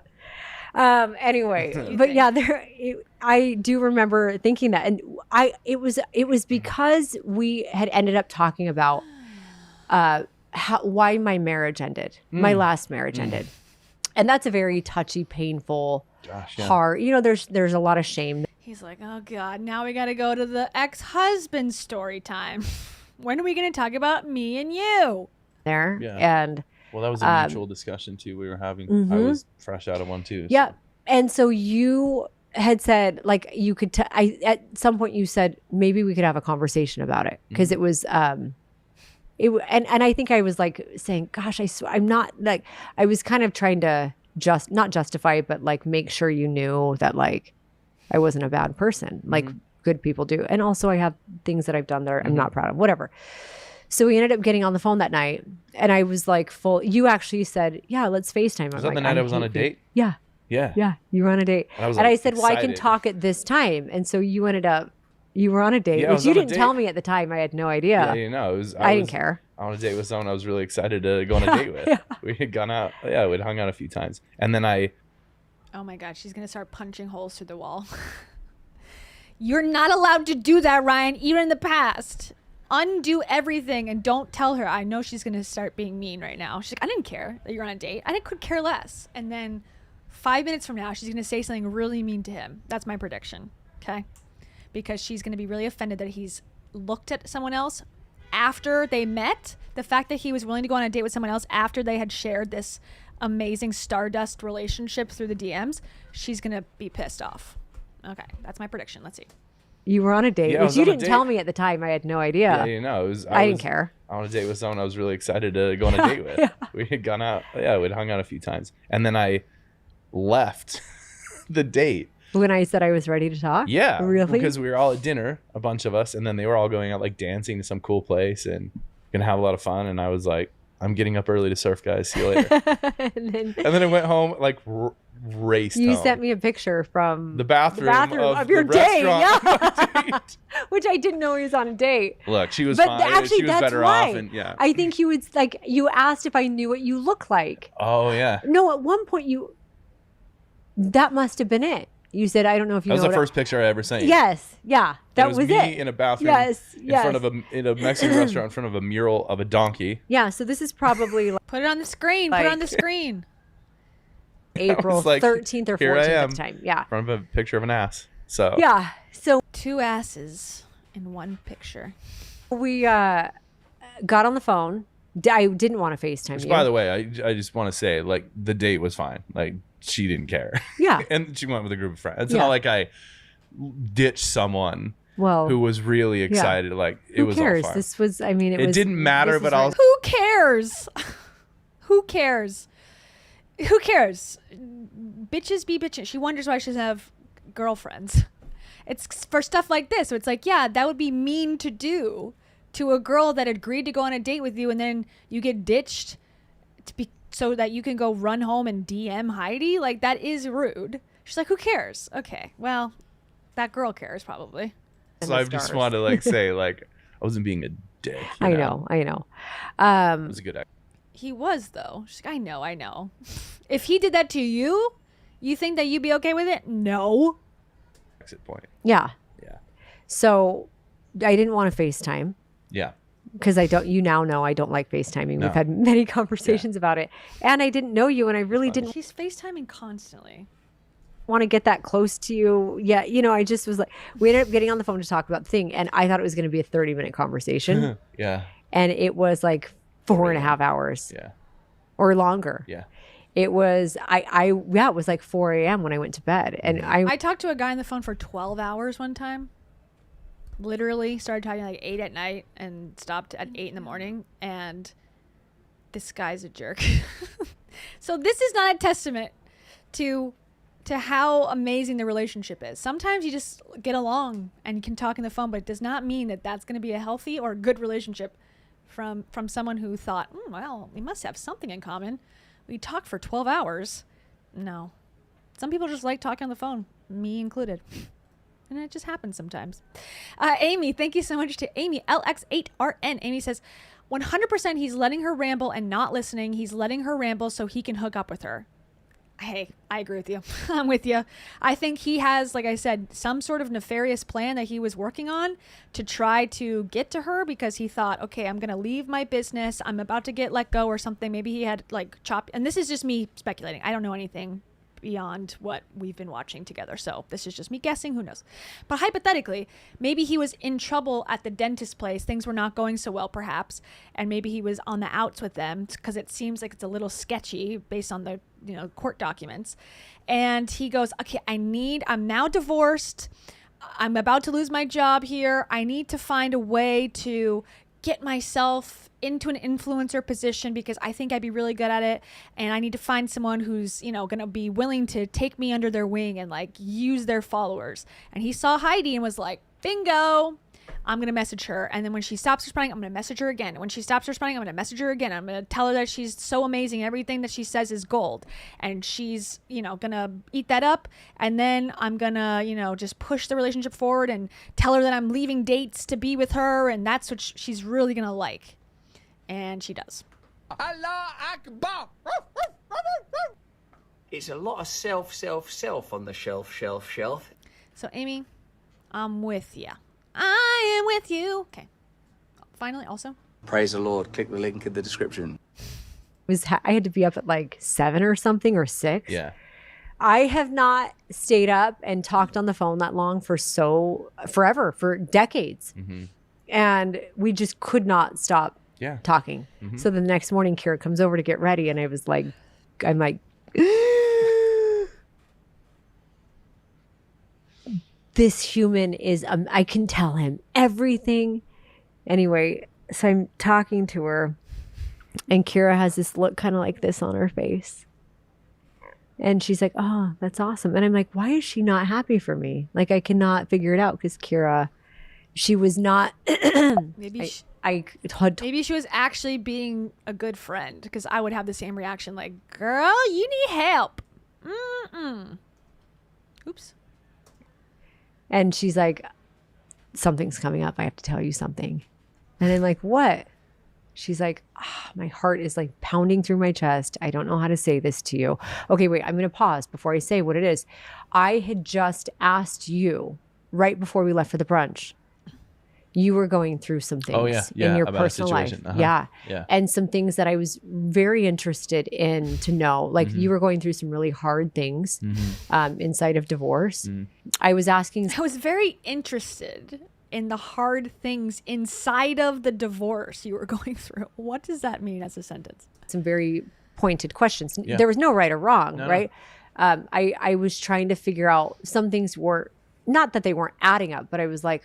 Anyway, but yeah, I do remember thinking that, and it was because we had ended up talking about why my marriage ended, my last marriage ended, and that's a very touchy, painful. Gosh, yeah. Hard, there's a lot of shame. He's like, oh God, now we got to go to the ex-husband story time. When are we going to talk about me and you? There, yeah. And well, that was a mutual discussion too. We were having. I was fresh out of one too. Yeah, so. And so you had said like you could. At some point you said maybe we could have a conversation about it because it was. And I think I was like saying, gosh, I'm not like I was kind of trying to. Just not justify it, but like make sure you knew that like I wasn't a bad person, like good people do. And also I have things that I've done that I'm not proud of, whatever. So we ended up getting on the phone that night and I was like you actually said, yeah, let's FaceTime. Was that the night I was on a date? Yeah. Yeah. Yeah. You were on a date. And I said, well, I can talk at this time. And so you ended up, you were on a date, which you didn't tell me at the time. I had no idea. Yeah, I didn't care. On a date with someone I was really excited to go on a date with. Yeah. We had gone out. Yeah, we'd hung out a few times. And then oh my God, she's going to start punching holes through the wall. You're not allowed to do that, Ryan, even in the past. Undo everything and don't tell her. I know she's going to start being mean right now. She's like, I didn't care that you're on a date. I could care less. And then 5 minutes from now, she's going to say something really mean to him. That's my prediction. Okay. Because she's going to be really offended that he's looked at someone else after they met. The fact that he was willing to go on a date with someone else after they had shared this amazing stardust relationship through the DMs, she's going to be pissed off. Okay. That's my prediction. Let's see. You were on a date, Yeah, I which was you on a didn't date. tell me at the time. I had no idea. Yeah, you know, I didn't care. On a date with someone I was really excited to go on a date with. Yeah. We had gone out. Yeah, we'd hung out a few times. And then I left the date. When I said I was ready to talk? Yeah. Really? Because we were all at dinner, a bunch of us, and then they were all going out like dancing to some cool place and gonna have a lot of fun. And I was like, I'm getting up early to surf, guys. See you later. and then I went home, like raced you home. sent me a picture from the bathroom, of your the date. restaurant. Yeah. Which I didn't know he was on a date. Look, she was But fine. actually, she was that's better why. off. And yeah. I think you would like. You asked if I knew what you look like. Oh yeah. No, at one point that must have been it. You said, I don't know if you That was know the what first picture I ever sent you. Yes, yeah, that was was me it. in a bathroom. Yes, in front of in a Mexican restaurant in front of a mural of a donkey. Yeah, so this is probably like Put it on the screen. Put it on the screen. April was like, 13th or here I 14th am, at the time. Yeah. in front of a picture of an ass. So Yeah. So 2 asses in one picture. we got on the phone. I didn't want to FaceTime Which, you. by the way, I just want to say, like, the date was fine. Like, she didn't care. Yeah. And she went with a group of friends. It's Yeah. not like I ditched someone Well, who was really excited. Like, it who was cares? all fine. This was, I mean, It was. didn't matter, this but is I'll- right. Who cares? Who cares? Who cares? Bitches be bitches. She wonders why she doesn't have girlfriends. It's for stuff like this. So it's like, yeah, that would be mean to do to a girl that agreed to go on a date with you, and then you get ditched so that you can go run home and DM Heidi. Like, that is rude. She's like, who cares? Okay, well, that girl cares probably. So I just wanted to, like, say, like, I wasn't being a dick. you I know? know. It was a good act. He was, though. She's like, I know. If he did that to you, you think that you'd be okay with it? No. Exit point. Yeah. Yeah. So I didn't want to FaceTime. Yeah. Because you now know I don't like FaceTiming. No. We've had many conversations about it. And I didn't know you, and I really didn't She's FaceTiming constantly. want to get that close to you. Yeah, I just was like, we ended up getting on the phone to talk about the thing, and I thought it was going to be a 30-minute conversation. Yeah. And it was like 4.5 hours. Yeah. Or longer. Yeah. It was, it was like 4 a.m. when I went to bed. And I talked to a guy on the phone for 12 hours one time. Literally started talking like 8 at night and stopped at 8 in the morning. And this guy's a jerk. So this is not a testament to how amazing the relationship is. Sometimes you just get along and you can talk on the phone, but it does not mean that that's going to be a healthy or good relationship from someone who thought, well, we must have something in common. We talked for 12 hours. No. Some people just like talking on the phone, me included. And it just happens sometimes. Amy, thank you so much to Amy, LX8RN. Amy says, 100% he's letting her ramble and not listening. He's letting her ramble so he can hook up with her. Hey, I agree with you. I'm with you. I think he has, like I said, some sort of nefarious plan that he was working on to try to get to her because he thought, okay, I'm going to leave my business. I'm about to get let go or something. Maybe he had like chopped. And this is just me speculating. I don't know anything beyond what we've been watching together. So this is just me guessing. Who knows? But hypothetically, maybe he was in trouble at the dentist place. Things were not going so well, perhaps. And maybe he was on the outs with them because it seems like it's a little sketchy based on the court documents. And he goes, okay, I'm now divorced. I'm about to lose my job here. I need to find a way to get myself into an influencer position because I think I'd be really good at it. And I need to find someone who's, going to be willing to take me under their wing and like use their followers. And he saw Heidi and was like, bingo, I'm going to message her. And then when she stops responding, I'm going to message her again. When she stops responding, I'm going to message her again. I'm going to tell her that she's so amazing. Everything that she says is gold. And she's, going to eat that up. And then I'm going to, just push the relationship forward and tell her that I'm leaving dates to be with her. And that's what she's really going to like. And she does. Allah Akbar. It's a lot of self on the shelf. So, Amy, I'm with you. I am with you. Okay. Finally, also. Praise the Lord. Click the link in the description. I had to be up at like 7 or something or 6. Yeah. I have not stayed up and talked on the phone that long for for decades. Mm-hmm. And we just could not stop talking. Mm-hmm. So the next morning, Kira comes over to get ready, and I'm like, this human is, I can tell him everything. Anyway, so I'm talking to her, and Kira has this look kind of like this on her face. And she's like, oh, that's awesome. And I'm like, why is she not happy for me? Like, I cannot figure it out because Kira, she was not. Maybe maybe she was actually being a good friend, because I would have the same reaction, like, girl, you need help. Oops. And she's like, something's coming up. I have to tell you something. And I'm like, what? She's like, my heart is like pounding through my chest. I don't know how to say this to you. Okay, wait, I'm going to pause before I say what it is. I had just asked you right before we left for the brunch. You were going through some things in your personal life. Yeah. And some things that I was very interested in to know. Like you were going through some really hard things inside of divorce. I was very interested in the hard things inside of the divorce you were going through. What does that mean as a sentence? Some very pointed questions. There was no right or wrong, right? I was trying to figure out, some things were, not that they weren't adding up, but I was like,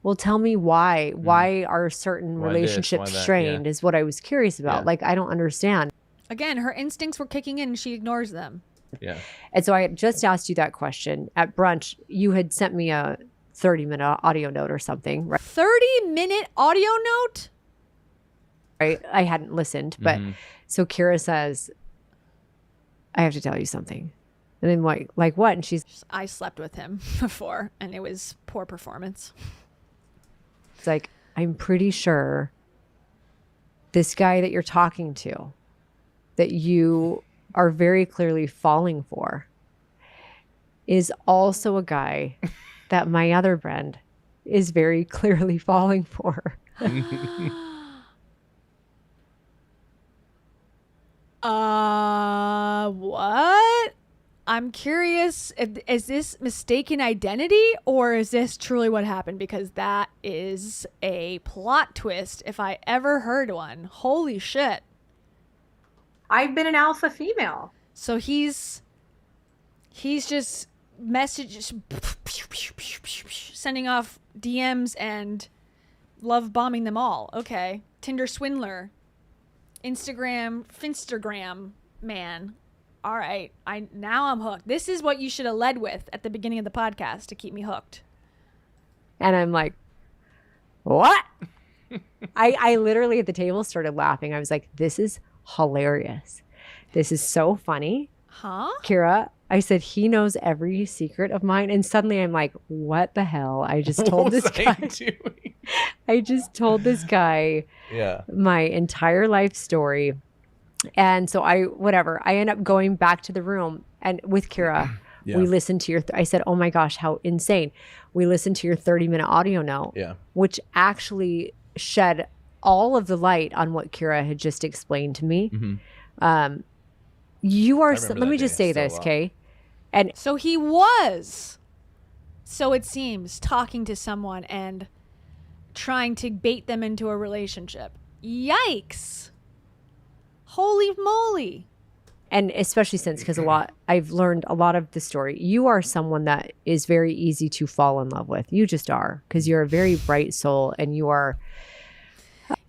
well, tell me why. Why are certain relationships strained is what I was curious about. Like, I don't understand. Again, her instincts were kicking in and she ignores them. Yeah. And so I had just asked you that question at brunch. You had sent me a 30-minute audio note or something, right? 30-minute audio note? Right. I hadn't listened, but so Kira says, I have to tell you something. And I'm like what? And she's, I slept with him before and it was poor performance. It's like, I'm pretty sure this guy that you're talking to, that you are very clearly falling for, is also a guy that my other friend is very clearly falling for. What? I'm curious, is this mistaken identity or is this truly what happened? Because that is a plot twist if I ever heard one. Holy shit. I've been an alpha female. So he's just messages, sending off DMs and love bombing them all. Okay. Tinder swindler. Finstagram man. All right. Now I'm hooked. This is what you should have led with at the beginning of the podcast to keep me hooked. And I'm like, what? I literally at the table started laughing. I was like, this is hilarious. This is so funny. Huh? Kira, I said, he knows every secret of mine. And suddenly I'm like, what the hell? I just told this guy. I just told this guy my entire life story. And so I end up going back to the room and with Kira, we listened to I said, oh my gosh, how insane. We listened to your 30-minute audio note, which actually shed all of the light on what Kira had just explained to me. You are, let me just say this, Kay. And so he was, so it seems, talking to someone and trying to bait them into a relationship. Yikes. Holy moly. And especially since, because I've learned a lot of the story. You are someone that is very easy to fall in love with. You just are, because you're a very bright soul and you are.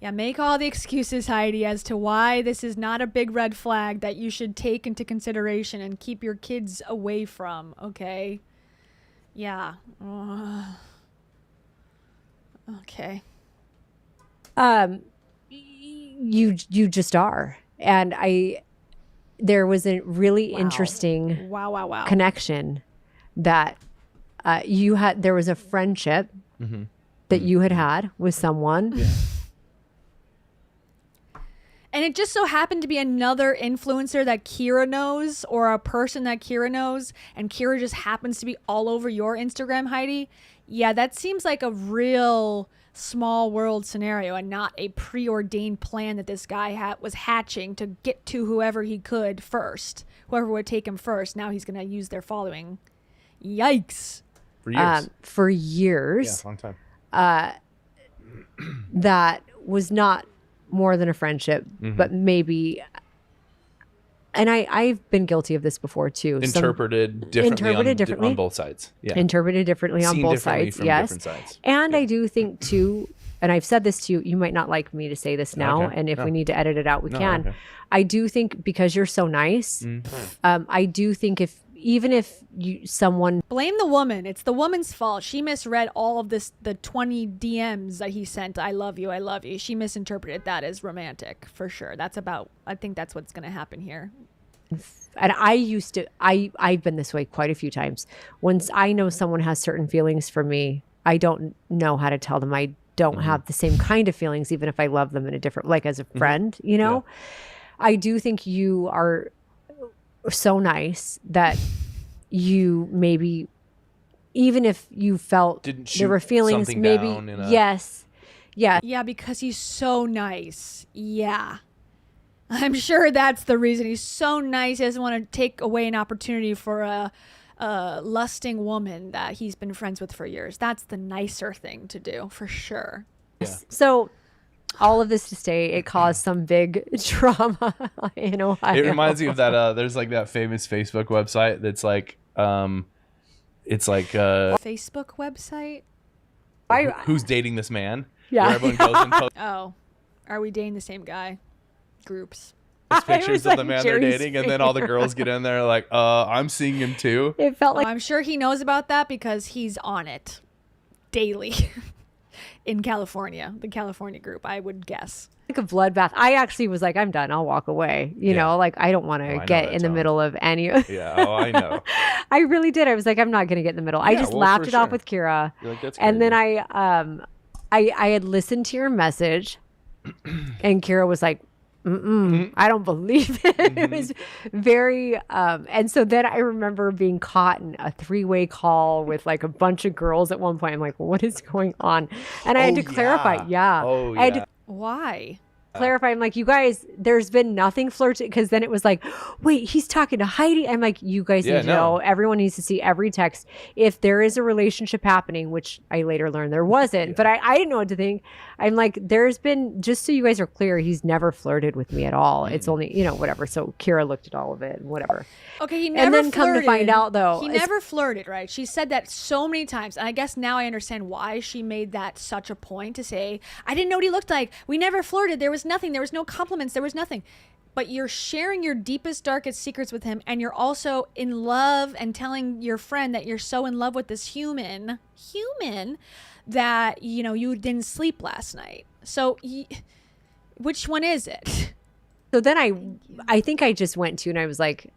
Yeah, make all the excuses, Heidi, as to why this is not a big red flag that you should take into consideration and keep your kids away from, okay? Yeah. Okay. You just are. And there was a really interesting connection that there was a friendship that you had with someone. Yeah. And it just so happened to be another influencer that Kira knows, or a person that Kira knows, and Kira just happens to be all over your Instagram, Heidi. Yeah, that seems like a real small world scenario and not a preordained plan that this guy was hatching to get to whoever he could first. Whoever would take him first. Now he's going to use their following. Yikes. For years. For years. Yeah, long time. That was not more than a friendship, but maybe. And I've been guilty of this before too. Interpreted differently on both sides. Yeah. Interpreted differently on Seen both differently sides. from Yes. different sides. And I do think too, and I've said this to you, you might not like me to say this now, Okay. and if No. we need to edit it out, we No, can. okay. I do think because you're so nice, I do think even if someone Blame the woman. It's the woman's fault. She misread all of the 20 DMs that he sent. I love you. I love you. She misinterpreted that as romantic for sure. I think that's what's going to happen here. and I've been this way quite a few times. Once I know someone has certain feelings for me, I don't know how to tell them I don't have the same kind of feelings, even if I love them in a different, like as a friend, you know? Yeah. I do think you are so nice that you maybe, even if you felt there were feelings, maybe, yes. Yeah. Yeah, because he's so nice. Yeah. I'm sure that's the reason. He's so nice. He doesn't want to take away an opportunity for a lusting woman that he's been friends with for years. That's the nicer thing to do, for sure. Yeah. So all of this to say, it caused some big drama in Ohio. It reminds me of that. There's like that famous Facebook website that's like, it's like Facebook website. Who's dating this man? Yeah. Where everyone goes and posts Oh, are we dating the same guy? Groups. pictures of the man they're dating, and then all the girls get in there like, I'm seeing him too. It felt like I'm sure he knows about that because he's on it daily in California, the California group, I would guess. Like a bloodbath. I actually was like, I'm done. I'll walk away. You know, like I don't want to get in the middle of any. Yeah. Oh, I know. I really did. I was like, I'm not going to get in the middle. I just laughed it off with Kira. You're like, that's and then crazy. I had listened to your message, and Kira was like, I don't believe it. It was very, and so then I remember being caught in a 3-way call with like a bunch of girls at one point. I'm like, what is going on? And I had to clarify. Yeah. Oh, I had to Why? clarify. I'm like, you guys, there's been nothing flirty, because then it was like, wait, he's talking to Heidi. I'm like, you guys need to know. Everyone needs to see every text. If there is a relationship happening, which I later learned there wasn't, but I didn't know what to think. I'm like, there's been, just so you guys are clear, he's never flirted with me at all. It's only, whatever. So Kira looked at all of it and whatever. Okay, he never and then flirted. Come to find out, though, he never flirted, right? She said that so many times, and I guess now I understand why she made that such a point to say, I didn't know what he looked like. We never flirted. There was nothing. There was no compliments. There was nothing. But you're sharing your deepest, darkest secrets with him, and you're also in love and telling your friend that you're so in love with this human that, you didn't sleep last night. So which one is it? So then I think I just went to, and I was like,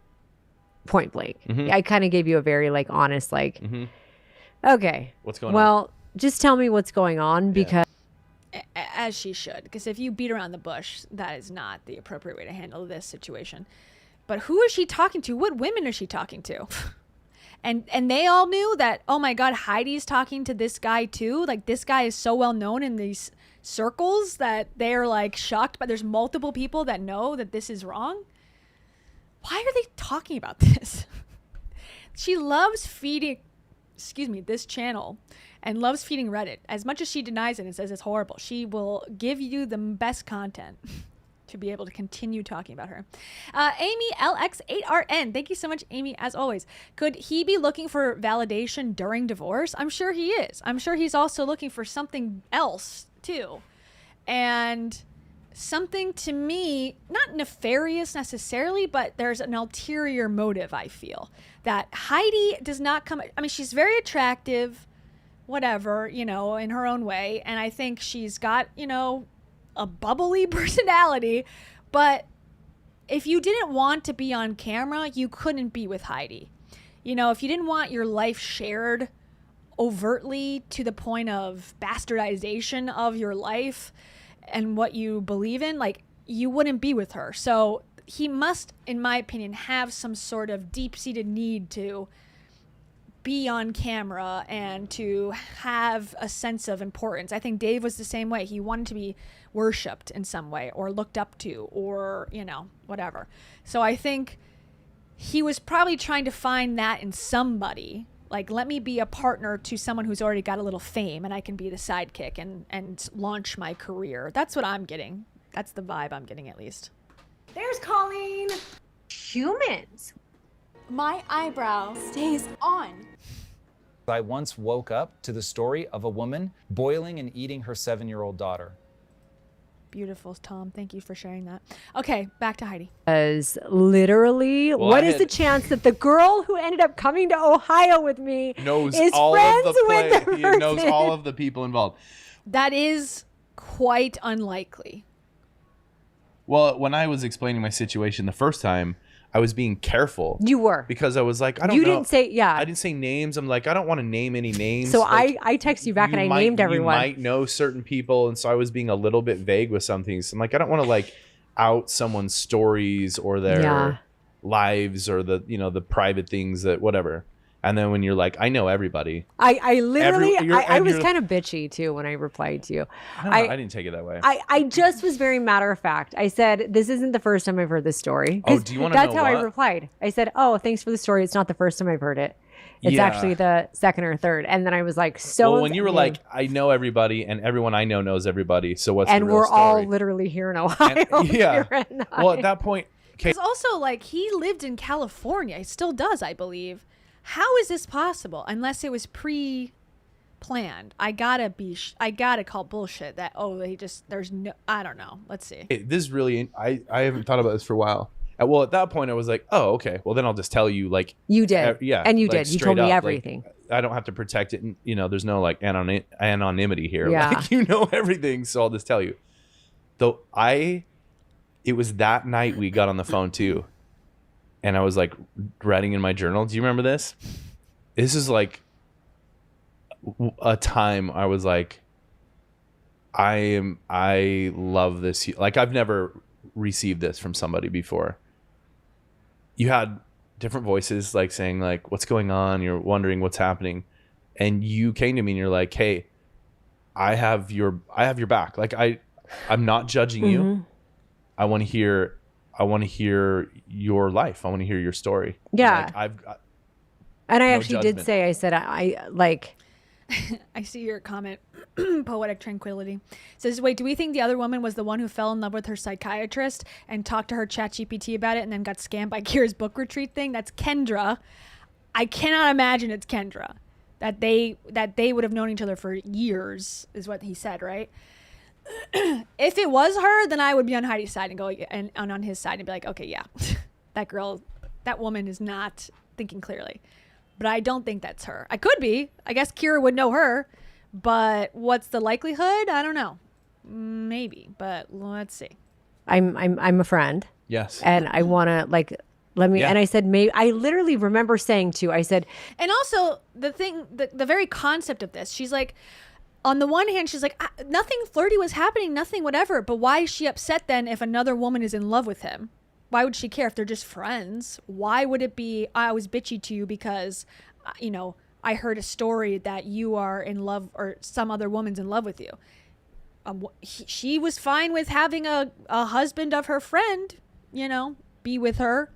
point blank. I kind of gave you a very like honest, like, okay, what's going on? Well, just tell me what's going on, because as she should, because if you beat around the bush, that is not the appropriate way to handle this situation. But who is she talking to? What women is she talking to? and they all knew that, oh my God, Heidi's talking to this guy too. Like, this guy is so well known in these circles that they're like shocked, but there's multiple people that know that this is wrong. Why are they talking about this? She loves feeding, this channel, and loves feeding Reddit. As much as she denies it and says it's horrible, she will give you the best content to be able to continue talking about her. Amy LX8RN, thank you so much, Amy, as always. Could he be looking for validation during divorce? I'm sure he is. I'm sure he's also looking for something else too. And something, to me, not nefarious necessarily, but there's an ulterior motive, I feel. That Heidi does not come, I mean, she's very attractive, whatever, in her own way. And I think she's got, a bubbly personality. But if you didn't want to be on camera, you couldn't be with Heidi. If you didn't want your life shared overtly to the point of bastardization of your life and what you believe in, like, you wouldn't be with her. So he must, in my opinion, have some sort of deep-seated need to be on camera and to have a sense of importance. I think Dave was the same way. He wanted to be worshipped in some way or looked up to or, you know, whatever. So I think he was probably trying to find that in somebody. Like, let me be a partner to someone who's already got a little fame and I can be the sidekick and launch my career. That's what I'm getting. That's the vibe I'm getting, at least. There's Colleen. Humans. My eyebrow stays on. I once woke up to the story of a woman boiling and eating her 7-year-old daughter. Beautiful, Tom. Thank you for sharing that. Okay, back to Heidi. Because literally, what is the chance that the girl who ended up coming to Ohio with me knows is all friends of the with the He knows person? all of the people involved. That is quite unlikely. Well, when I was explaining my situation the first time, I was being careful. You were. Because I was like, I don't know. You didn't say, yeah. I didn't say names. I'm like, I don't want to name any names. So like, I texted you back and I named everyone. You might know certain people. And so I was being a little bit vague with some things. So I'm like, I don't want to like out someone's stories or their lives or the, you know, the private things that whatever. And then when you're like, I know everybody. I literally, I was you're- kind of bitchy too when I replied to you. I don't know, I didn't take it that way. I just was very matter of fact. I said, this isn't the first time I've heard this story. Oh, do you want to know That's how I replied. I said, oh, thanks for the story. It's not the first time I've heard it. It's Yeah. actually the second or third. And then I was like, so. Well, when you were like, I know everybody and everyone I know knows everybody. So what's and the real we're story? all literally here in Ohio. Yeah. Here and Well, at that point, okay. Because also, like, he lived in California. He still does, I believe. How is this possible? Unless it was pre-planned. I gotta call bullshit that, there's no, I don't know. Let's see. This is really, I haven't thought about this for a while. Well, at that point, I was like, oh, okay. Well, then I'll just tell you, like, you did. Yeah. And you like, did. You told straight me up, everything. Like, I don't have to protect it. And, you know, there's no like anonymity here. Yeah. Like, you know everything. So I'll just tell you. Though it was that night we got on the phone too. And I was like writing in my journal. Do you remember this? This is like a time I was like, I love this. Like, I've never received this from somebody before. You had different voices like saying like, what's going on? You're wondering what's happening. And you came to me and you're like, hey, I have your back. Like, I'm not judging you. Mhm. I want to hear your life. I want to hear your story. Yeah. Like, I've got And I no actually did judgment. say, I said, I like. I see your comment. Poetic tranquility says, wait, do we think the other woman was the one who fell in love with her psychiatrist and talked to her ChatGPT about it and then got scammed by Kira's book retreat thing? That's Kendra. I cannot imagine it's Kendra. That they would have known each other for years is what he said, right? If it was her, then I would be on Heidi's side and go and on his side and be like, okay, yeah, that woman is not thinking clearly. But I don't think that's her. I could be. I guess Kira would know her. But what's the likelihood? I don't know. Maybe. But let's see. I'm a friend. Yes. And I want to let me. Yeah. And I said, maybe. I literally remember saying to. I said. And also the very concept of this. She's like, on the one hand, she's like, nothing flirty was happening, nothing whatever. But why is she upset then if another woman is in love with him? Why would she care if they're just friends? Why would it be, I was bitchy to you because, I heard a story that you are in love or some other woman's in love with you. She was fine with having a husband of her friend, be with her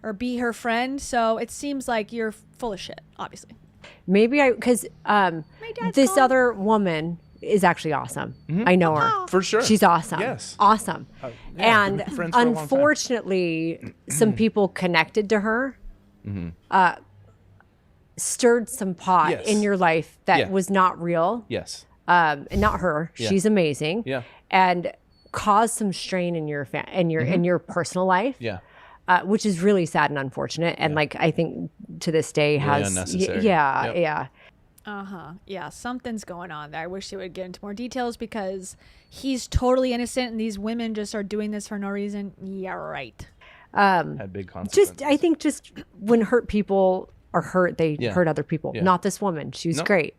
or be her friend. So it seems like you're full of shit, obviously. Maybe because this other woman is actually awesome. Mm-hmm. I know her. For sure. She's awesome. Yes. Awesome. Yeah, and we've been friends for a long time. unfortunately, some people connected to her stirred some pot in your life that was not real. Yes. And not her. Yeah. She's amazing. Yeah. And caused some strain in your in your personal life. Yeah. Which is really sad and unfortunate. And I think to this day has unnecessary. yeah. Yeah, something's going on there. I wish they would get into more details because he's totally innocent and these women just are doing this for no reason. Yeah, right. Had big consequences. I think when hurt people are hurt, they hurt other people. Yeah. Not this woman. She was No. great.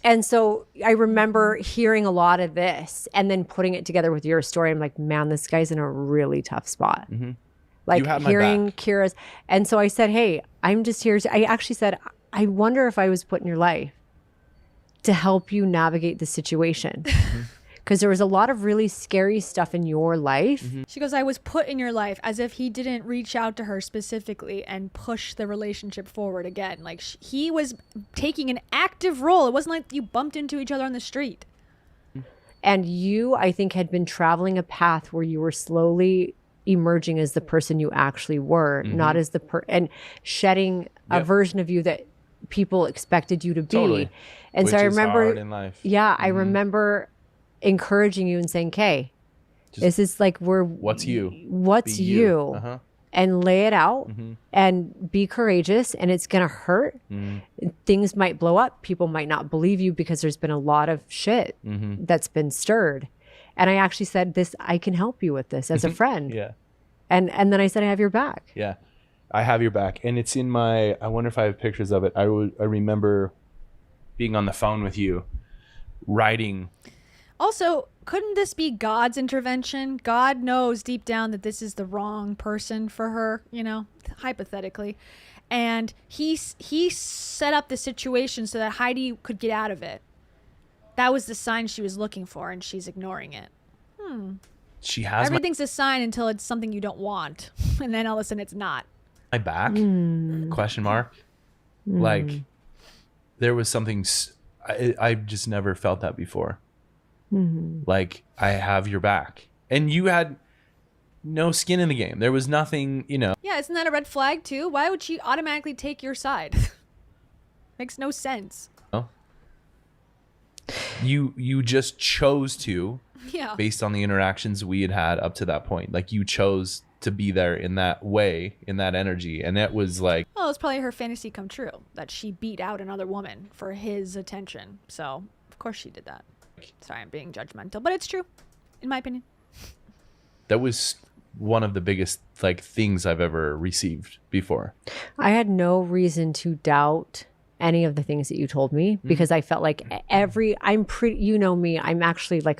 And so I remember hearing a lot of this and then putting it together with your story. I'm like, man, this guy's in a really tough spot. like You had my hearing back. Kira's. And so I said, hey, I'm just here. I actually said, I wonder if I was put in your life to help you navigate the situation. Because there was a lot of really scary stuff in your life. She goes, I was put in your life, as if he didn't reach out to her specifically and push the relationship forward again. Like he was taking an active role. It wasn't like you bumped into each other on the street. And you, I think, had been traveling a path where you were slowly emerging as the person you actually were, not as and shedding a version of you that people expected you to be. Totally. And Which so I is remember, hard in life. yeah, I remember encouraging you and saying, "Okay, this is like what's you? What's Be you? Uh-huh. And lay it out and be courageous, and it's gonna hurt. Things might blow up. People might not believe you because there's been a lot of shit that's been stirred." And I actually said, "This, I can help you with this as a friend." Yeah. And then I said, "I have your back." Yeah. I have your back. And it's in my, I wonder if I have pictures of it. I remember being on the phone with you, writing. Also, couldn't this be God's intervention? God knows deep down that this is the wrong person for her, you know, hypothetically. And he set up the situation so that Heidi could get out of it. That was the sign she was looking for, and she's ignoring it. She has Everything's a sign until it's something you don't want. And then all of a sudden it's not. my back? Question mark. Like, there was something, I've just never felt that before. Like, I have your back. And you had no skin in the game. There was nothing, you know. Yeah, isn't that a red flag too? Why would she automatically take your side? Makes no sense. You just chose to, Yeah. based on the interactions we had up to that point. Like, you chose to be there in that way, in that energy. And that was like, Well, it's probably her fantasy come true that she beat out another woman for his attention. So, of course she did that. Sorry, I'm being judgmental, but it's true, in my opinion. that was one of the biggest like things I've ever received before. I had no reason to doubt any of the things that you told me because I felt like I'm pretty, you know me, I'm actually like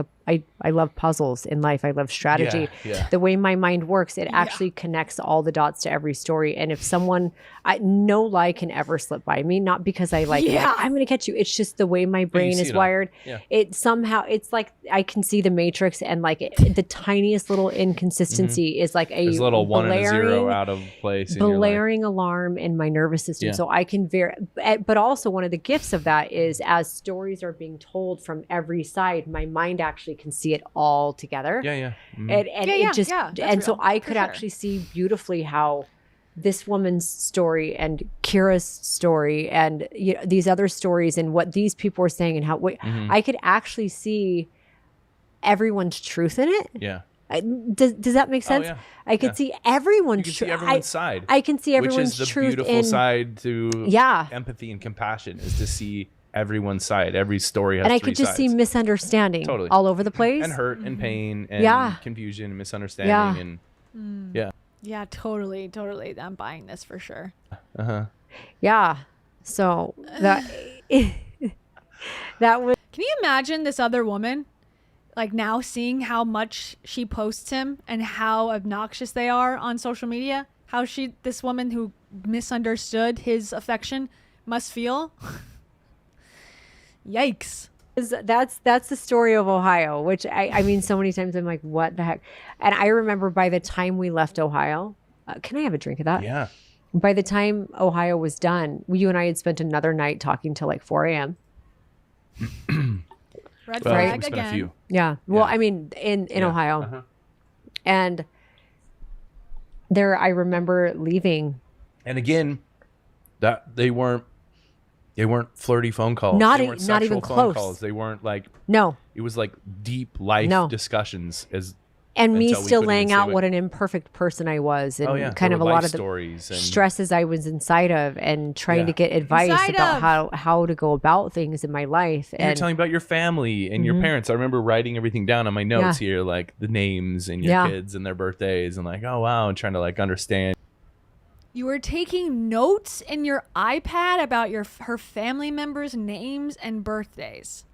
I love puzzles in life. I love strategy. Yeah. The way my mind works, it actually connects all the dots to every story. And if someone, no lie can ever slip by me, not because I like, I'm going to catch you. It's just the way my brain is wired. It somehow, it's like I can see the matrix and like the tiniest little inconsistency is like There's a little 1 and a 0 out of place. Blaring alarm in my nervous system. Yeah. So I can but also one of the gifts of that is as stories are being told from every side, my mind actually can see it all together. And so I could actually see beautifully how this woman's story and Kira's story and these other stories and what these people were saying and how I could actually see everyone's truth in it. Yeah. Does that make sense? I could see everyone's truth. Everyone's side. I can see everyone's which is the truth beautiful side to empathy and compassion is to see everyone's side. Every story has and I three could just sides. see misunderstanding all over the place. And hurt and pain and confusion and misunderstanding and Yeah, totally. I'm buying this for sure. Yeah. So that that was. Can you imagine this other woman like now seeing how much she posts him and how obnoxious they are on social media? How this woman who misunderstood his affection must feel? Yikes. That's the story of Ohio, which I mean, so many times I'm like, what the heck? And I remember by the time we left Ohio, can I have a drink of that? Yeah. By the time Ohio was done, you and I had spent another night talking till like 4 a.m. Red flag again. A few. Yeah. Well, I mean, in Ohio. And there, I remember leaving. And again, that they weren't flirty phone calls. Not they weren't not sexual even phone close. calls. They weren't like It was like deep life discussions and me until we still couldn't laying even say out what an imperfect person I was and kind of a lot of the stories and stresses I was inside of and trying to get advice about how to go about things in my life. And you're telling about your family and your parents. I remember writing everything down on my notes here, like the names and your kids and their birthdays and like, oh wow, and trying to like understand. You were taking notes in your iPad about her family members' names and birthdays.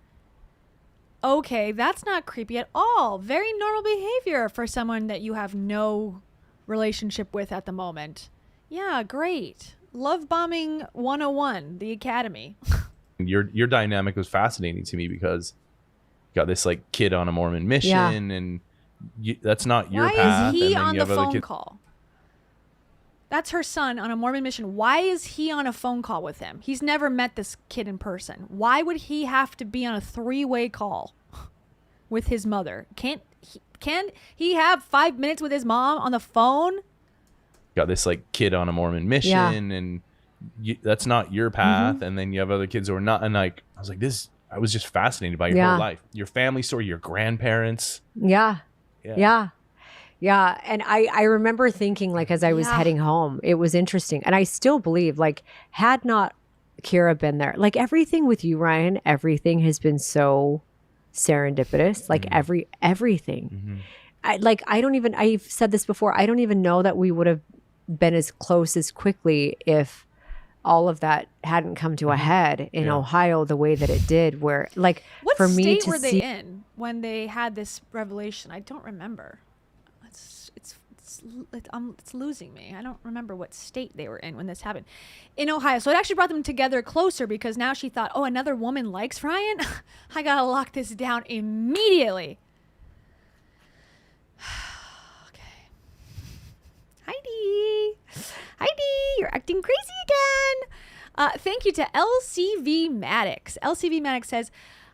Okay, that's not creepy at all. Very normal behavior for someone that you have no relationship with at the moment. Yeah, great. Love bombing 101, the Academy. Your dynamic was fascinating to me because you got this like kid on a Mormon mission, and that's not your path. Why is he and then on you the have other phone call? That's her son on a Mormon mission. Why is he on a phone call with him? He's never met this kid in person. Why would he have to be on a 3-way call with his mother? Can he have 5 minutes with his mom on the phone? You got this like kid on a Mormon mission, and that's not your path. And then you have other kids who are not. And like, I was like, I was just fascinated by your whole life, your family story, your grandparents. Yeah. And I remember thinking, like, as I was heading home, it was interesting. And I still believe, like, had not Kira been there, like everything with you, Ryan, everything has been so serendipitous, like everything. I've said this before, I don't even know that we would have been as close as quickly if all of that hadn't come to a head in Ohio the way that it did, where like what for me state to were see they in when they had this revelation? I don't remember. It's losing me. I don't remember what state they were in when this happened. In Ohio. So it actually brought them together closer because now she thought, oh, another woman likes Ryan? I gotta lock this down immediately. Okay. Heidi, you're acting crazy again. Thank you to LCV Maddox. LCV Maddox says,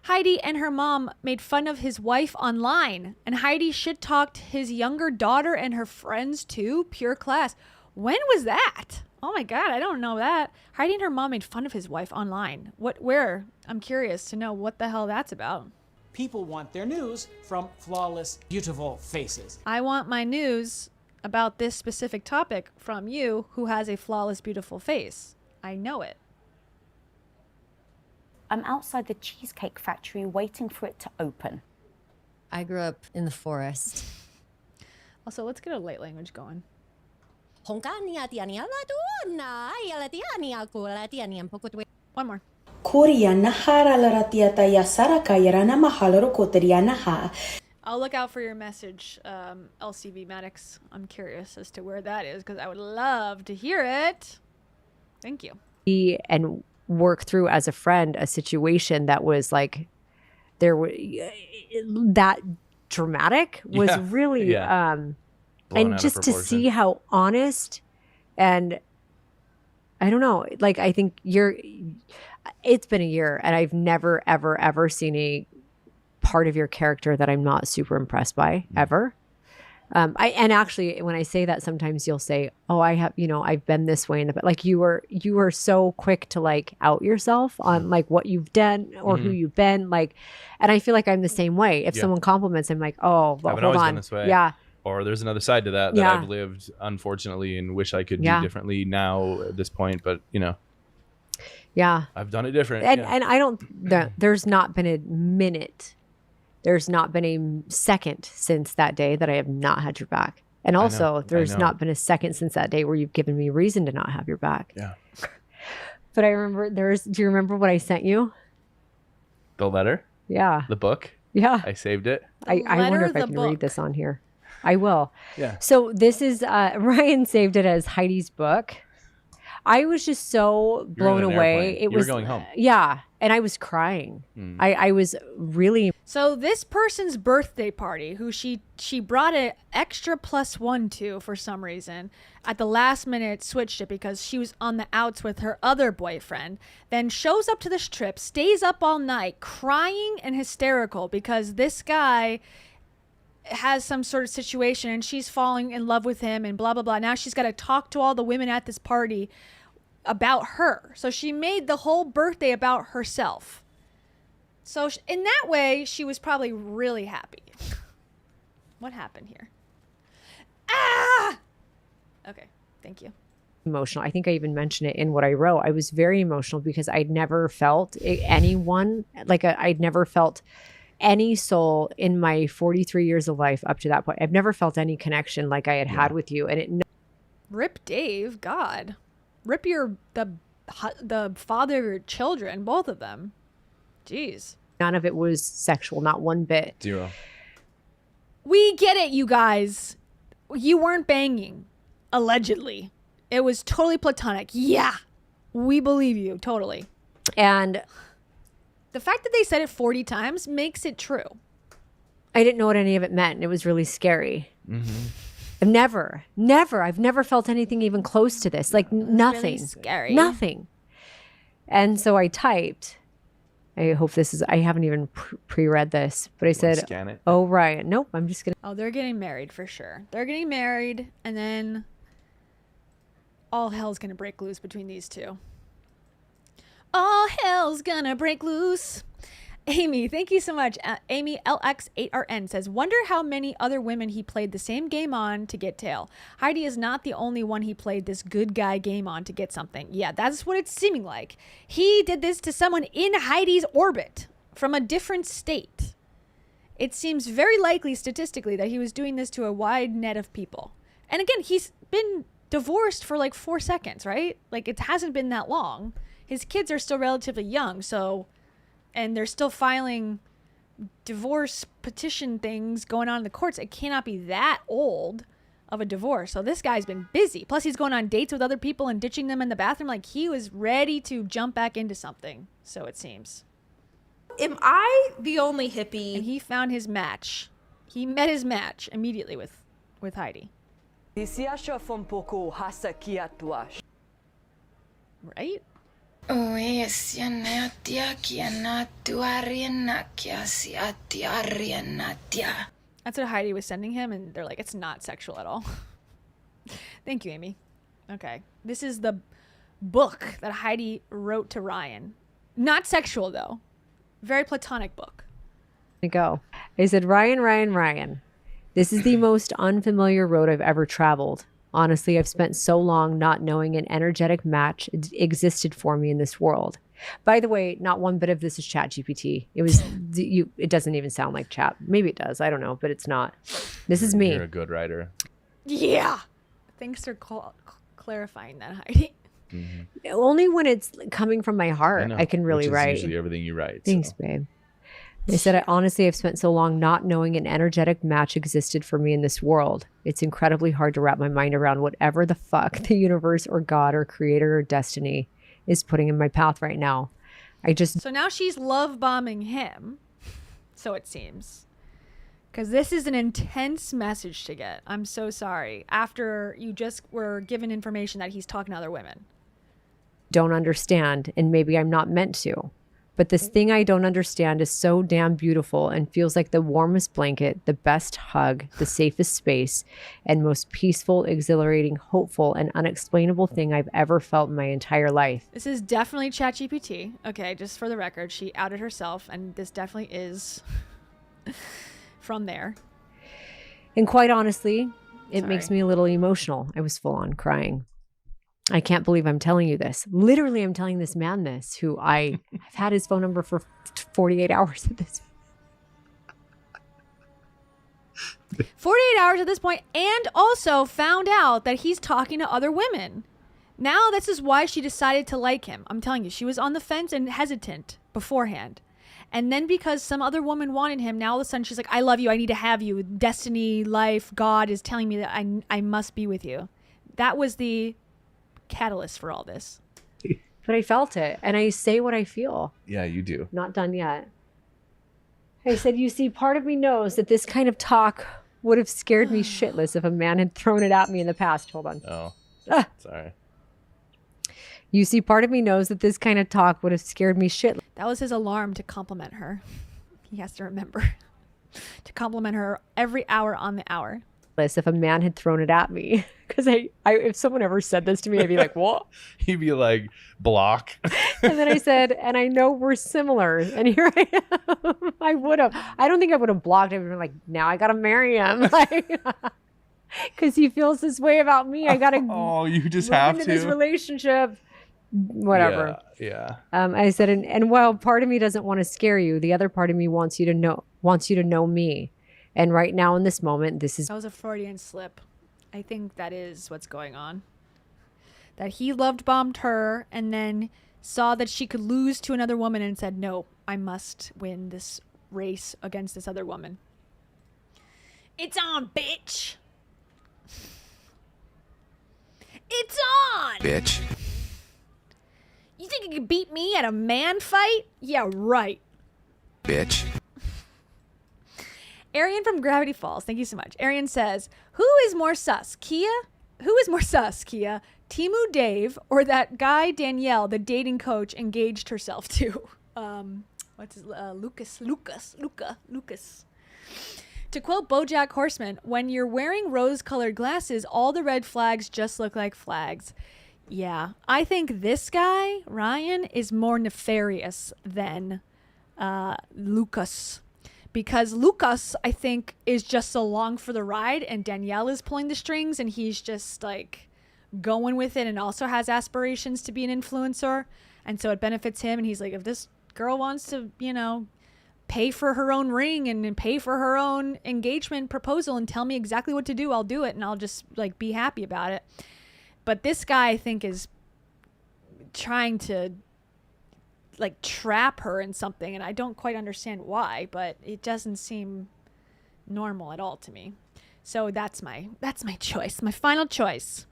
Heidi and her mom made fun of his wife online, and Heidi shit-talked his younger daughter and her friends too. Pure class. When was that? Oh my God, I don't know that. Heidi and her mom made fun of his wife online. Where? I'm curious to know what the hell that's about. People want their news from flawless, beautiful faces. I want my news about this specific topic from you, who has a flawless, beautiful face. I know it. I'm outside the Cheesecake Factory waiting for it to open. I grew up in the forest. Also, let's get a light language going. One more. I'll look out for your message, LCV Maddox. I'm curious as to where that is because I would love to hear it. Thank you. And work through as a friend a situation that was like that dramatic was really and just to see how honest, and I don't know, like I think it's been a year and I've never ever seen a part of your character that I'm not super impressed by ever. And actually when I say that, sometimes you'll say, oh, I have, I've been this way in the, like you were so quick to like out yourself on like what you've done or who you've been, like, and I feel like I'm the same way. If someone compliments, I'm like, oh, well, hold on. Been this way. Yeah. Or there's another side to that I've lived, unfortunately, and wish I could do differently now at this point. But, I've done it different. And I don't, there's not been a minute. There's not been a second since that day that I have not had your back. And also, there's not been a second since that day where you've given me reason to not have your back. Yeah. But I remember do you remember what I sent you? The letter? Yeah. The book? Yeah. I saved it. I wonder if I can read this on here. I will. Yeah. So this is, Ryan saved it as Heidi's book. I was just so blown away. You were going home. Yeah. And I was crying. I was really. So this person's birthday party, who she brought an extra +1 to for some reason, at the last minute switched it because she was on the outs with her other boyfriend, then shows up to this trip, stays up all night, crying and hysterical because this guy has some sort of situation and she's falling in love with him and blah, blah, blah. Now she's got to talk to all the women at this party about her. So she made the whole birthday about herself. So in that way, she was probably really happy. What happened here? Okay, thank you. Emotional. I think I even mentioned it in what I wrote. I was very emotional because I'd never felt anyone, I'd never felt any soul in my 43 years of life up to that point. I've never felt any connection like I had with you. And Rip Dave, God. Rip the father of your children, both of them. Jeez. None of it was sexual, not one bit. Zero. We get it, you guys. You weren't banging, allegedly. It was totally platonic. Yeah, we believe you, totally. And the fact that they said it 40 times makes it true. I didn't know what any of it meant. It was really scary. I've never felt anything even close to this. Like nothing. Really scary. Nothing. And so I typed, I hope this is, I haven't even pre-read this, but I said, scan it? oh, Ryan. Nope, I'm just going to. Oh, they're getting married for sure. They're getting married, and then all hell's going to break loose between these two. All hell's going to break loose. Amy, thank you so much. Amy LX8RN says, wonder how many other women he played the same game on to get tail. Heidi is not the only one he played this good guy game on to get something. Yeah, that's what it's seeming like. He did this to someone in Heidi's orbit from a different state. It seems very likely statistically that he was doing this to a wide net of people. And again, he's been divorced for like 4 seconds, right? Like it hasn't been that long. His kids are still relatively young, so... and they're still filing divorce petition things going on in the courts. It cannot be that old of a divorce. So this guy's been busy. Plus he's going on dates with other people and ditching them in the bathroom. Like he was ready to jump back into something. So it seems. Am I the only hippie? And he found his match. He met his match immediately with Heidi. Right? That's what Heidi was sending him, and they're like, it's not sexual at all. Thank you, Amy. Okay. This is the book that Heidi wrote to Ryan. Not sexual, though. Very platonic book. Go. I said, Ryan, this is the most unfamiliar road I've ever traveled. Honestly, I've spent so long not knowing an energetic match existed for me in this world. By the way, not one bit of this is ChatGPT. It doesn't even sound like chat. Maybe it does. I don't know, but it's not. This is me. You're a good writer. Yeah. Thanks for clarifying that, Heidi. Only when it's coming from my heart, I can really write. Usually everything you write. Thanks, babe. They said, honestly, I've spent so long not knowing an energetic match existed for me in this world. It's incredibly hard to wrap my mind around whatever the fuck the universe or God or creator or destiny is putting in my path right now. So now she's love bombing him. So it seems. Because this is an intense message to get. I'm so sorry. After you just were given information that he's talking to other women. Don't understand, and maybe I'm not meant to. But this thing I don't understand is so damn beautiful and feels like the warmest blanket, the best hug, the safest space, and most peaceful, exhilarating, hopeful, and unexplainable thing I've ever felt in my entire life. This is definitely ChatGPT. Okay, just for the record, she outed herself, and this definitely is from there. And quite honestly, it makes me a little emotional. I was full on crying. I can't believe I'm telling you this. Literally, I'm telling this man this, who I've had his phone number for 48 hours at this. 48 hours at this point, and also found out that he's talking to other women. Now this is why she decided to like him. I'm telling you, she was on the fence and hesitant beforehand. And then because some other woman wanted him, now all of a sudden she's like, I love you. I need to have you. Destiny, life, God is telling me that I must be with you. That was the catalyst for all this. But I felt it, and I say what I feel. Yeah, you do. Not done yet. I said, you see, part of me knows that this kind of talk would have scared me shitless if a man had thrown it at me in the past. Hold on. Oh, sorry. You see, part of me knows that this kind of talk would have scared me shitless. That was his alarm to compliment her. He has to remember to compliment her every hour on the hour. If a man had thrown it at me, because I if someone ever said this to me, I'd be like, what? He'd be like, block. And then I said, and I know we're similar, and here I am. I would have. I don't think I would have blocked. I would have been like, now I gotta marry him, like, because he feels this way about me. I gotta. Oh, you just move have into to. this relationship. Whatever. Yeah. I said, and while part of me doesn't want to scare you, the other part of me wants you to know me. And right now in this moment, that was a Freudian slip. I think that is what's going on. That he loved bombed her and then saw that she could lose to another woman and said, no, I must win this race against this other woman. It's on, bitch. It's on! Bitch. You think you can beat me at a man fight? Yeah, right. Bitch. Arian from Gravity Falls, thank you so much. Arian says, who is more sus, Kia? Who is more sus, Kia? Timu Dave or that guy Danielle, the dating coach, engaged herself to? What's his, Lucas. To quote BoJack Horseman, when you're wearing rose-colored glasses, all the red flags just look like flags. Yeah, I think this guy, Ryan, is more nefarious than Lucas. Because Lucas, I think, is just along for the ride and Danielle is pulling the strings and he's just like going with it and also has aspirations to be an influencer. And so it benefits him. And he's like, if this girl wants to, pay for her own ring and pay for her own engagement proposal and tell me exactly what to do, I'll do it. And I'll just like be happy about it. But this guy, I think, is trying to like trap her in something, and I don't quite understand why, but it doesn't seem normal at all to me. So that's my choice. My final choice.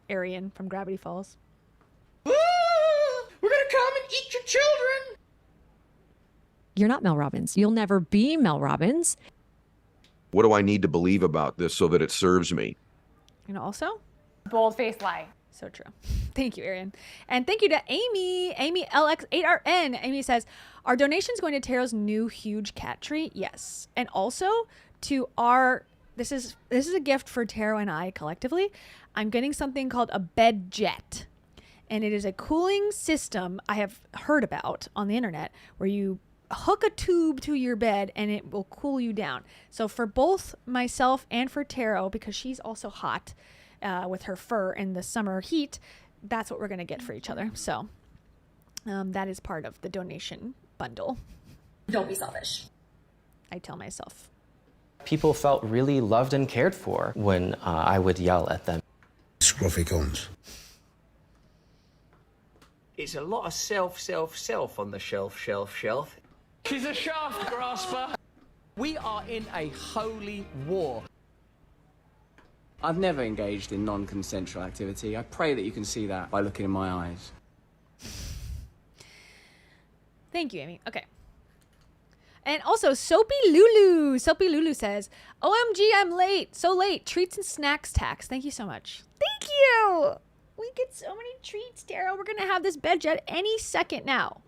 Arian from Gravity Falls. We're gonna come and eat your children. You're not Mel Robbins. You'll never be Mel Robbins. What do I need to believe about this so that it serves me? Also Bold-faced lie. so true. Thank you, Arian. And thank you to Amy LX8RN. Amy says, are donations going to Taro's new huge cat tree? Yes. And also to our, this is a gift for Taro and I collectively. I'm getting something called a bed jet. And it is a cooling system I have heard about on the internet where you hook a tube to your bed and it will cool you down. So for both myself and for Taro, because she's also hot, with her fur in the summer heat, that's what we're going to get for each other. So that is part of the donation bundle. Don't be selfish. I tell myself. People felt really loved and cared for when I would yell at them. Scruffy cones. It's a lot of self on the shelf. She's a shaft grasper. We are in a holy war. I've never engaged in non-consensual activity. I pray that you can see that by looking in my eyes. Thank you, Amy. Okay. And also, Soapy Lulu. Soapy Lulu says, OMG, I'm late. So late. Treats and snacks tax. Thank you so much. Thank you. We get so many treats, Tara. We're going to have this bed jet any second now.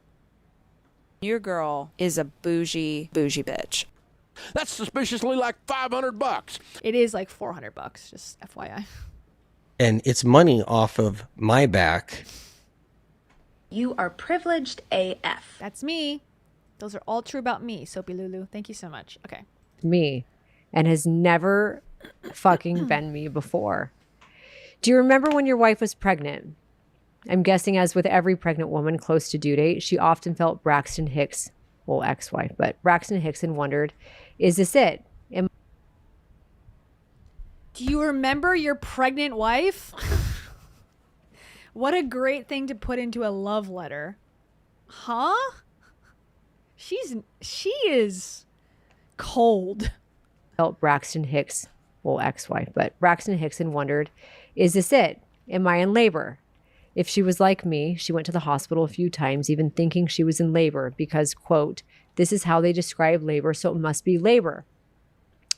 Your girl is a bougie bitch. That's suspiciously like $500. It is like $400, just FYI. And it's money off of my back. You are privileged AF. That's me. Those are all true about me, Soapy Lulu. Thank you so much. Okay. Me. And has never fucking been me before. Do you remember when your wife was pregnant? I'm guessing as with every pregnant woman close to due date, she often felt Braxton Hicks, well, ex-wife, but Braxton Hicks, and wondered, is this it? Do you remember your pregnant wife? What a great thing to put into a love letter. Huh? She is cold. Felt Braxton Hicks, well, ex-wife, but Braxton Hicks, and wondered, is this it? Am I in labor? If she was like me, she went to the hospital a few times, even thinking she was in labor because, quote, this is how they describe labor, so it must be labor.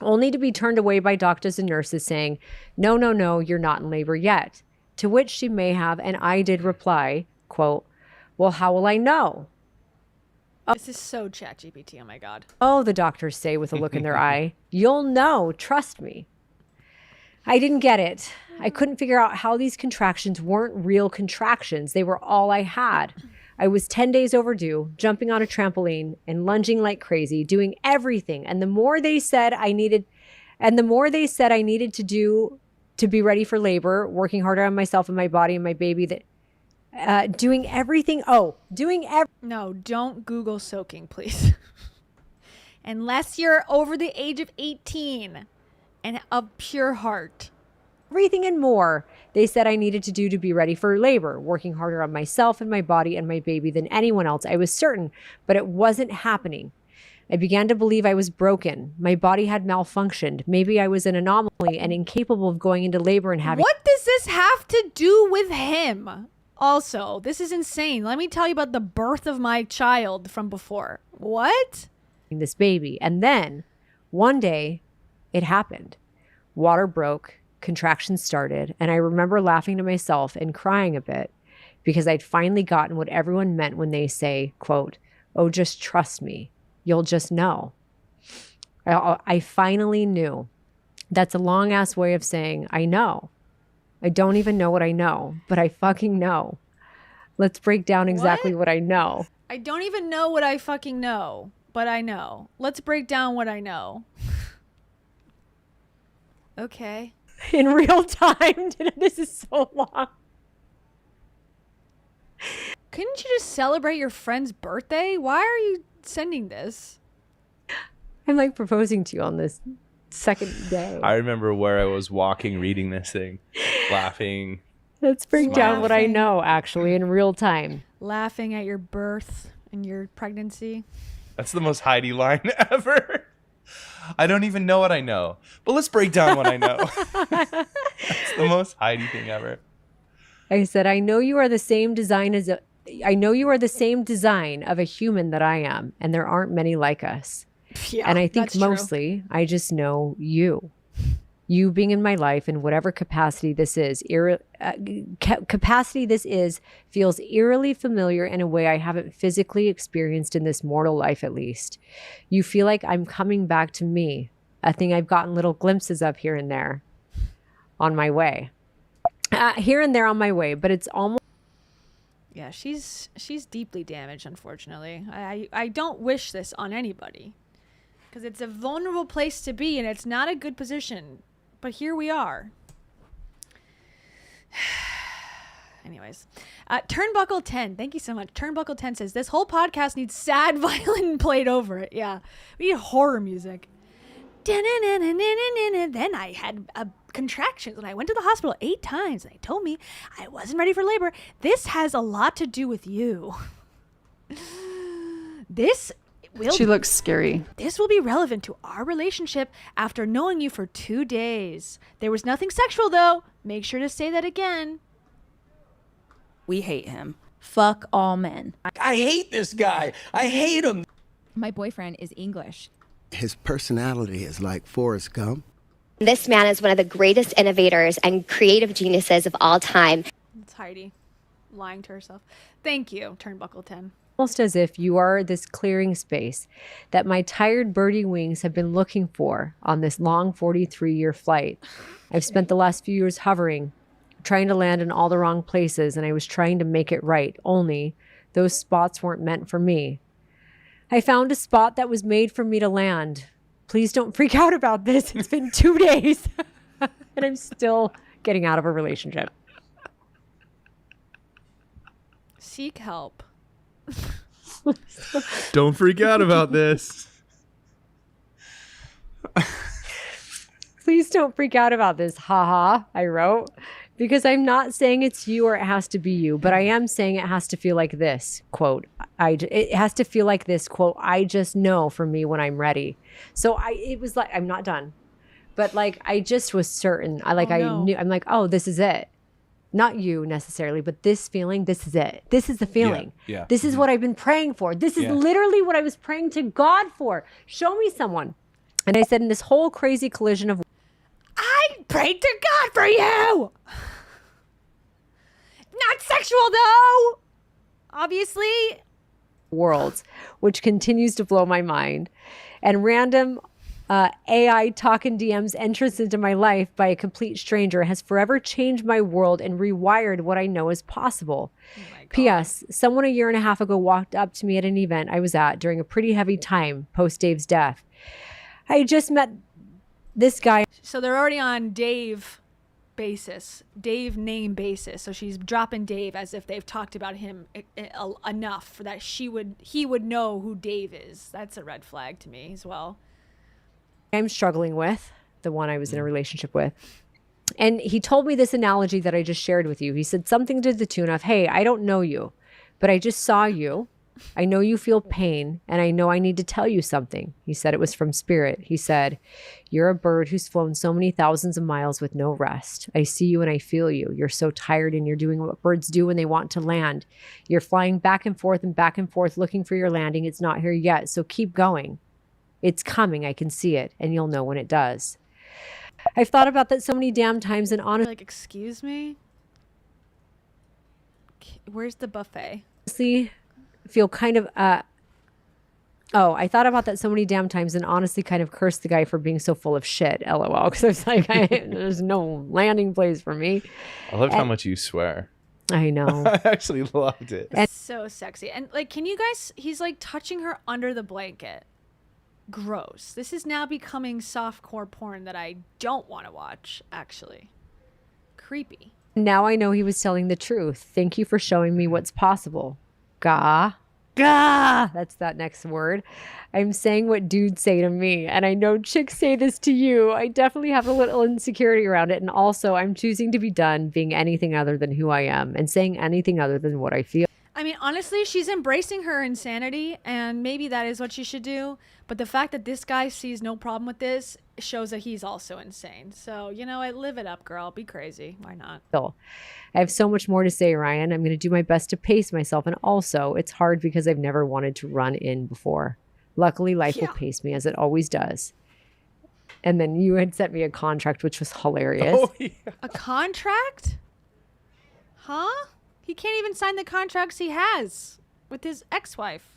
Only to be turned away by doctors and nurses saying, no, you're not in labor yet. To which she may have, and I did reply, quote, well, how will I know? This is so ChatGPT, oh my God. Oh, the doctors say with a look in their eye, you'll know, trust me. I didn't get it. I couldn't figure out how these contractions weren't real contractions. They were all I had. I was 10 days overdue, jumping on a trampoline and lunging like crazy, doing everything. And the more they said I needed to do to be ready for labor, working harder on myself and my body and my baby, doing everything. No, don't Google soaking, please. Unless you're over the age of 18 and of pure heart. Everything and more they said I needed to do to be ready for labor, working harder on myself and my body and my baby than anyone else. I was certain, but it wasn't happening. I began to believe I was broken. My body had malfunctioned. Maybe I was an anomaly and incapable of going into labor and having... What does this have to do with him? Also, this is insane. Let me tell you about the birth of my child from before. What? This baby. And then one day it happened. Water broke, contractions started, and I remember laughing to myself and crying a bit because I'd finally gotten what everyone meant when they say, quote, "Oh, just trust me. You'll just know." I finally knew. That's a long ass way of saying, I know. I don't even know what I know, but I fucking know. Let's break down exactly what I know. I don't even know what I fucking know, but I know. Let's break down what I know. Okay. In real time. This is so long. Couldn't you just celebrate your friend's birthday? Why are you sending this? I'm like proposing to you on this second day. I remember where I was walking, reading this thing, laughing. Let's break down what I know, actually, in real time. Laughing at your birth and your pregnancy. That's the most Heidi line ever. I don't even know what I know, but let's break down what I know. That's the most Heidi thing ever. I said, I know you are the same design of a human that I am, and there aren't many like us. Yeah, and I think that's true. mostly I just know you. You being in my life in whatever capacity this is, feels eerily familiar in a way I haven't physically experienced in this mortal life, at least. You feel like I'm coming back to me, a thing I've gotten little glimpses of here and there on my way. Here and there on my way, but it's almost... Yeah, she's deeply damaged, unfortunately. I don't wish this on anybody because it's a vulnerable place to be and it's not a good position. But here we are. Anyways, Turnbuckle 10. Thank you so much. Turnbuckle 10 says, this whole podcast needs sad violin played over it. Yeah, we need horror music. Then I had contractions and I went to the hospital 8 times and they told me I wasn't ready for labor. This has a lot to do with you. She looks scary. This will be relevant to our relationship after knowing you for 2 days. There was nothing sexual, though. Make sure to say that again. We hate him. Fuck all men. I hate this guy. I hate him. My boyfriend is English. His personality is like Forrest Gump. This man is one of the greatest innovators and creative geniuses of all time. It's Heidi lying to herself. Thank you, Turnbuckle 10. Almost as if you are this clearing space that my tired birdie wings have been looking for on this long 43-year flight. I've spent the last few years hovering, trying to land in all the wrong places, and I was trying to make it right, only those spots weren't meant for me. I found a spot that was made for me to land. Please don't freak out about this. It's been 2 days, and I'm still getting out of a relationship. Seek help. Don't freak out about this. Please don't freak out about this. Haha, I wrote. Because I'm not saying it's you or it has to be you, but I am saying it has to feel like this, quote. It has to feel like this, quote, I just know for me when I'm ready. So it was like, I'm not done. But like, I just was certain. I knew, I'm like, oh, this is it. Not you necessarily, but this feeling, this is it. This is the feeling. Yeah. This is what I've been praying for. This is literally what I was praying to God for. Show me someone. And I said, in this whole crazy collision of... I prayed to God for you! Not sexual, though! Obviously. Worlds, which continues to blow my mind. And random... AI talking DM's entrance into my life by a complete stranger has forever changed my world and rewired what I know is possible. P.S. Someone a year and a half ago walked up to me at an event I was at during a pretty heavy time post Dave's death. I just met this guy. So they're already on Dave basis, Dave name basis. So she's dropping Dave as if they've talked about him enough for that he would know who Dave is. That's a red flag to me as well. I'm struggling with, the one I was in a relationship with. And he told me this analogy that I just shared with you. He said something to the tune of, hey, I don't know you, but I just saw you I know you feel pain, and I know I need to tell you something. He said it was from spirit. He said, you're a bird who's flown so many thousands of miles with no rest. I see you and I feel you. You're so tired and you're doing what birds do when they want to land. You're flying back and forth looking for your landing. It's not here yet, so keep going. It's coming. I can see it, and you'll know when it does. I've thought about that so many damn times, and honestly, Like, excuse me? Where's the buffet? Feel kind of I thought about that so many damn times and honestly kind of cursed the guy for being so full of shit, LOL, because I was like, there's no landing place for me. I loved how much you swear. I know. I actually loved it. It's so sexy. And like, can you guys, he's like touching her under the blanket. Gross. This is now becoming softcore porn that I don't want to watch, actually. Creepy. Now I know he was telling the truth. Thank you for showing me what's possible. Gah. That's that next word. I'm saying what dudes say to me, and I know chicks say this to you. I definitely have a little insecurity around it, and also I'm choosing to be done being anything other than who I am and saying anything other than what I feel. I mean, honestly, she's embracing her insanity, and maybe that is what she should do. But the fact that this guy sees no problem with this shows that he's also insane. So, you know, live it up, girl. Be crazy. Why not? I have so much more to say, Ryan. I'm going to do my best to pace myself. And also, it's hard because I've never wanted to run in before. Luckily, life will pace me as it always does. And then you had sent me a contract, which was hilarious. Oh, yeah. A contract? Huh? He can't even sign the contracts he has with his ex-wife.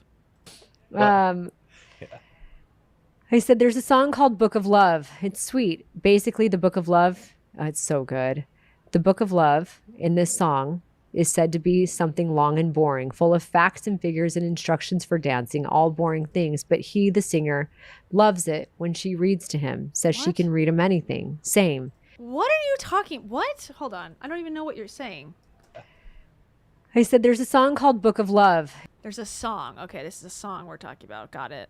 I said, there's a song called Book of Love. It's sweet. Basically, the Book of Love, it's so good. The Book of Love in this song is said to be something long and boring, full of facts and figures and instructions for dancing, all boring things. But he, the singer, loves it when she reads to him, says she can read him anything. Same. What are you talking? What? Hold on. I don't even know what you're saying. I said, there's a song called Book of Love. There's a song. Okay, this is a song we're talking about. Got it.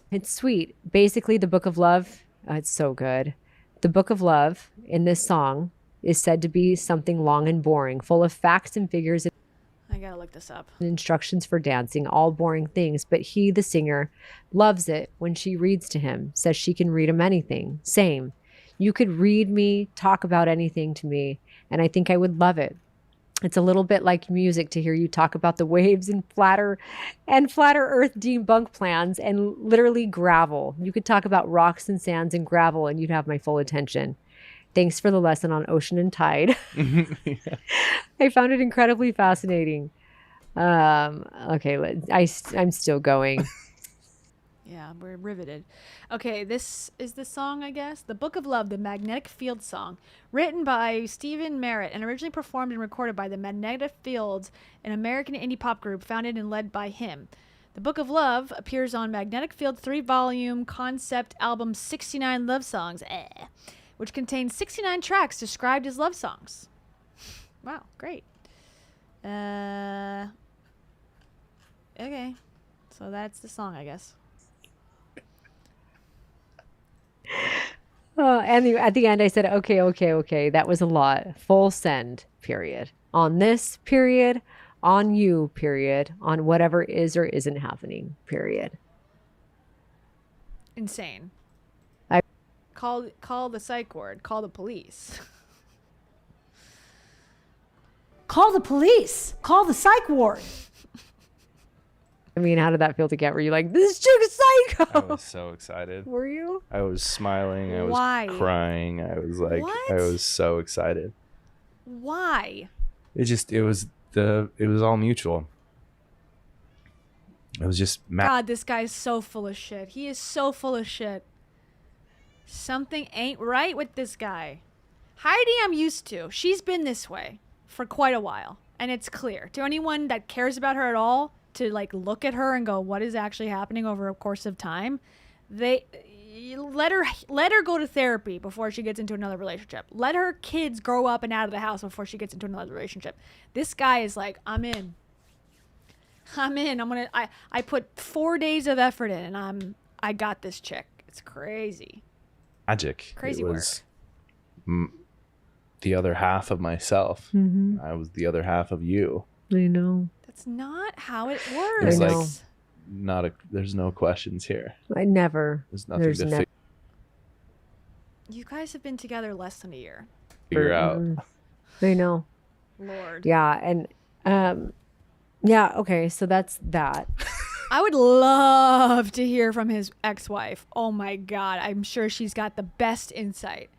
It's sweet. Basically, the Book of Love, it's so good. The Book of Love in this song is said to be something long and boring, full of facts and figures I gotta look this up. and instructions for dancing, all boring things. But he, the singer, loves it when she reads to him, says she can read him anything. Same. You could read me, talk about anything to me, and I think I would love it. It's a little bit like music to hear you talk about the waves and flatter earth debunk plans and literally gravel. You could talk about rocks and sands and gravel and you'd have my full attention. Thanks for the lesson on ocean and tide. Yeah. I found it incredibly fascinating. Okay, I'm still going. Yeah, we're riveted. Okay, this is the song, I guess. The Book of Love, the Magnetic Field song, written by Stephen Merritt and originally performed and recorded by the Magnetic Fields, an American indie pop group founded and led by him. The Book of Love appears on Magnetic Field's 3-volume concept album 69 Love Songs, which contains 69 tracks described as love songs. Wow, great. Okay, so that's the song, I guess. And at the end, I said, okay. That was a lot. Full send, period. On this, period. On you, period. On whatever is or isn't happening, period. Insane. Call the psych ward. Call the police. Call the police. Call the psych ward. I mean, how did that feel to get? Were you like, this chick is psycho? I was so excited. Were you? I was smiling. I was Why? crying. I was like, What? I was so excited. Why? It was all mutual. It was just God, this guy's so full of shit. He is so full of shit. Something ain't right with this guy. Heidi, I'm used to. She's been this way for quite a while. And it's clear to anyone that cares about her at all to like look at her and go, what is actually happening over a course of time? Let her go to therapy before she gets into another relationship. Let her kids grow up and out of the house before she gets into another relationship. This guy is like, I'm in. I put 4 days of effort in and I got this chick. It's crazy. magic. Crazy it was the other half of myself. Mm-hmm. I was the other half of you. I know. That's not how it There's works. there's no questions here. I never. There's nothing to You guys have been together less than a year. figure out. I know. Lord. Yeah, and yeah, okay, so that's that. I would love to hear from his ex-wife. Oh my God, I'm sure she's got the best insight.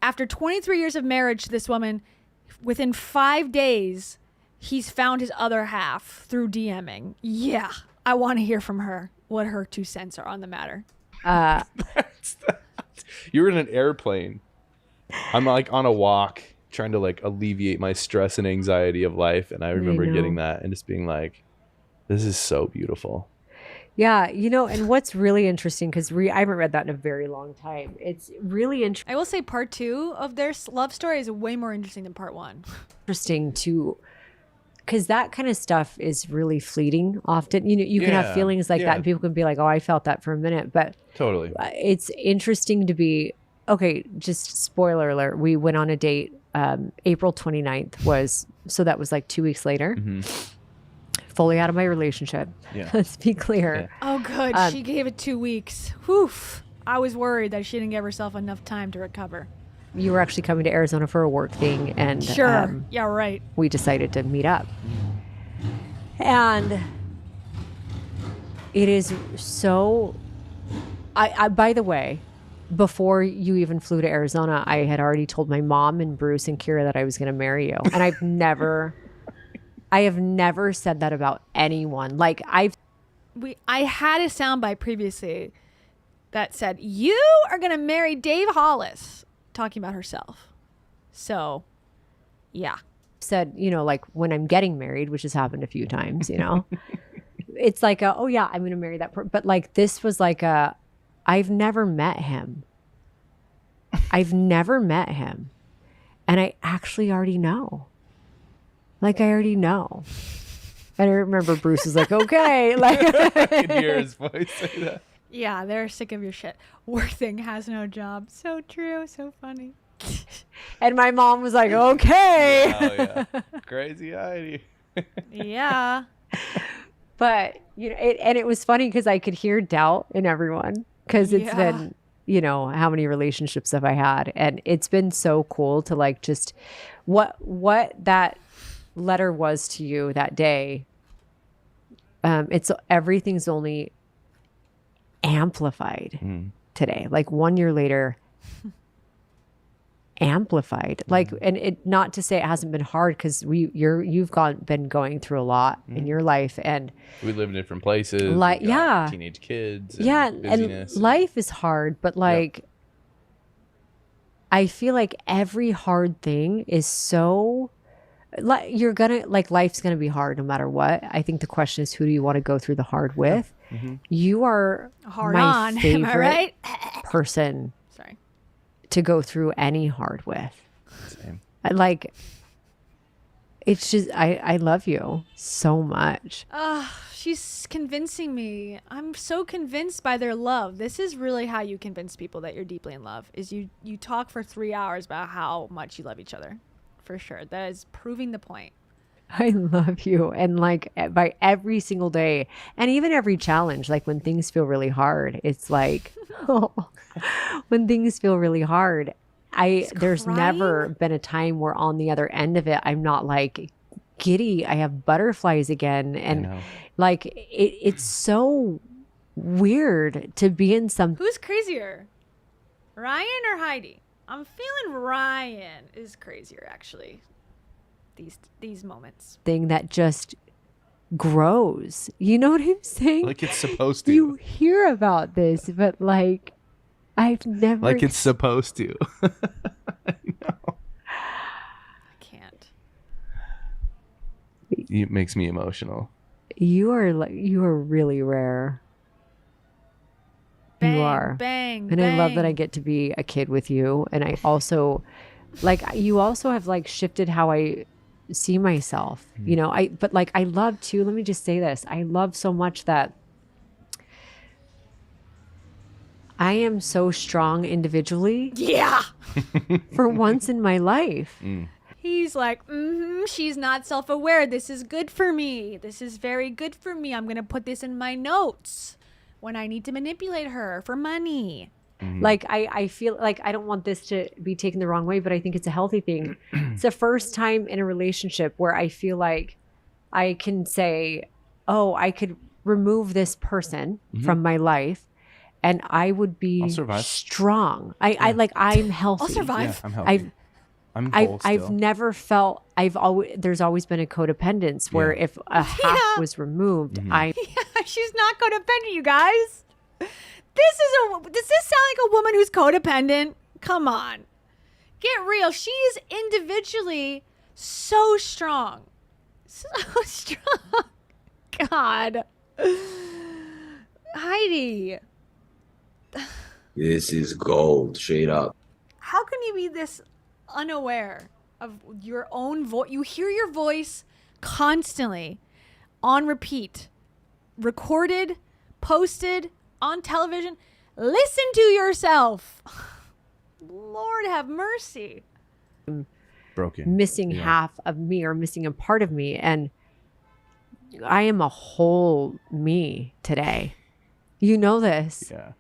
After 23 years of marriage to this woman, within 5 days, he's found his other half through DMing. Yeah, I want to hear from her what her 2 cents are on the matter. You're in an airplane. I'm like on a walk trying to like alleviate my stress and anxiety of life. And I remember getting that and just being like, this is so beautiful. Yeah, you know, and what's really interesting, because I haven't read that in a very long time. It's really I will say part 2 of their love story is way more interesting than part 1. interesting to, because that kind of stuff is really fleeting often. You know, you can have feelings like that and people can be like, oh, I felt that for a minute. But totally, it's interesting to be, okay, just spoiler alert. We went on a date. April 29th was, so that was like 2 weeks later. Fully out of my relationship. Yeah. Let's be clear. Oh, good. She gave it 2 weeks. Whew. I was worried that she didn't give herself enough time to recover. You were actually coming to Arizona for a work thing. And Sure. Yeah, right. we decided to meet up. And it is so, I by the way, before you even flew to Arizona, I had already told my mom and Bruce and Kira that I was going to marry you. And I have never said that about anyone. Like I had a soundbite previously that said, you are going to marry Dave Hollis, talking about herself. So, yeah. Said, you know, like when I'm getting married, which has happened a few times, you know, it's like, oh yeah, I'm going to marry that person. But like, this was like I've never met him. I've never met him. And I actually already know. Like, I already know. And I remember Bruce was like, okay. Like, I can hear his voice say that. Yeah, they're sick of your shit. Work thing has no job. So true. So funny. And my mom was like, okay. Oh, yeah. Crazy Heidi. Yeah. But, you know, it was funny because I could hear doubt in everyone because it's been, you know, how many relationships have I had? And it's been so cool to like just what that letter was to you that day. Everything's only amplified today. Like 1 year later, amplified. Like, and it not to say it hasn't been hard because you've been going through a lot in your life, and we live in different places. Like, yeah, teenage kids. And life is hard, but like, I feel like every hard thing is so. Like life's gonna be hard no matter what. I think the question is, who do you want to go through the hard with? You are hard my on, favorite am I right? person. Sorry. To go through any hard with. Same. It's just I love you so much. She's convincing me. I'm so convinced by their love. This is really how you convince people that you're deeply in love, is you talk for 3 hours about how much you love each other. For sure. That is proving the point. I love you. And like by every single day and even every challenge, like when things feel really hard, it's like, when things feel really hard, there's never been a time where on the other end of it, I'm not like giddy. I have butterflies again. And like, it's so weird to be in some. Who's crazier? Ryan or Heidi? I'm feeling Ryan is crazier, actually. These moments. Thing that just grows. You know what I'm saying? Like it's supposed to. You hear about this, but like, I've never. Like it's supposed to. I can't. It makes me emotional. You are really rare. Bang, you are. Bang, and bang. I love that I get to be a kid with you. And I also, like, you also have like shifted how I see myself, you know, but like, I love too, let me just say this. I love so much that I am so strong individually. Yeah. For once in my life. He's like, she's not self-aware. This is good for me. This is very good for me. I'm going to put this in my notes when I need to manipulate her for money. Like, I feel like I don't want this to be taken the wrong way, but I think it's a healthy thing. It's the first time in a relationship where I feel like I can say, oh, I could remove this person from my life and I would be strong. I'm healthy. I'll survive. Yeah, I'm healthy. I've never felt there's always been a codependence where if a half was removed, She's not codependent, you guys. Does this sound like a woman who's codependent? Come on. Get real. She is individually so strong. So strong. God. Heidi. This is gold, straight up. How can you be this unaware of your own voice? You hear your voice constantly on repeat, recorded, posted, on television. Listen to yourself. Lord have mercy. Broken. Missing half of me or missing a part of me. And I am a whole me today. You know this. Yeah.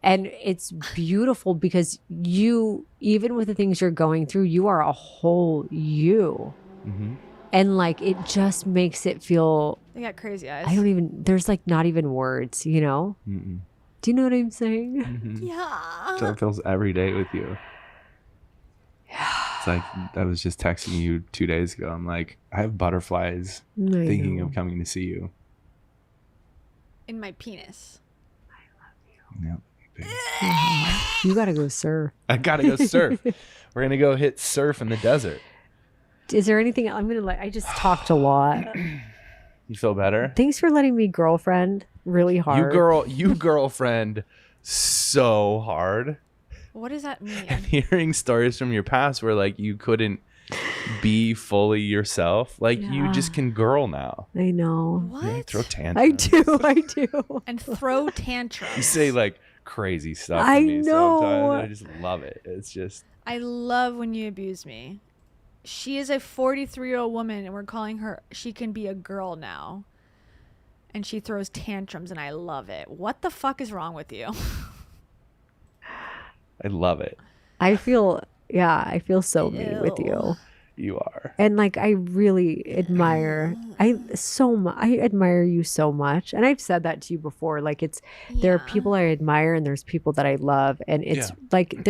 And it's beautiful because you, even with the things you're going through, you are a whole you. And like, it just makes it feel, They got crazy eyes. there's like not even words, you know? Do you know what I'm saying? Yeah. So it feels every day with you. It's like, I was just texting you 2 days ago. I'm like, I have butterflies thinking of coming to see you. In my penis. Yep. You gotta go surf. I gotta go surf. We're gonna go hit surf in the desert. Is there anything I just talked a lot. You feel better? Thanks for letting me girlfriend really hard. You girlfriend so hard. What does that mean? And hearing stories from your past where like you couldn't be fully yourself. Like you just can girl now. I know. What? Yeah, throw tantrums. I do. And throw tantrums. You say like crazy stuff I to me know. sometimes. And I just love it. It's just I love when you abuse me. She is a 43-year-old woman and we're calling her, she can be a girl now. And she throws tantrums and I love it. What the fuck is wrong with you? I love it. I feel so me with you. You are. And like, I really admire, I admire you so much. And I've said that to you before. Like there are people I admire and there's people that I love. And it's like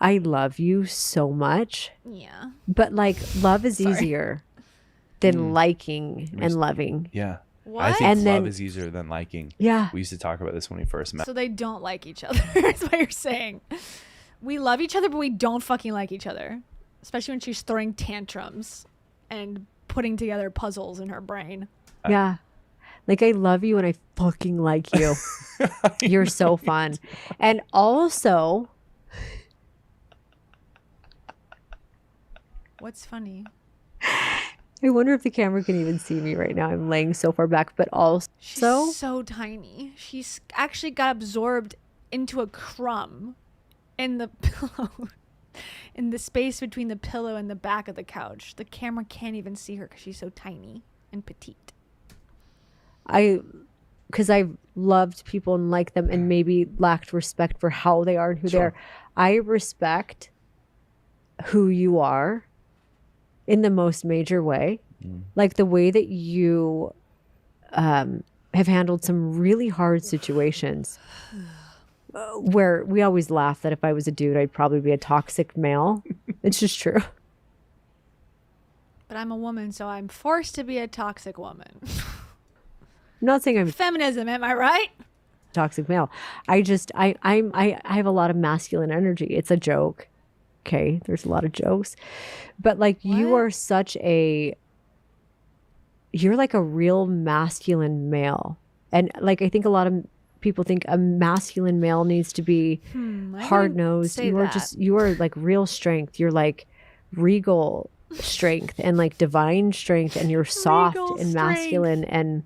I love you so much. Yeah. But like love is easier than liking and loving. Yeah. What? I think And love then- is easier than liking. Yeah. We used to talk about this when we first met. So they don't like each other. That's what you're saying. We love each other, but we don't fucking like each other. Especially when she's throwing tantrums and putting together puzzles in her brain. Yeah. Like I love you and I fucking like you. You're so fun. And also, What's funny? I wonder if the camera can even see me right now. I'm laying so far back, but also She's so tiny. She's actually got absorbed into a crumb in the pillow, in the space between the pillow and the back of the couch. The camera can't even see her because she's so tiny and petite. because I've loved people and liked them and maybe lacked respect for how they are and who they are. I respect who you are in the most major way. Like the way that you have handled some really hard situations where we always laugh that if I was a dude, I'd probably be a toxic male. It's just true. But I'm a woman, so I'm forced to be a toxic woman. I'm not saying I'm Feminism, am I right? toxic male. I have a lot of masculine energy. It's a joke. Okay. There's a lot of jokes, but like you are you're like a real masculine male. And like, I think a lot of people think a masculine male needs to be hard nosed. You are like real strength. You're like regal strength and like divine strength, and you're soft and masculine, and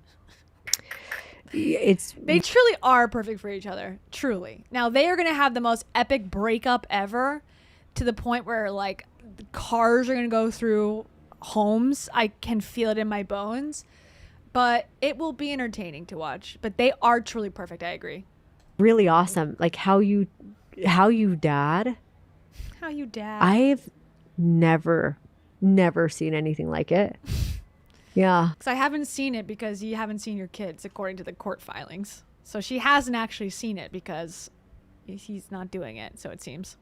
they truly are perfect for each other. Truly. Now they are going to have the most epic breakup ever, to the point where like cars are going to go through homes. I can feel it in my bones. But it will be entertaining to watch. But they are truly perfect. I agree. Really awesome. Like how you dad. How you dad. I've never seen anything like it. Yeah. Because I haven't seen it because you haven't seen your kids, according to the court filings. So she hasn't actually seen it because he's not doing it, so it seems.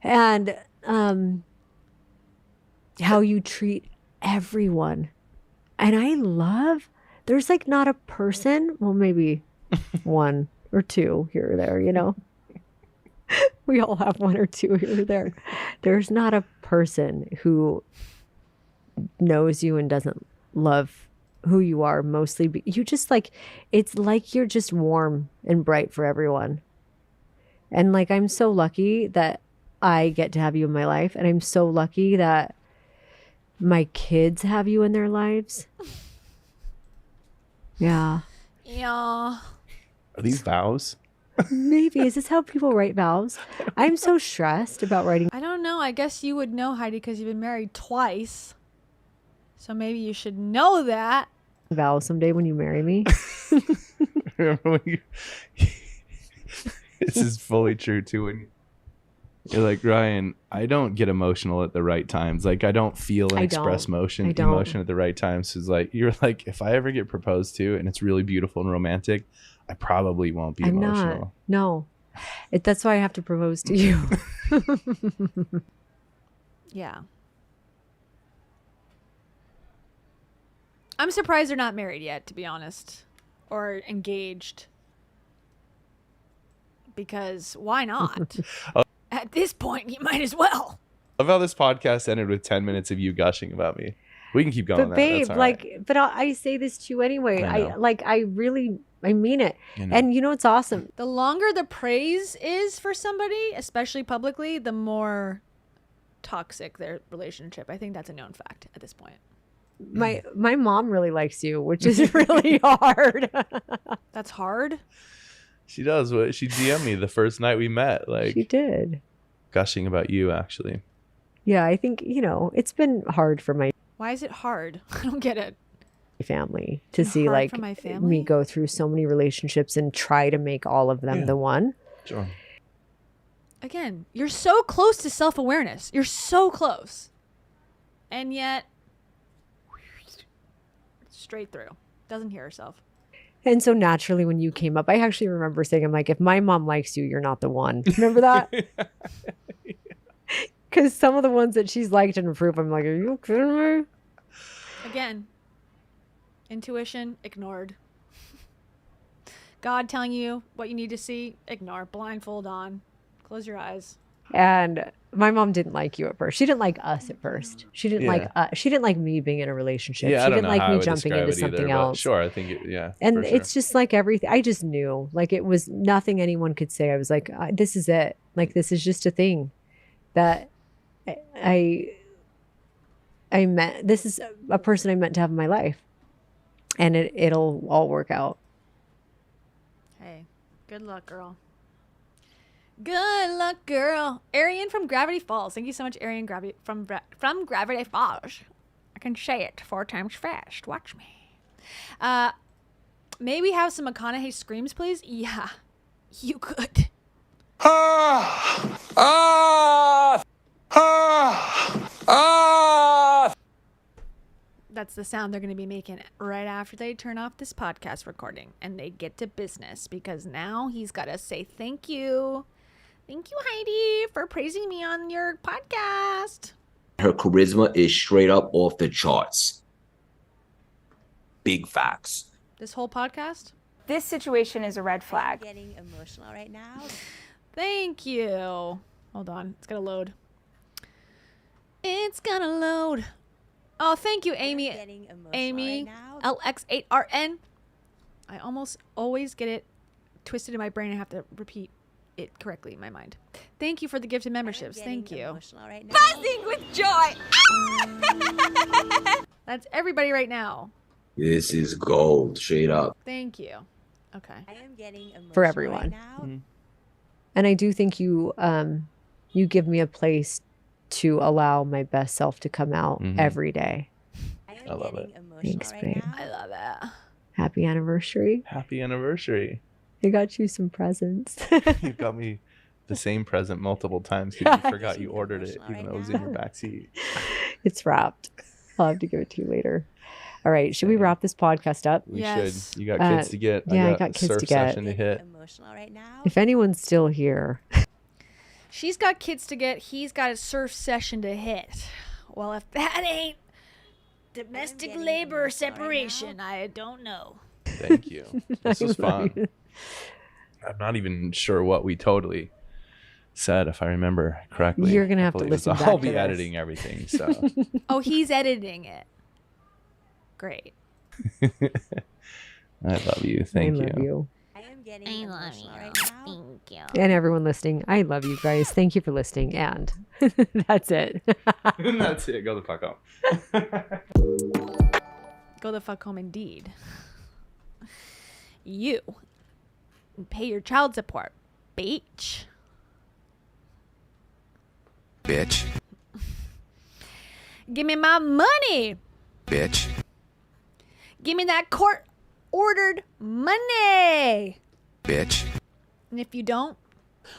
And how you treat everyone. And I love, there's like not a person, well, maybe one or two here or there, you know. We all have one or two here or there. There's not a person who knows you and doesn't love who you are mostly. You just like, it's like you're just warm and bright for everyone. And like, I'm so lucky that I get to have you in my life. And I'm so lucky that my kids have you in their lives. Yeah. Yeah. Are these vows? Maybe. Is this how people write vows? I'm so stressed about writing. I don't know. I guess you would know, Heidi, because you've been married twice. So maybe you should know that. Vows someday when you marry me. Remember when you... This is fully true too. When you're like, Ryan, I don't get emotional at the right times. Like I don't feel and express emotion at the right times. So it's like, you're like, if I ever get proposed to and it's really beautiful and romantic, I probably won't be emotional. Not. No. That's why I have to propose to you. Yeah. I'm surprised they're not married yet, to be honest. Or engaged. Because why not? At this point, you might as well. I love how this podcast ended with 10 minutes of you gushing about me. We can keep going. But babe, like, but I say this to you anyway. I mean it. And you know what's awesome? The longer the praise is for somebody, especially publicly, the more toxic their relationship. I think that's a known fact at this point. My mom really likes you, which is really hard. That's hard? She does. She DM'd me the first night we met. Like she did. Gushing about you, actually. Yeah, I think, it's been hard for my... Why is it hard? I don't get it. Family to see like me go through so many relationships and try to make all of them the one. Sure. Again, you're so close to self-awareness. You're so close. And yet, straight through. Doesn't hear herself. And so naturally when you came up, I actually remember saying, I'm like, if my mom likes you, you're not the one. Remember that? Because some of the ones that she's liked and approved, I'm like, are you kidding me? Again, intuition, ignored. God telling you what you need to see, ignore. Blindfold on. Close your eyes. And my mom didn't like you at first. She didn't like us at first. She didn't she didn't like me being in a relationship. Yeah, she didn't like me jumping into something else. Sure, I think and it's just like everything. I just knew, like, it was nothing anyone could say. I was like, this is it. Like, this is just a thing that I met. This is a person I meant to have in my life, and it'll all work out. Hey, good luck, girl. Good luck, girl. Arian from Gravity Falls. Thank you so much, Arian from Gravity Falls. I can say it 4 times fast. Watch me. May we have some McConaughey screams, please? Yeah, you could. That's the sound they're going to be making right after they turn off this podcast recording and they get to business, because now he's got to say thank you. Thank you, Heidi, for praising me on your podcast. Her charisma is straight up off the charts. Big facts. This whole podcast? This situation is a red flag. I'm getting emotional right now. Thank you. Hold on. It's going to load. It's going to load. Oh, thank you, Amy. Amy, right LX8RN. I almost always get it twisted in my brain. I have to repeat it correctly in my mind. Thank you for the gift of memberships. Thank you. Right now. Buzzing with joy. That's everybody right now. This is gold, straight up. Thank you. Okay. I am getting emotional For everyone. right now. And I do think you give me a place to allow my best self to come out every day. I love it. Thanks, babe. I love it. Happy anniversary. Happy anniversary. I got you some presents. You got me the same present multiple times because you forgot you ordered it, even though it was in your backseat. It's wrapped. I'll have to give it to you later. All right. Should we wrap this podcast up? We should. You got kids to get. Yeah, I got kids surf to get. session to hit. If anyone's still here. She's got kids to get. He's got a surf session to hit. Well, if that ain't domestic labor separation, I don't know. Thank you. This was fun. I'm not even sure what we totally said, if I remember correctly. You're gonna have to listen back I'll to be this. editing everything, so. Oh, he's editing it. Great. I love you. Thank I love you. I love you. Thank you. And everyone listening, I love you guys. Thank you for listening. And that's it. That's it. Go the fuck home. Go the fuck home indeed. You pay your child support, bitch. Bitch. Give me my money. Bitch. Give me that court-ordered money. Bitch. And if you don't,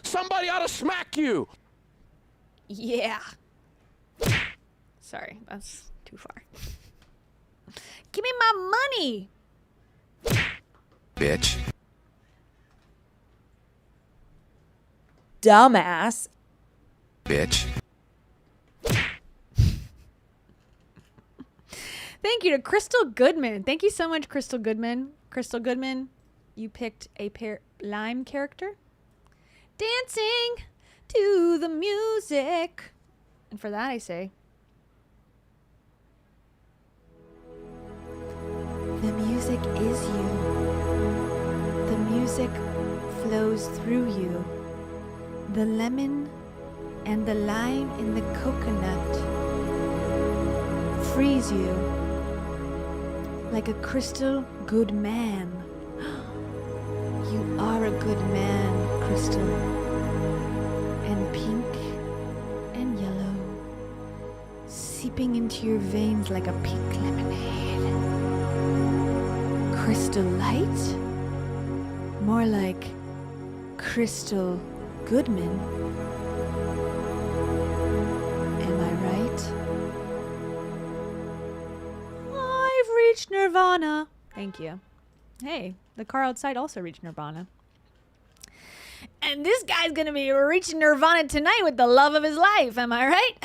somebody ought to smack you. Yeah. Sorry, that's too far. Give me my money. Bitch. Dumbass. Bitch. Thank you to Crystal Goodman. Thank you so much, Crystal Goodman. Crystal Goodman, you picked a lime character. Dancing to the music. And for that I say, the music is you. The music flows through you. The lemon and the lime in the coconut frees you like a crystal good man. You are a good man, Crystal. And pink and yellow, seeping into your veins like a pink lemonade. Crystal light? More like Crystal Goodman. Am I right? I've reached Nirvana. Thank you. Hey, the car outside also reached Nirvana. And this guy's gonna be reaching Nirvana tonight with the love of his life. Am I right?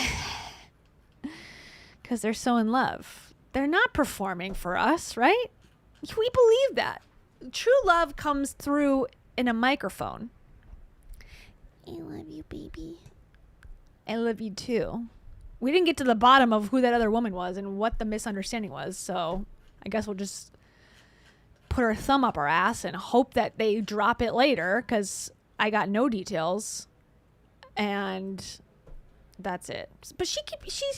Because they're so in love. They're not performing for us, right? We believe that. True love comes through in a microphone. I love you, baby. I love you too. We didn't get to the bottom of who that other woman was and what the misunderstanding was, so I guess we'll just put our thumb up our ass and hope that they drop it later, because I got no details, and that's it. But she's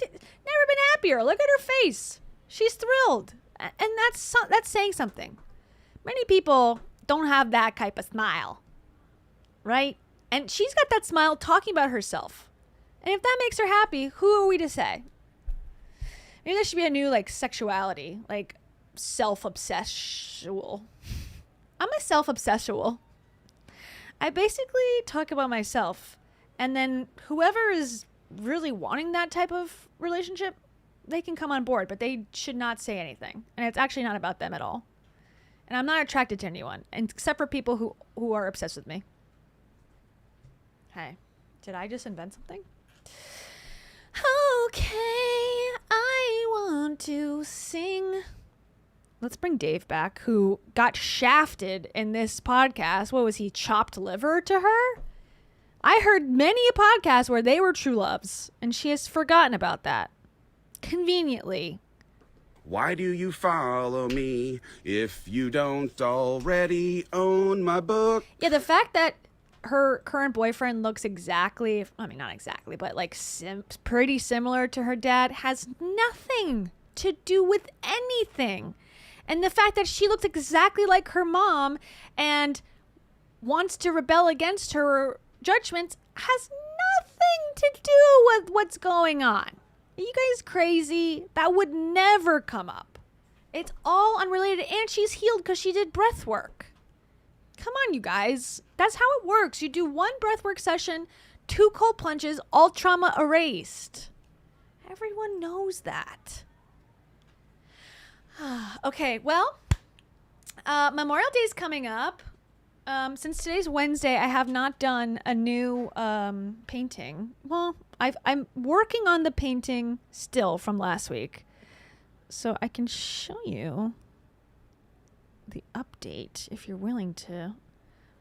never been happier. Look at her face. She's thrilled, and that's saying something. Many people don't have that type of smile, right? And she's got that smile talking about herself. And if that makes her happy, who are we to say? Maybe there should be a new sexuality, self-obsessual. I'm a self-obsessual. I basically talk about myself, and then whoever is really wanting that type of relationship, they can come on board, but they should not say anything. And it's actually not about them at all. And I'm not attracted to anyone, except for people who are obsessed with me. Hey, did I just invent something? Okay, I want to sing. Let's bring Dave back, who got shafted in this podcast. What was he, chopped liver to her? I heard many a podcast where they were true loves, and she has forgotten about that. Conveniently. Why do you follow me if you don't already own my book? Yeah, the fact that her current boyfriend looks exactly, I mean, not exactly, but pretty similar to her dad has nothing to do with anything. And the fact that she looks exactly like her mom and wants to rebel against her judgments has nothing to do with what's going on. Are you guys crazy? That would never come up. It's all unrelated, and she's healed because she did breath work. Come on, you guys. That's how it works. You do 1 breath work session, 2 cold plunges, all trauma erased. Everyone knows that. Okay, well, Memorial Day is coming up. Since today's Wednesday, I have not done a new painting. Well, I'm working on the painting still from last week. So I can show you the update if you're willing to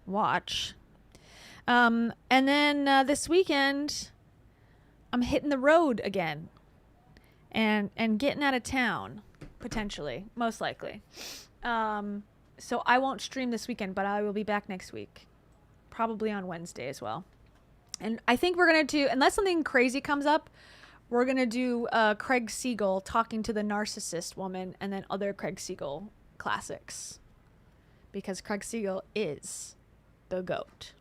watch. And then this weekend, I'm hitting the road again and getting out of town, potentially, most likely. So I won't stream this weekend, but I will be back next week, probably on Wednesday as well. And I think we're going to do, unless something crazy comes up, we're going to do Craig Siegel talking to the narcissist woman and then other Craig Siegel classics. Because Craig Siegel is the GOAT.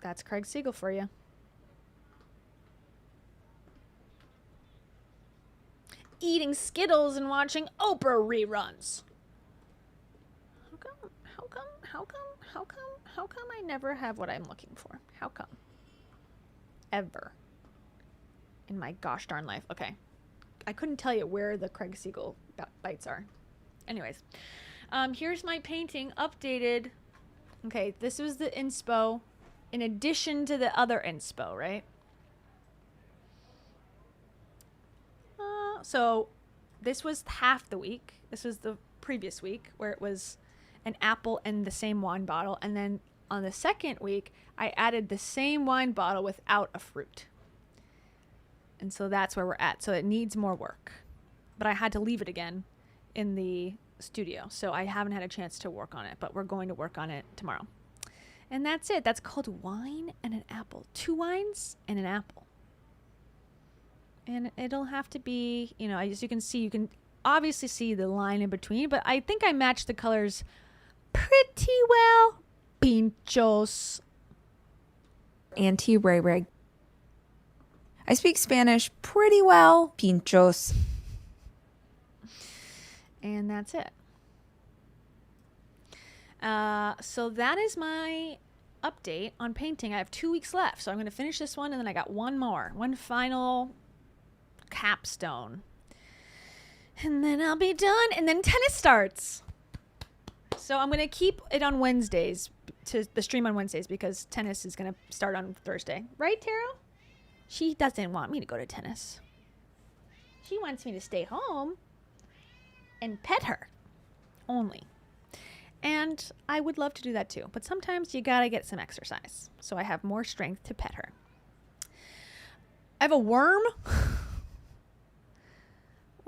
That's Craig Siegel for you. Eating Skittles and watching Oprah reruns. How come I never have what I'm looking for? How come? Ever. In my gosh darn life. Okay. I couldn't tell you where the Craig Siegel bites are. Anyways. Here's my painting updated. Okay, this was the inspo in addition to the other inspo, right? So this was half the week. This was the previous week where it was an apple and the same wine bottle. And then on the second week, I added the same wine bottle without a fruit. And so that's where we're at. So it needs more work. But I had to leave it again in the studio. So I haven't had a chance to work on it. But we're going to work on it tomorrow. And that's it. That's called Wine and an Apple. 2 wines and an apple. And it'll have to be, you know, as you can see, you can obviously see the line in between. But I think I matched the colors pretty well. Pinchos. Auntie Ray Ray. I speak Spanish pretty well. Pinchos. And that's it. So that is my update on painting. I have 2 weeks left. So I'm going to finish this one. And then I got one more. One final capstone. And then I'll be done. And then tennis starts. So I'm going to keep it on Wednesdays, to the stream on Wednesdays, because tennis is going to start on Thursday. Right, Taro? She doesn't want me to go to tennis. She wants me to stay home and pet her only. And I would love to do that too. But sometimes you got to get some exercise. So I have more strength to pet her. I have a worm.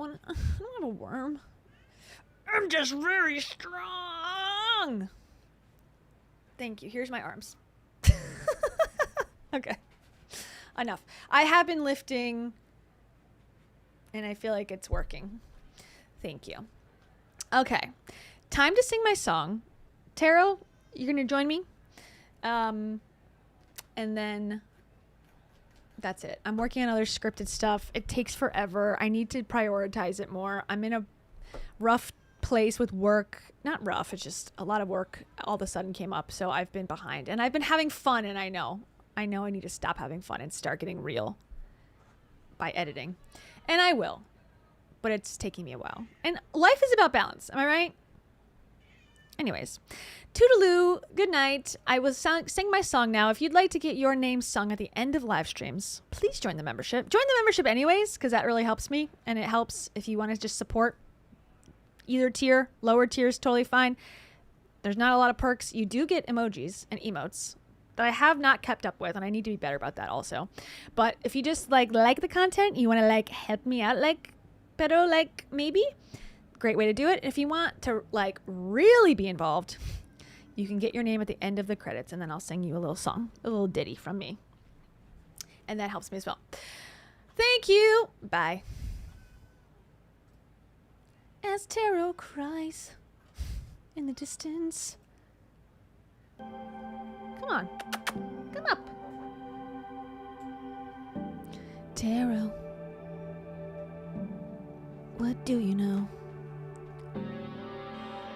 I don't have a worm. I'm just very strong. Thank you. Here's my arms. Okay. Enough. I have been lifting and I feel like it's working. Thank you. Okay. Time to sing my song. Taro, you're going to join me? And then that's it. I'm working on other scripted stuff. It takes forever. I need to prioritize it more. I'm in a rough place with work. Not rough, it's just a lot of work all of a sudden came up, so I've been behind. And I've been having fun, and I know I need to stop having fun and start getting real by editing. And I will. But it's taking me a while. And life is about balance, am I right? Anyways, toodaloo, good night. I will sing my song now. If you'd like to get your name sung at the end of live streams, please join the membership. Join the membership anyways, because that really helps me. And it helps if you want to just support either tier. Lower tier is totally fine. There's not a lot of perks. You do get emojis and emotes that I have not kept up with, and I need to be better about that also. But if you just like the content, you want to help me out pero maybe, great way to do it. If you want to really be involved, you can get your name at the end of the credits, and then I'll sing you a little song, a little ditty from me. And that helps me as well. Thank you. Bye. As Taro cries in the distance, Come on. Come up. Tarot. What do you know?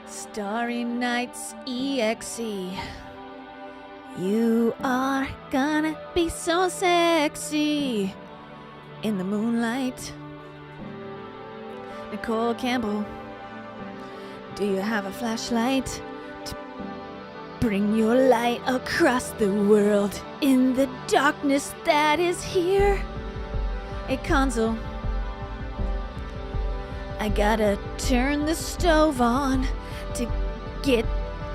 Starry Nights EXE. You are gonna be so sexy in the moonlight. Nicole Campbell, do you have a flashlight to bring your light across the world in the darkness that is here? A console. I gotta turn the stove on to get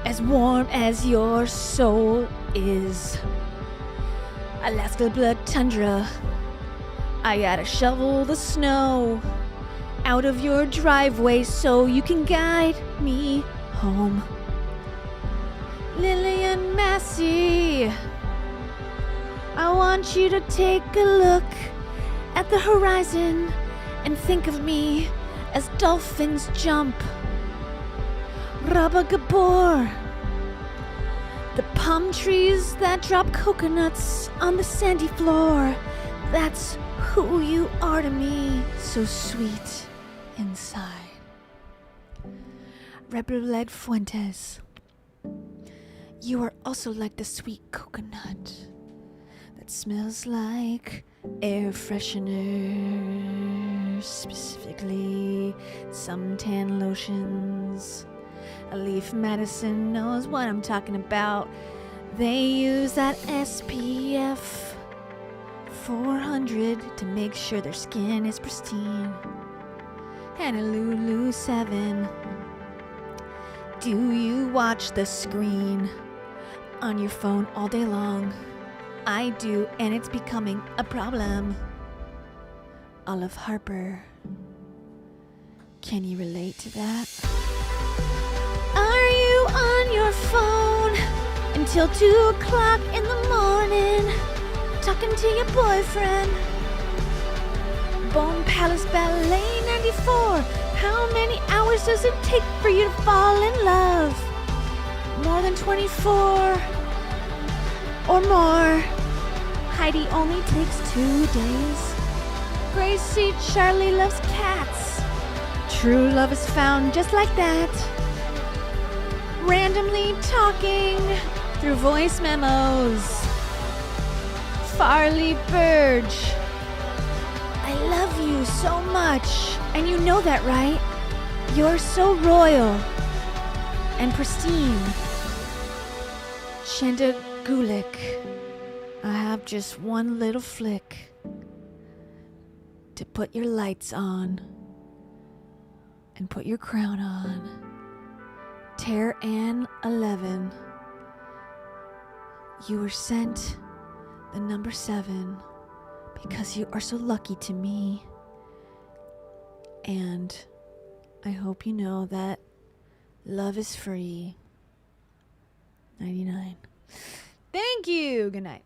as warm as your soul is. Alaska Blood Tundra. I gotta shovel the snow out of your driveway so you can guide me home. Lillian Massey, I want you to take a look at the horizon and think of me as dolphins jump. Rabba Gabor, the palm trees that drop coconuts on the sandy floor. That's who you are to me, so sweet inside. Rebeled Fuentes, you are also like the sweet coconut that smells like air freshener, specifically suntan lotions. Leaf Madison knows what I'm talking about. They use that SPF 400 to make sure their skin is pristine. Honolulu 7, do you watch the screen on your phone all day long? I do, and it's becoming a problem. Olive Harper, can you relate to that? Are you on your phone until 2 o'clock in the morning, talking to your boyfriend? Bone Palace Ballet 94, how many hours does it take for you to fall in love? More than 24 or more. Heidi only takes 2 days. Gracie Charlie loves cats. True love is found just like that. Randomly talking through voice memos. Farley Burge, I love you so much, and you know that, right? You're so royal and pristine. Shanda Gulick, I have just one little flick to put your lights on and put your crown on. Tear Ann 11, you were sent the number 7 because you are so lucky to me. And I hope you know that love is free. 99. Thank you. Good night.